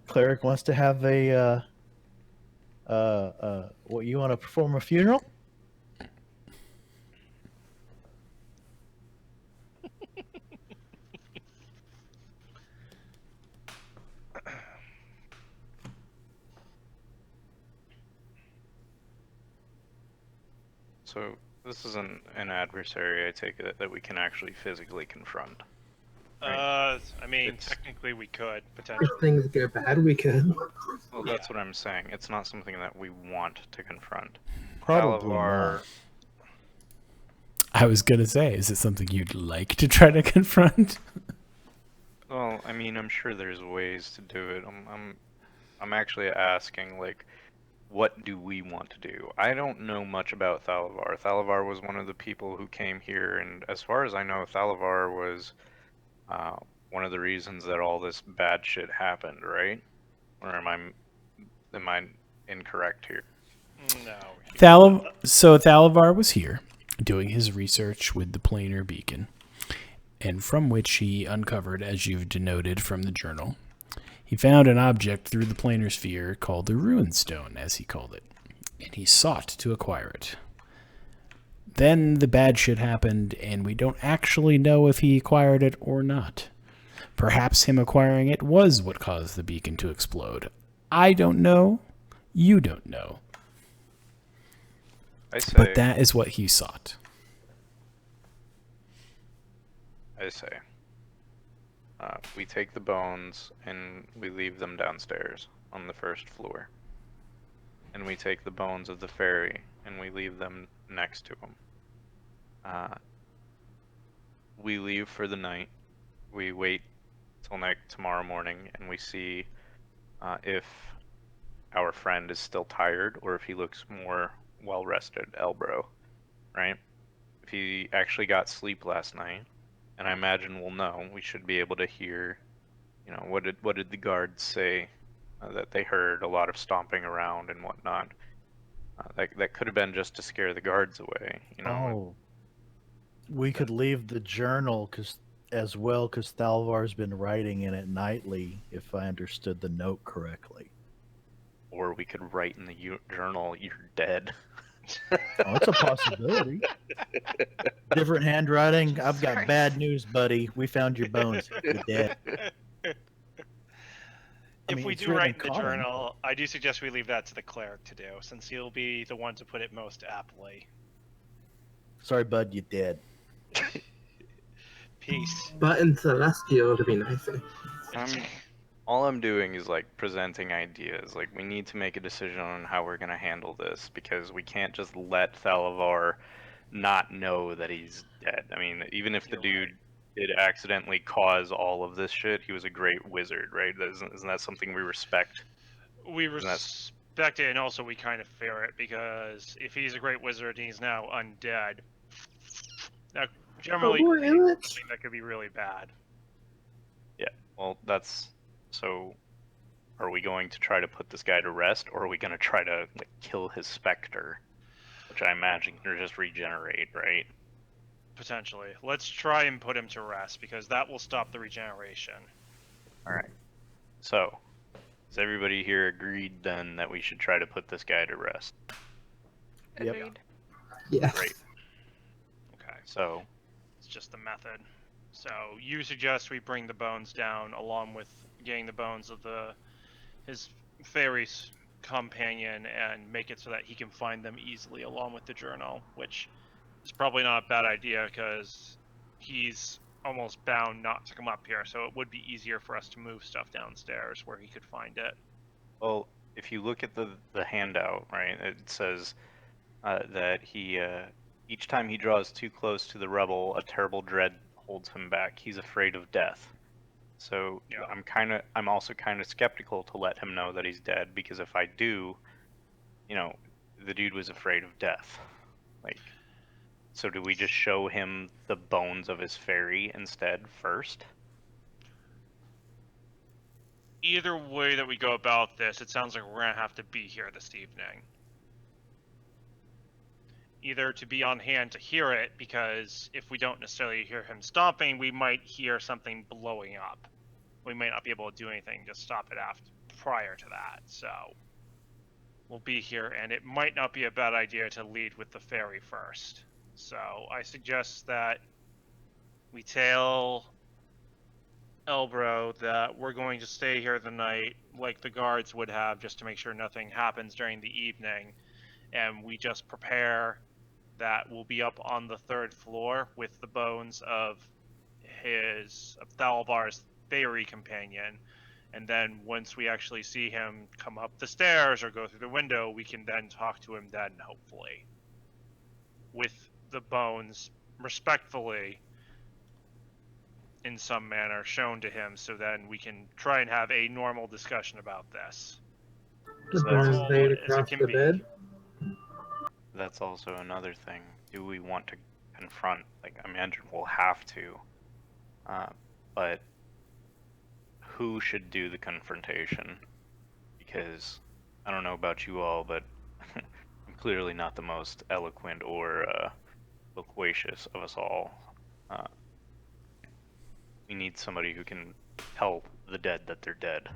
Cleric wants to have a what, you want to perform a funeral? So this is an adversary, I take it, that we can actually physically confront. Right. I mean, It's- technically we could potentially. If things go bad, we could. Well, that's what I'm saying. It's not something that we want to confront. Probably Thalavar, not. I was gonna say, is it something you'd like to try to confront? well, I mean, I'm sure there's ways to do it. I'm actually asking, like, what do we want to do? I don't know much about Thalavar. Thalavar was one of the people who came here, and as far as I know, Thalavar was one of the reasons that all this bad shit happened, right? Or am I incorrect here? No. So Thalavar was here, doing his research with the planar beacon, and from which he uncovered, as you've denoted from the journal, he found an object through the planar sphere called the Ruin Stone, as he called it, and he sought to acquire it. Then the bad shit happened, and we don't actually know if he acquired it or not. Perhaps him acquiring it was what caused the beacon to explode. I don't know. You don't know. I say, But that is what he sought. We take the bones and we leave them downstairs on the first floor. And we take the bones of the fairy and we leave them next to him. We leave for the night. We wait till tomorrow morning and we see if our friend is still tired or if he looks more well rested, Elbro, right? If he actually got sleep last night, and I imagine we'll know. We should be able to hear, what did the guards say that they heard a lot of stomping around and whatnot. That could have been just to scare the guards away, Oh. We could leave the journal as well because Thalvar's been writing in it nightly, if I understood the note correctly. Or we could write in the journal, "You're dead." Oh, it's a possibility. Different handwriting. I've got Sorry. bad news, buddy. We found your bones. You're dead. If mean, we it's do written write in the common. journal, I do suggest we leave that to the cleric to do, since he'll be the one to put it most aptly. Sorry, bud, you dead. Peace. But in Celestial, to be nicer. All I'm doing is like presenting ideas. Like we need to make a decision on how we're gonna handle this because we can't just let Thalavar not know that he's dead. I mean, even if the You're dude did accidentally cause all of this shit, he was a great wizard, right? Isn't that something we respect? We Isn't that- respect it, and also we kind of fear it, because if he's a great wizard and he's now undead, that generally Oh, boy, isn't it? something that could be really bad. Well, so. Are we going to try to put this guy to rest, or are we going to try to kill his specter, which I imagine can just regenerate, right? Potentially. Let's try and put him to rest, because that will stop the regeneration. All right. So, is everybody here agreed then that we should try to put this guy to rest? Yep. Agreed. Yes. Great. Okay. So, It's just the method. So you suggest we bring the bones down along with getting the bones of his fairy's companion and make it so that he can find them easily along with the journal, which is probably not a bad idea because he's almost bound not to come up here, so it would be easier for us to move stuff downstairs where he could find it. well, if you look at the handout, right, it says that he each time he draws too close to the rebel, a terrible dread holds him back. He's afraid of death. So Yeah. I'm also kind of skeptical to let him know that he's dead because if I do, the dude was afraid of death. So do we just show him the bones of his fairy instead first? Either way that we go about this, it sounds like we're going to have to be here this evening. Either to be on hand to hear it, because if we don't necessarily hear him stomping, we might hear something blowing up. We might not be able to do anything to stop it prior to that, so we'll be here, and it might not be a bad idea to lead with the fairy first. So I suggest that we tell Elbro that we're going to stay here the night like the guards would have, just to make sure nothing happens during the evening, and we just prepare that will be up on the 3rd floor with the bones of Thalavar's fairy companion. And then once we actually see him come up the stairs or go through the window, we can then talk to him then, hopefully. With the bones respectfully, in some manner, shown to him, so then we can try and have a normal discussion about this. The So that's bones all laid as it across can the be. bed. That's also another thing. Do we want to confront? Like, I imagine we'll have to. But who should do the confrontation? Because I don't know about you all, but I'm clearly not the most eloquent or loquacious of us all. We need somebody who can tell the dead that they're dead.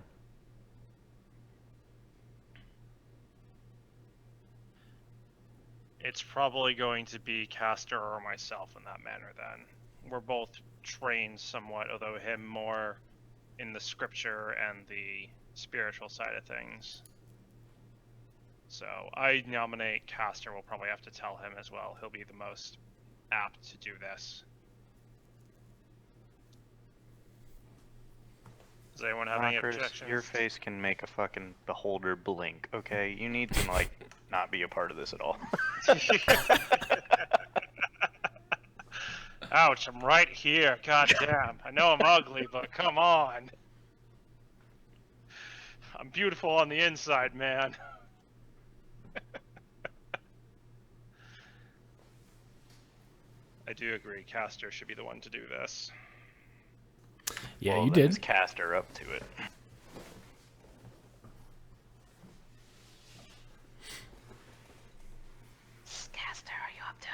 It's probably going to be Castor or myself in that manner then. We're both trained somewhat, although him more in the scripture and the spiritual side of things. So I nominate Castor. We'll probably have to tell him as well. He'll be the most apt to do this. Does anyone have any Knockers, objections? your face can make a fucking beholder blink, okay? You need to, like, not be a part of this at all. Ouch, I'm right here. God damn. I know I'm ugly, but come on. I'm beautiful on the inside, man. I do agree. Castor should be the one to do this. Yeah, Well, you then did. it's Caster up to it. Caster, are you up to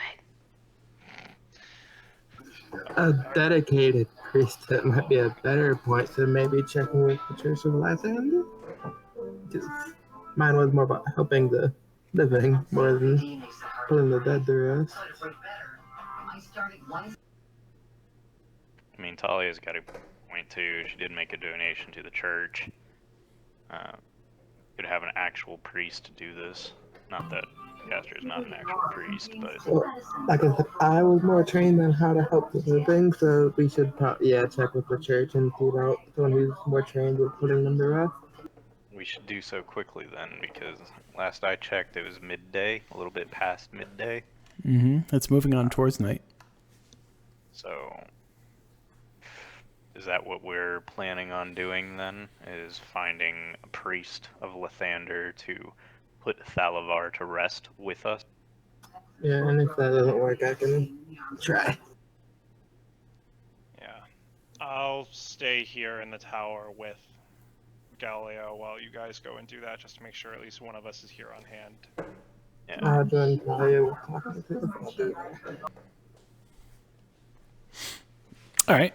it? A dedicated priesthood might be a better point, so maybe checking with the Church of Lysander? Because mine was more about helping the living more than putting the dead through us. I mean, Talia's got a point too. She did make a donation to the church. Could have an actual priest do this. Not that Castor is not an actual priest, but Well, like I said, I was more trained on how to help the living, so we should check with the church and see about someone who's more trained with putting them to rest. we should do so quickly then, because last I checked, it was midday, a little bit past midday. Mm-hmm. That's moving on towards night. So, is that what we're planning on doing then? Is finding a priest of Lathander to put Thalavar to rest with us? Yeah, and if that doesn't work, I can try. Yeah. I'll stay here in the tower with Galileo while you guys go and do that, just to make sure at least one of us is here on hand. Yeah. Then Talia will talk with her. All right.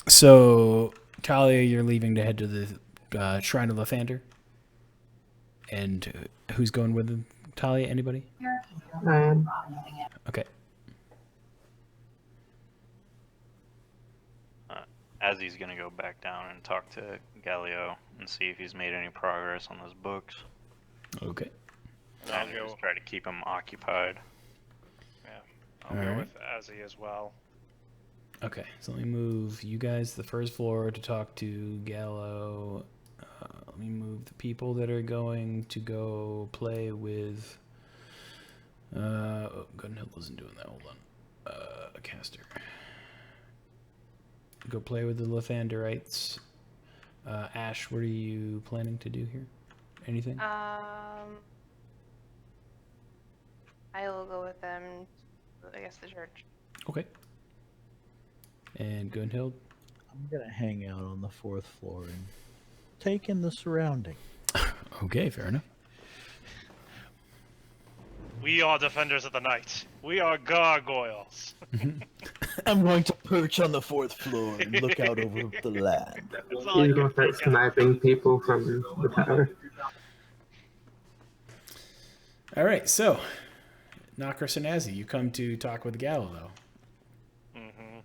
So, Talia, you're leaving to head to the Shrine of Lathander. And who's going with Talia? Anybody? Okay. Azzy's gonna go back down and talk to Galileo and see if he's made any progress on those books. Okay. I'll And go. just try to keep him occupied. I'll go Alright. with Azzy as well. Okay. So let me move you guys to the first floor to talk to Gallo. Let me move the people that are going to go play with. Oh, Gunhill isn't doing that. Hold on. Caster. Go play with the Lathanderites. Ash, what are you planning to do here? Anything? I will go with them. I guess the church. Okay. And Gunhild? I'm gonna hang out on the 4th floor and take in the surrounding. Okay, fair enough. We are defenders of the night. We are gargoyles. I'm going to perch on the 4th floor and look out over the land. That's all I He's can gonna start think of. sniping people from the tower. All right, so Nokris and Azzy, you come to talk with Gallo. Mm-hmm.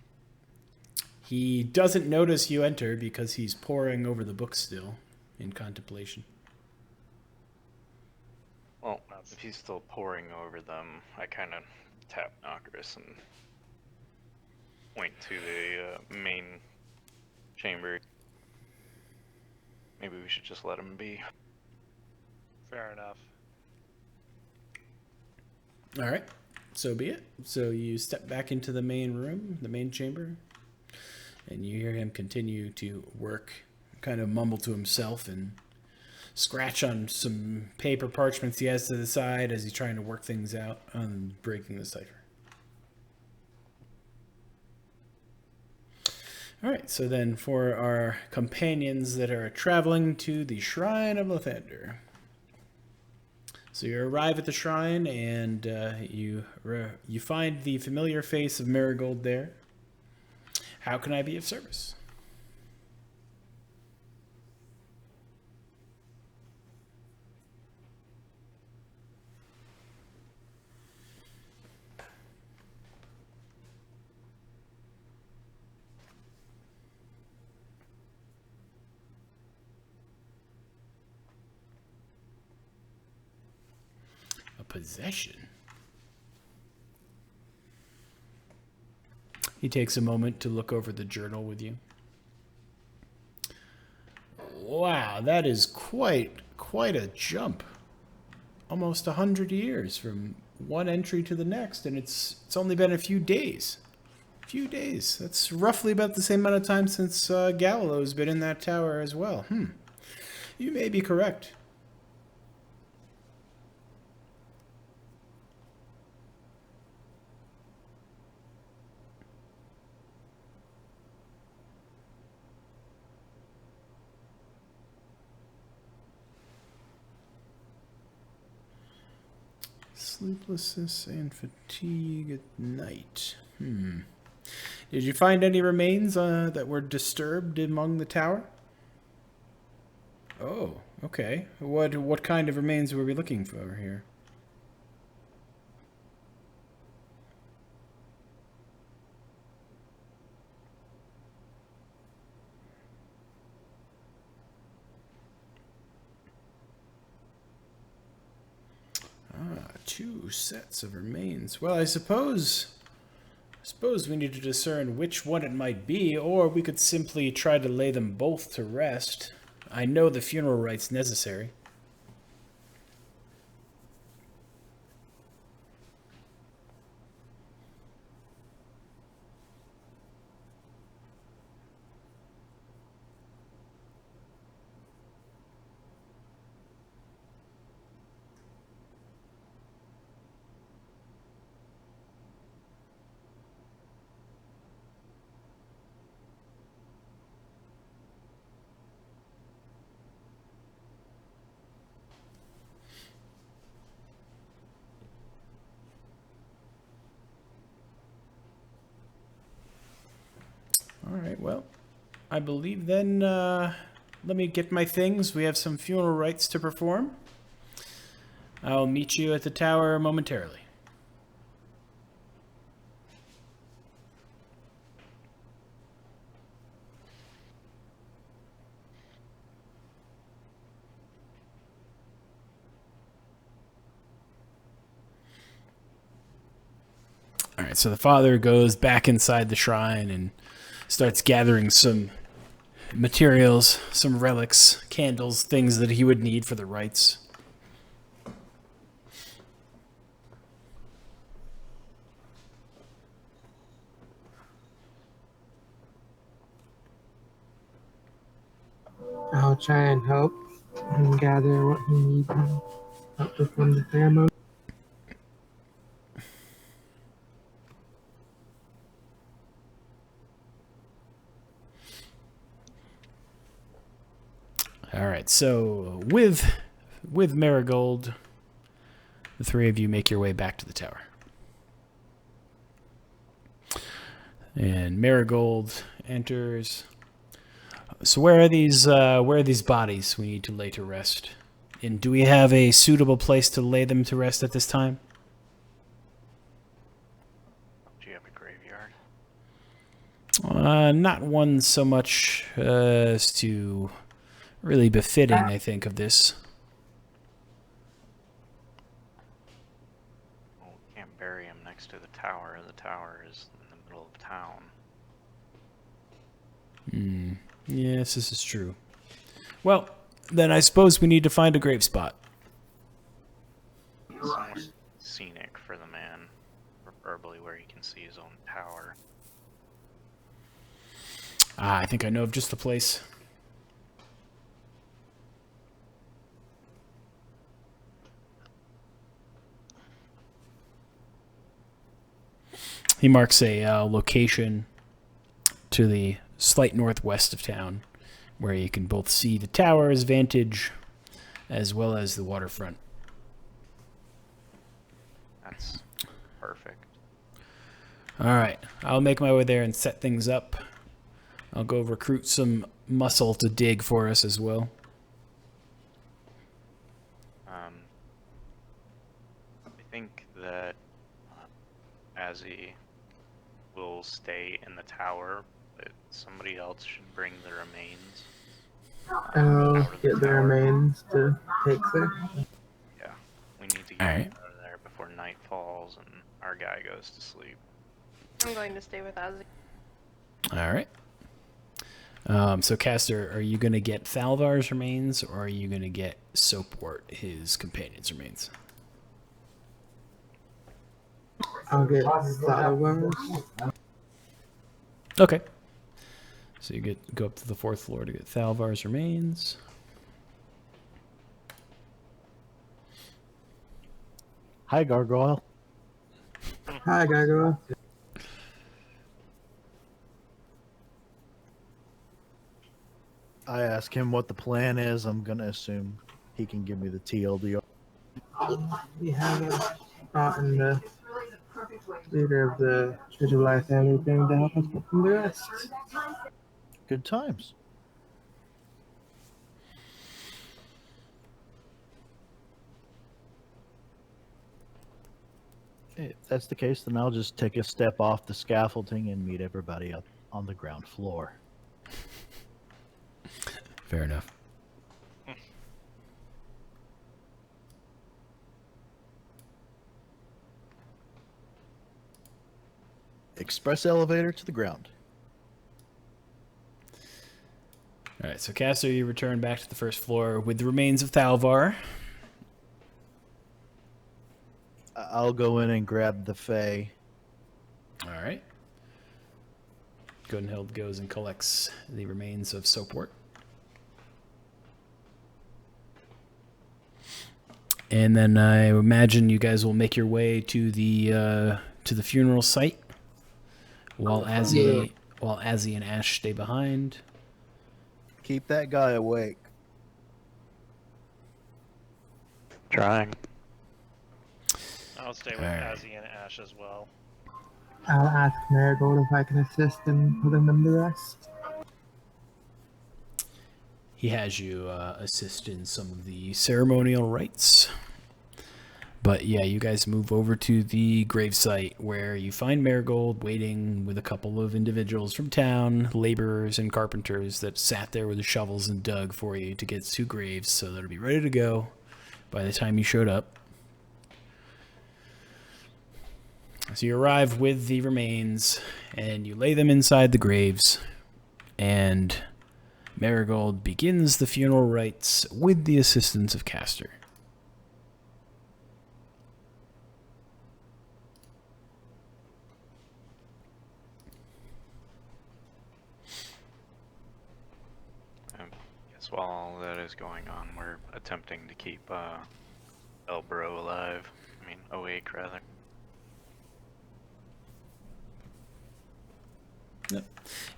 He doesn't notice you enter because he's poring over the book still in contemplation. Well, if he's still poring over them, I kind of tap Nokris and point to the main chamber. Maybe we should just let him be. Fair enough. All right, so be it. So you step back into the main room, the main chamber, and you hear him continue to work, kind of mumble to himself and scratch on some paper parchments he has to the side as he's trying to work things out on breaking the cipher. All right, so then for our companions that are traveling to the Shrine of Lathander. So you arrive at the shrine, and you find the familiar face of Marigold there. How can I be of service? Possession. He takes a moment to look over the journal with you. Wow, that is quite a jump. Almost 100 years from one entry to the next, and it's only been a few days. Few days. That's roughly about the same amount of time since Galileo's been in that tower as well. You may be correct. Sleeplessness and fatigue at night. Did you find any remains that were disturbed among the tower? Oh, okay. What kind of remains were we looking for here? Two sets of remains. Well, I suppose we need to discern which one it might be, or we could simply try to lay them both to rest. I know the funeral rites necessary. All right, well, I believe then, let me get my things. We have some funeral rites to perform. I'll meet you at the tower momentarily. All right, so the father goes back inside the shrine and starts gathering some materials, some relics, candles, things that he would need for the rites. I'll try and help and gather what he needs and help perform the ceremony. All right, so with Marigold, the three of you make your way back to the tower. And Marigold enters. So where are these bodies we need to lay to rest? And do we have a suitable place to lay them to rest at this time? Do you have a graveyard? Not one so much as to really befitting, I think, of this. Well, we can't bury him next to the town. Yes, this is true. Well, then I suppose we need to find a grave spot. Somewhere scenic for the man, preferably where he can see his own tower. I think I know of just the place. He marks a location to the slight northwest of town, where you can both see the tower's vantage as well as the waterfront. That's perfect. All right, I'll make my way there and set things up. I'll go recruit some muscle to dig for us as well. I think that Azzy will stay in the tower, but somebody else should bring the remains. I'll out of get the tower. remains to take there. Yeah, we need to get Alright. him out of there before night falls and our guy goes to sleep. I'm going to stay with Ozzy. All right. So, Castor, are you going to get Thalvar's remains, or are you going to get Soapwort, his companion's remains? I'll get flowers. Okay. So you go up to the 4th floor to get Thalvar's remains. Hi, Gargoyle. Hi, Gargoyle. I ask him what the plan is. I'm gonna assume he can give me the TLDR. We haven't gotten the leader of the Visualize family thing to help us get from the rest. Good times. If that's the case, then I'll just take a step off the scaffolding and meet everybody up on the ground floor. Fair enough. Express elevator to the ground. All right, so Castor, you return back to the 1st floor with the remains of Thalvar. I'll go in and grab the Fae. All right. Gunhild goes and collects the remains of Soapwort. And then I imagine you guys will make your way to the funeral site, while Azzy and Ash stay behind. Keep that guy awake. Trying. I'll stay with Alright. Azzy and Ash as well. I'll ask Marigold if I can assist in putting them to rest. He has you assist in some of the ceremonial rites. But yeah, you guys move over to the gravesite where you find Marigold waiting with a couple of individuals from town, laborers and carpenters that sat there with the shovels and dug for you to get 2 graves so they'll be ready to go by the time you showed up. So you arrive with the remains and you lay them inside the graves, and Marigold begins the funeral rites with the assistance of Castor. Guess while all that is going on, we're attempting to keep Elbro alive. I mean, awake, rather.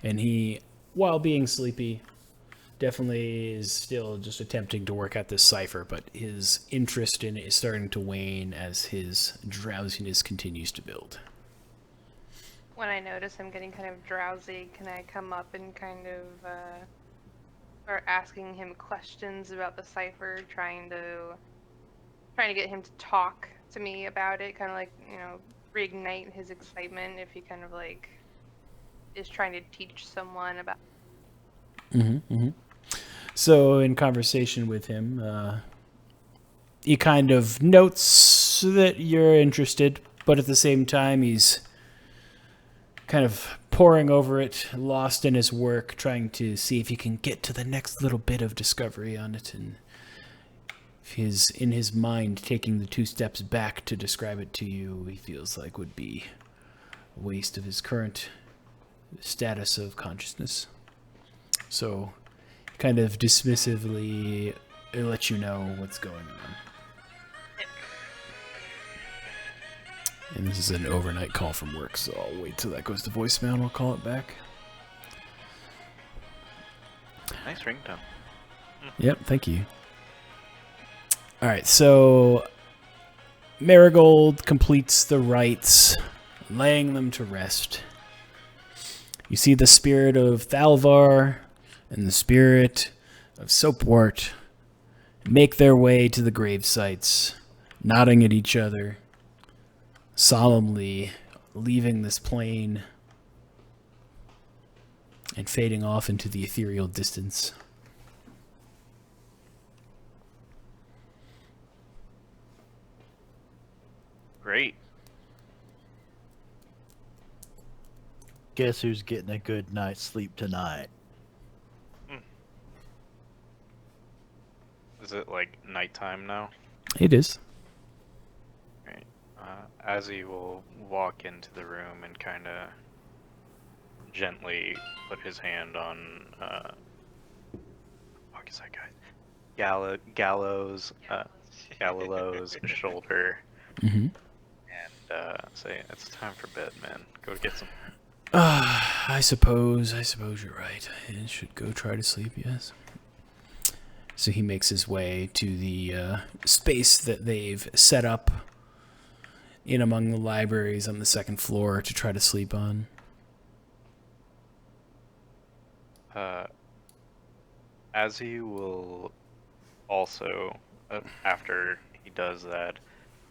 And he, while being sleepy, definitely is still just attempting to work out this cipher, but his interest in it is starting to wane as his drowsiness continues to build. When I notice him getting kind of drowsy, can I come up and kind of start asking him questions about the cipher, trying to get him to talk to me about it, kind of like, you know, reignite his excitement if he kind of like is trying to teach someone about. So in conversation with him, he kind of notes that you're interested, but at the same time he's kind of poring over it, lost in his work, trying to see if he can get to the next little bit of discovery on it, and if he's in his mind taking the 2 steps back to describe it to you, he feels like would be a waste of his current status of consciousness. So, kind of dismissively let you know what's going on. And this is an overnight call from work, so I'll wait till that goes to voicemail and I'll call it back. Nice ringtone. Yep, thank you. Alright, so Marigold completes the rites, laying them to rest. You see the spirit of Thalvar and the spirit of Soapwort make their way to the grave sites, nodding at each other, solemnly leaving this plane and fading off into the ethereal distance. Great. Guess who's getting a good night's sleep tonight? Is it like nighttime now? It is. Right. Azzy will walk into the room and kind of gently put his hand on what is that guy? Gallow's shoulder Mm-hmm. and say, "It's time for bed, man. Go get some." I suppose you're right. I should go try to sleep, yes. So he makes his way to the space that they've set up in among the libraries on the 2nd floor to try to sleep on. Azzy will also, after he does that,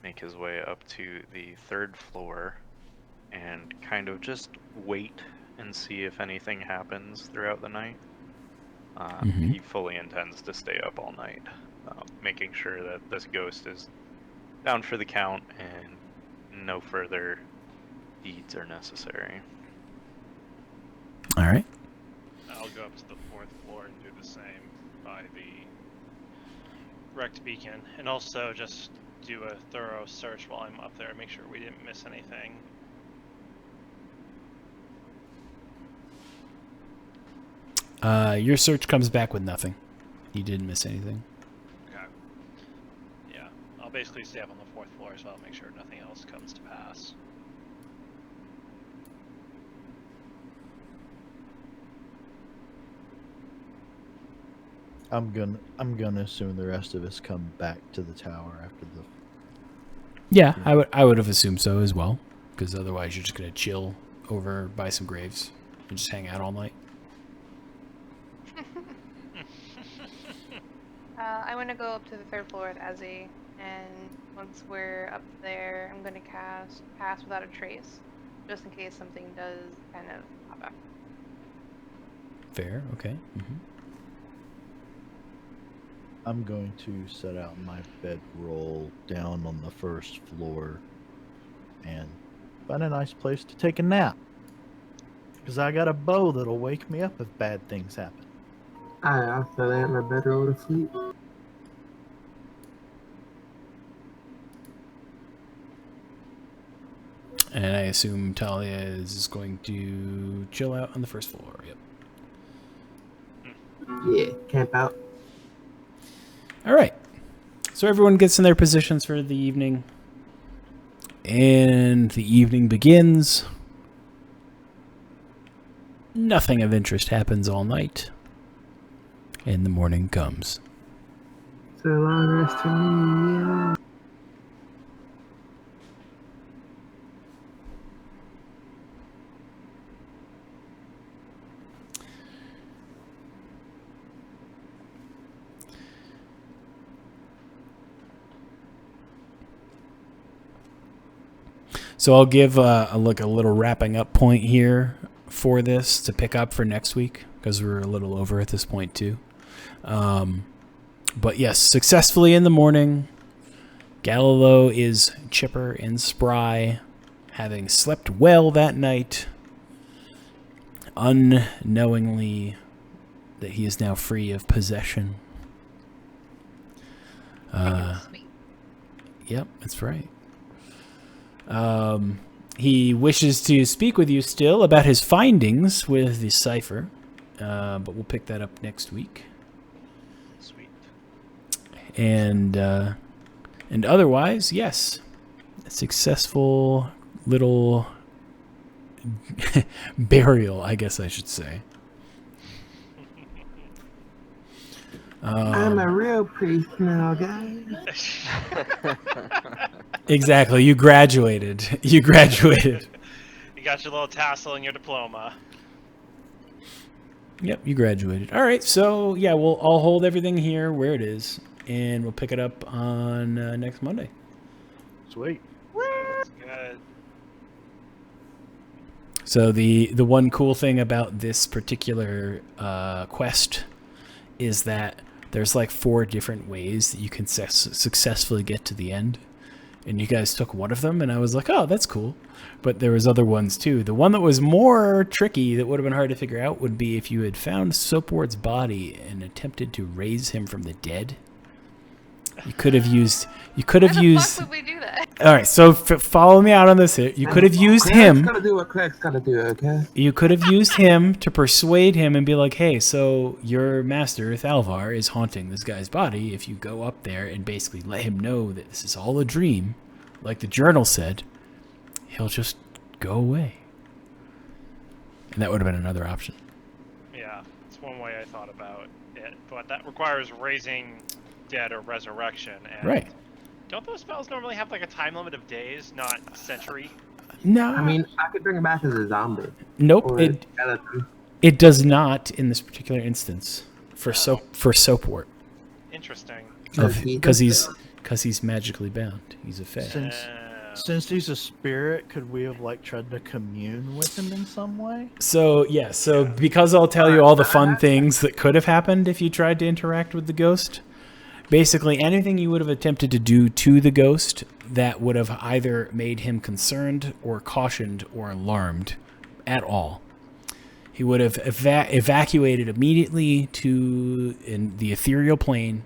make his way up to the 3rd floor and kind of just wait and see if anything happens throughout the night. Mhm. He fully intends to stay up all night, making sure that this ghost is down for the count and no further deeds are necessary. All right. I'll go up to the 4th floor and do the same by the wrecked beacon, and also just do a thorough search while I'm up there, make sure we didn't miss anything. Your search comes back with nothing. You didn't miss anything. Okay. Yeah, I'll basically stay up on the 4th floor as well, make sure nothing else comes to pass. I'm gonna assume the rest of us come back to the tower after the. Yeah, I would have assumed so as well, because otherwise you're just gonna chill over by some graves and just hang out all night. I want to go up to the 3rd floor with Azzy, and once we're up there, I'm going to cast Pass Without a Trace, just in case something does kind of pop up. Fair, okay. Mm-hmm. I'm going to set out my bedroll down on the 1st floor and find a nice place to take a nap. Because I got a bow that'll wake me up if bad things happen. I also lay in my bedroll to sleep. And I assume Talia is going to chill out on the 1st floor. Yep. Yeah, camp out. All right. So everyone gets in their positions for the evening. And the evening begins. Nothing of interest happens all night. And the morning comes. So long rest for me, yeah. So I'll give a little wrapping up point here for this to pick up for next week, because we're a little over at this point too. But yes, successfully in the morning, Galileo is chipper and spry, having slept well that night, unknowingly that he is now free of possession. Sweet. Yep, that's right. He wishes to speak with you still about his findings with the cipher, but we'll pick that up next week. Sweet. And otherwise, yes, a successful little burial, I guess I should say. I'm a real priest now, guys. Exactly. You graduated. You graduated. You got your little tassel and your diploma. Yep, you graduated. All right. So yeah, I'll hold everything here where it is, and we'll pick it up on next Monday. Sweet. That's good. So the one cool thing about this particular quest is that there's like 4 different ways that you can successfully get to the end. And you guys took one of them, and I was like, oh, that's cool. But there was other ones too. The one that was more tricky, that would have been hard to figure out, would be if you had found Soapward's body and attempted to raise him from the dead. You could have used. Why the fuck would we do that? All right, so follow me out on this here. You could have used Craig's him. gotta do what Craig's gotta do, okay? You could have used him to persuade him and be like, hey, so your master, Thalvar, is haunting this guy's body. If you go up there and basically let him know that this is all a dream, like the journal said, he'll just go away. And that would have been another option. Yeah, it's one way I thought about it, but that requires raising dead or resurrection. And Right. Don't those spells normally have like a time limit of days, not century? No. I mean, I could bring him back as a zombie. Nope. Or a skeleton. It does not in this particular instance for Soapwort. Interesting. Because he's magically bound. He's a fae. Since he's a spirit, could we have like tried to commune with him in some way? So because I'll tell you all the fun things that could have happened if you tried to interact with the ghost. Basically, anything you would have attempted to do to the ghost that would have either made him concerned or cautioned or alarmed at all. He would have evacuated immediately to in the ethereal plane,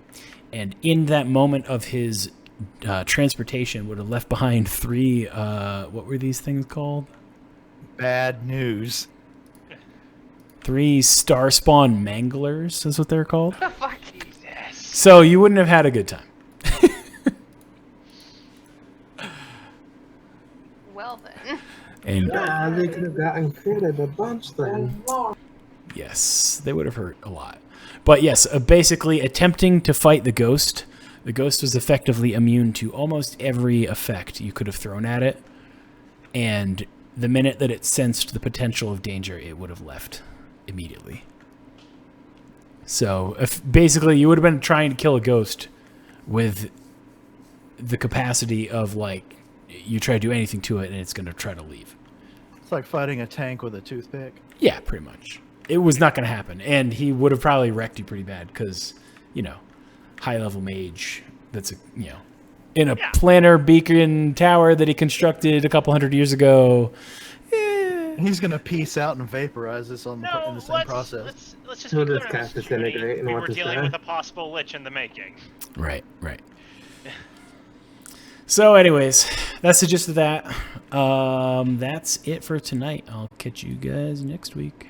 and in that moment of his transportation would have left behind 3, what were these things called? Bad news. 3 Starspawn Manglers is what they're called. The fuck? So you wouldn't have had a good time. Well then. And Yeah, they could have gotten critted a bunch then. yes, they would have hurt a lot. But yes, basically attempting to fight the ghost was effectively immune to almost every effect you could have thrown at it. And the minute that it sensed the potential of danger, it would have left immediately. So basically you would have been trying to kill a ghost with the capacity of like, you try to do anything to it and it's going to try to leave. It's like fighting a tank with a toothpick. Yeah, pretty much. It was not going to happen. And he would have probably wrecked you pretty bad because, high-level mage that's, in a planar beacon tower that he constructed a couple hundred years ago. He's gonna peace out and vaporize us in the same process. Let's just He'll be just clear on cast this. disintegrate and We watch were us dealing die. with a possible lich in the making. Right. So anyways, that's the gist of that. That's it for tonight. I'll catch you guys next week.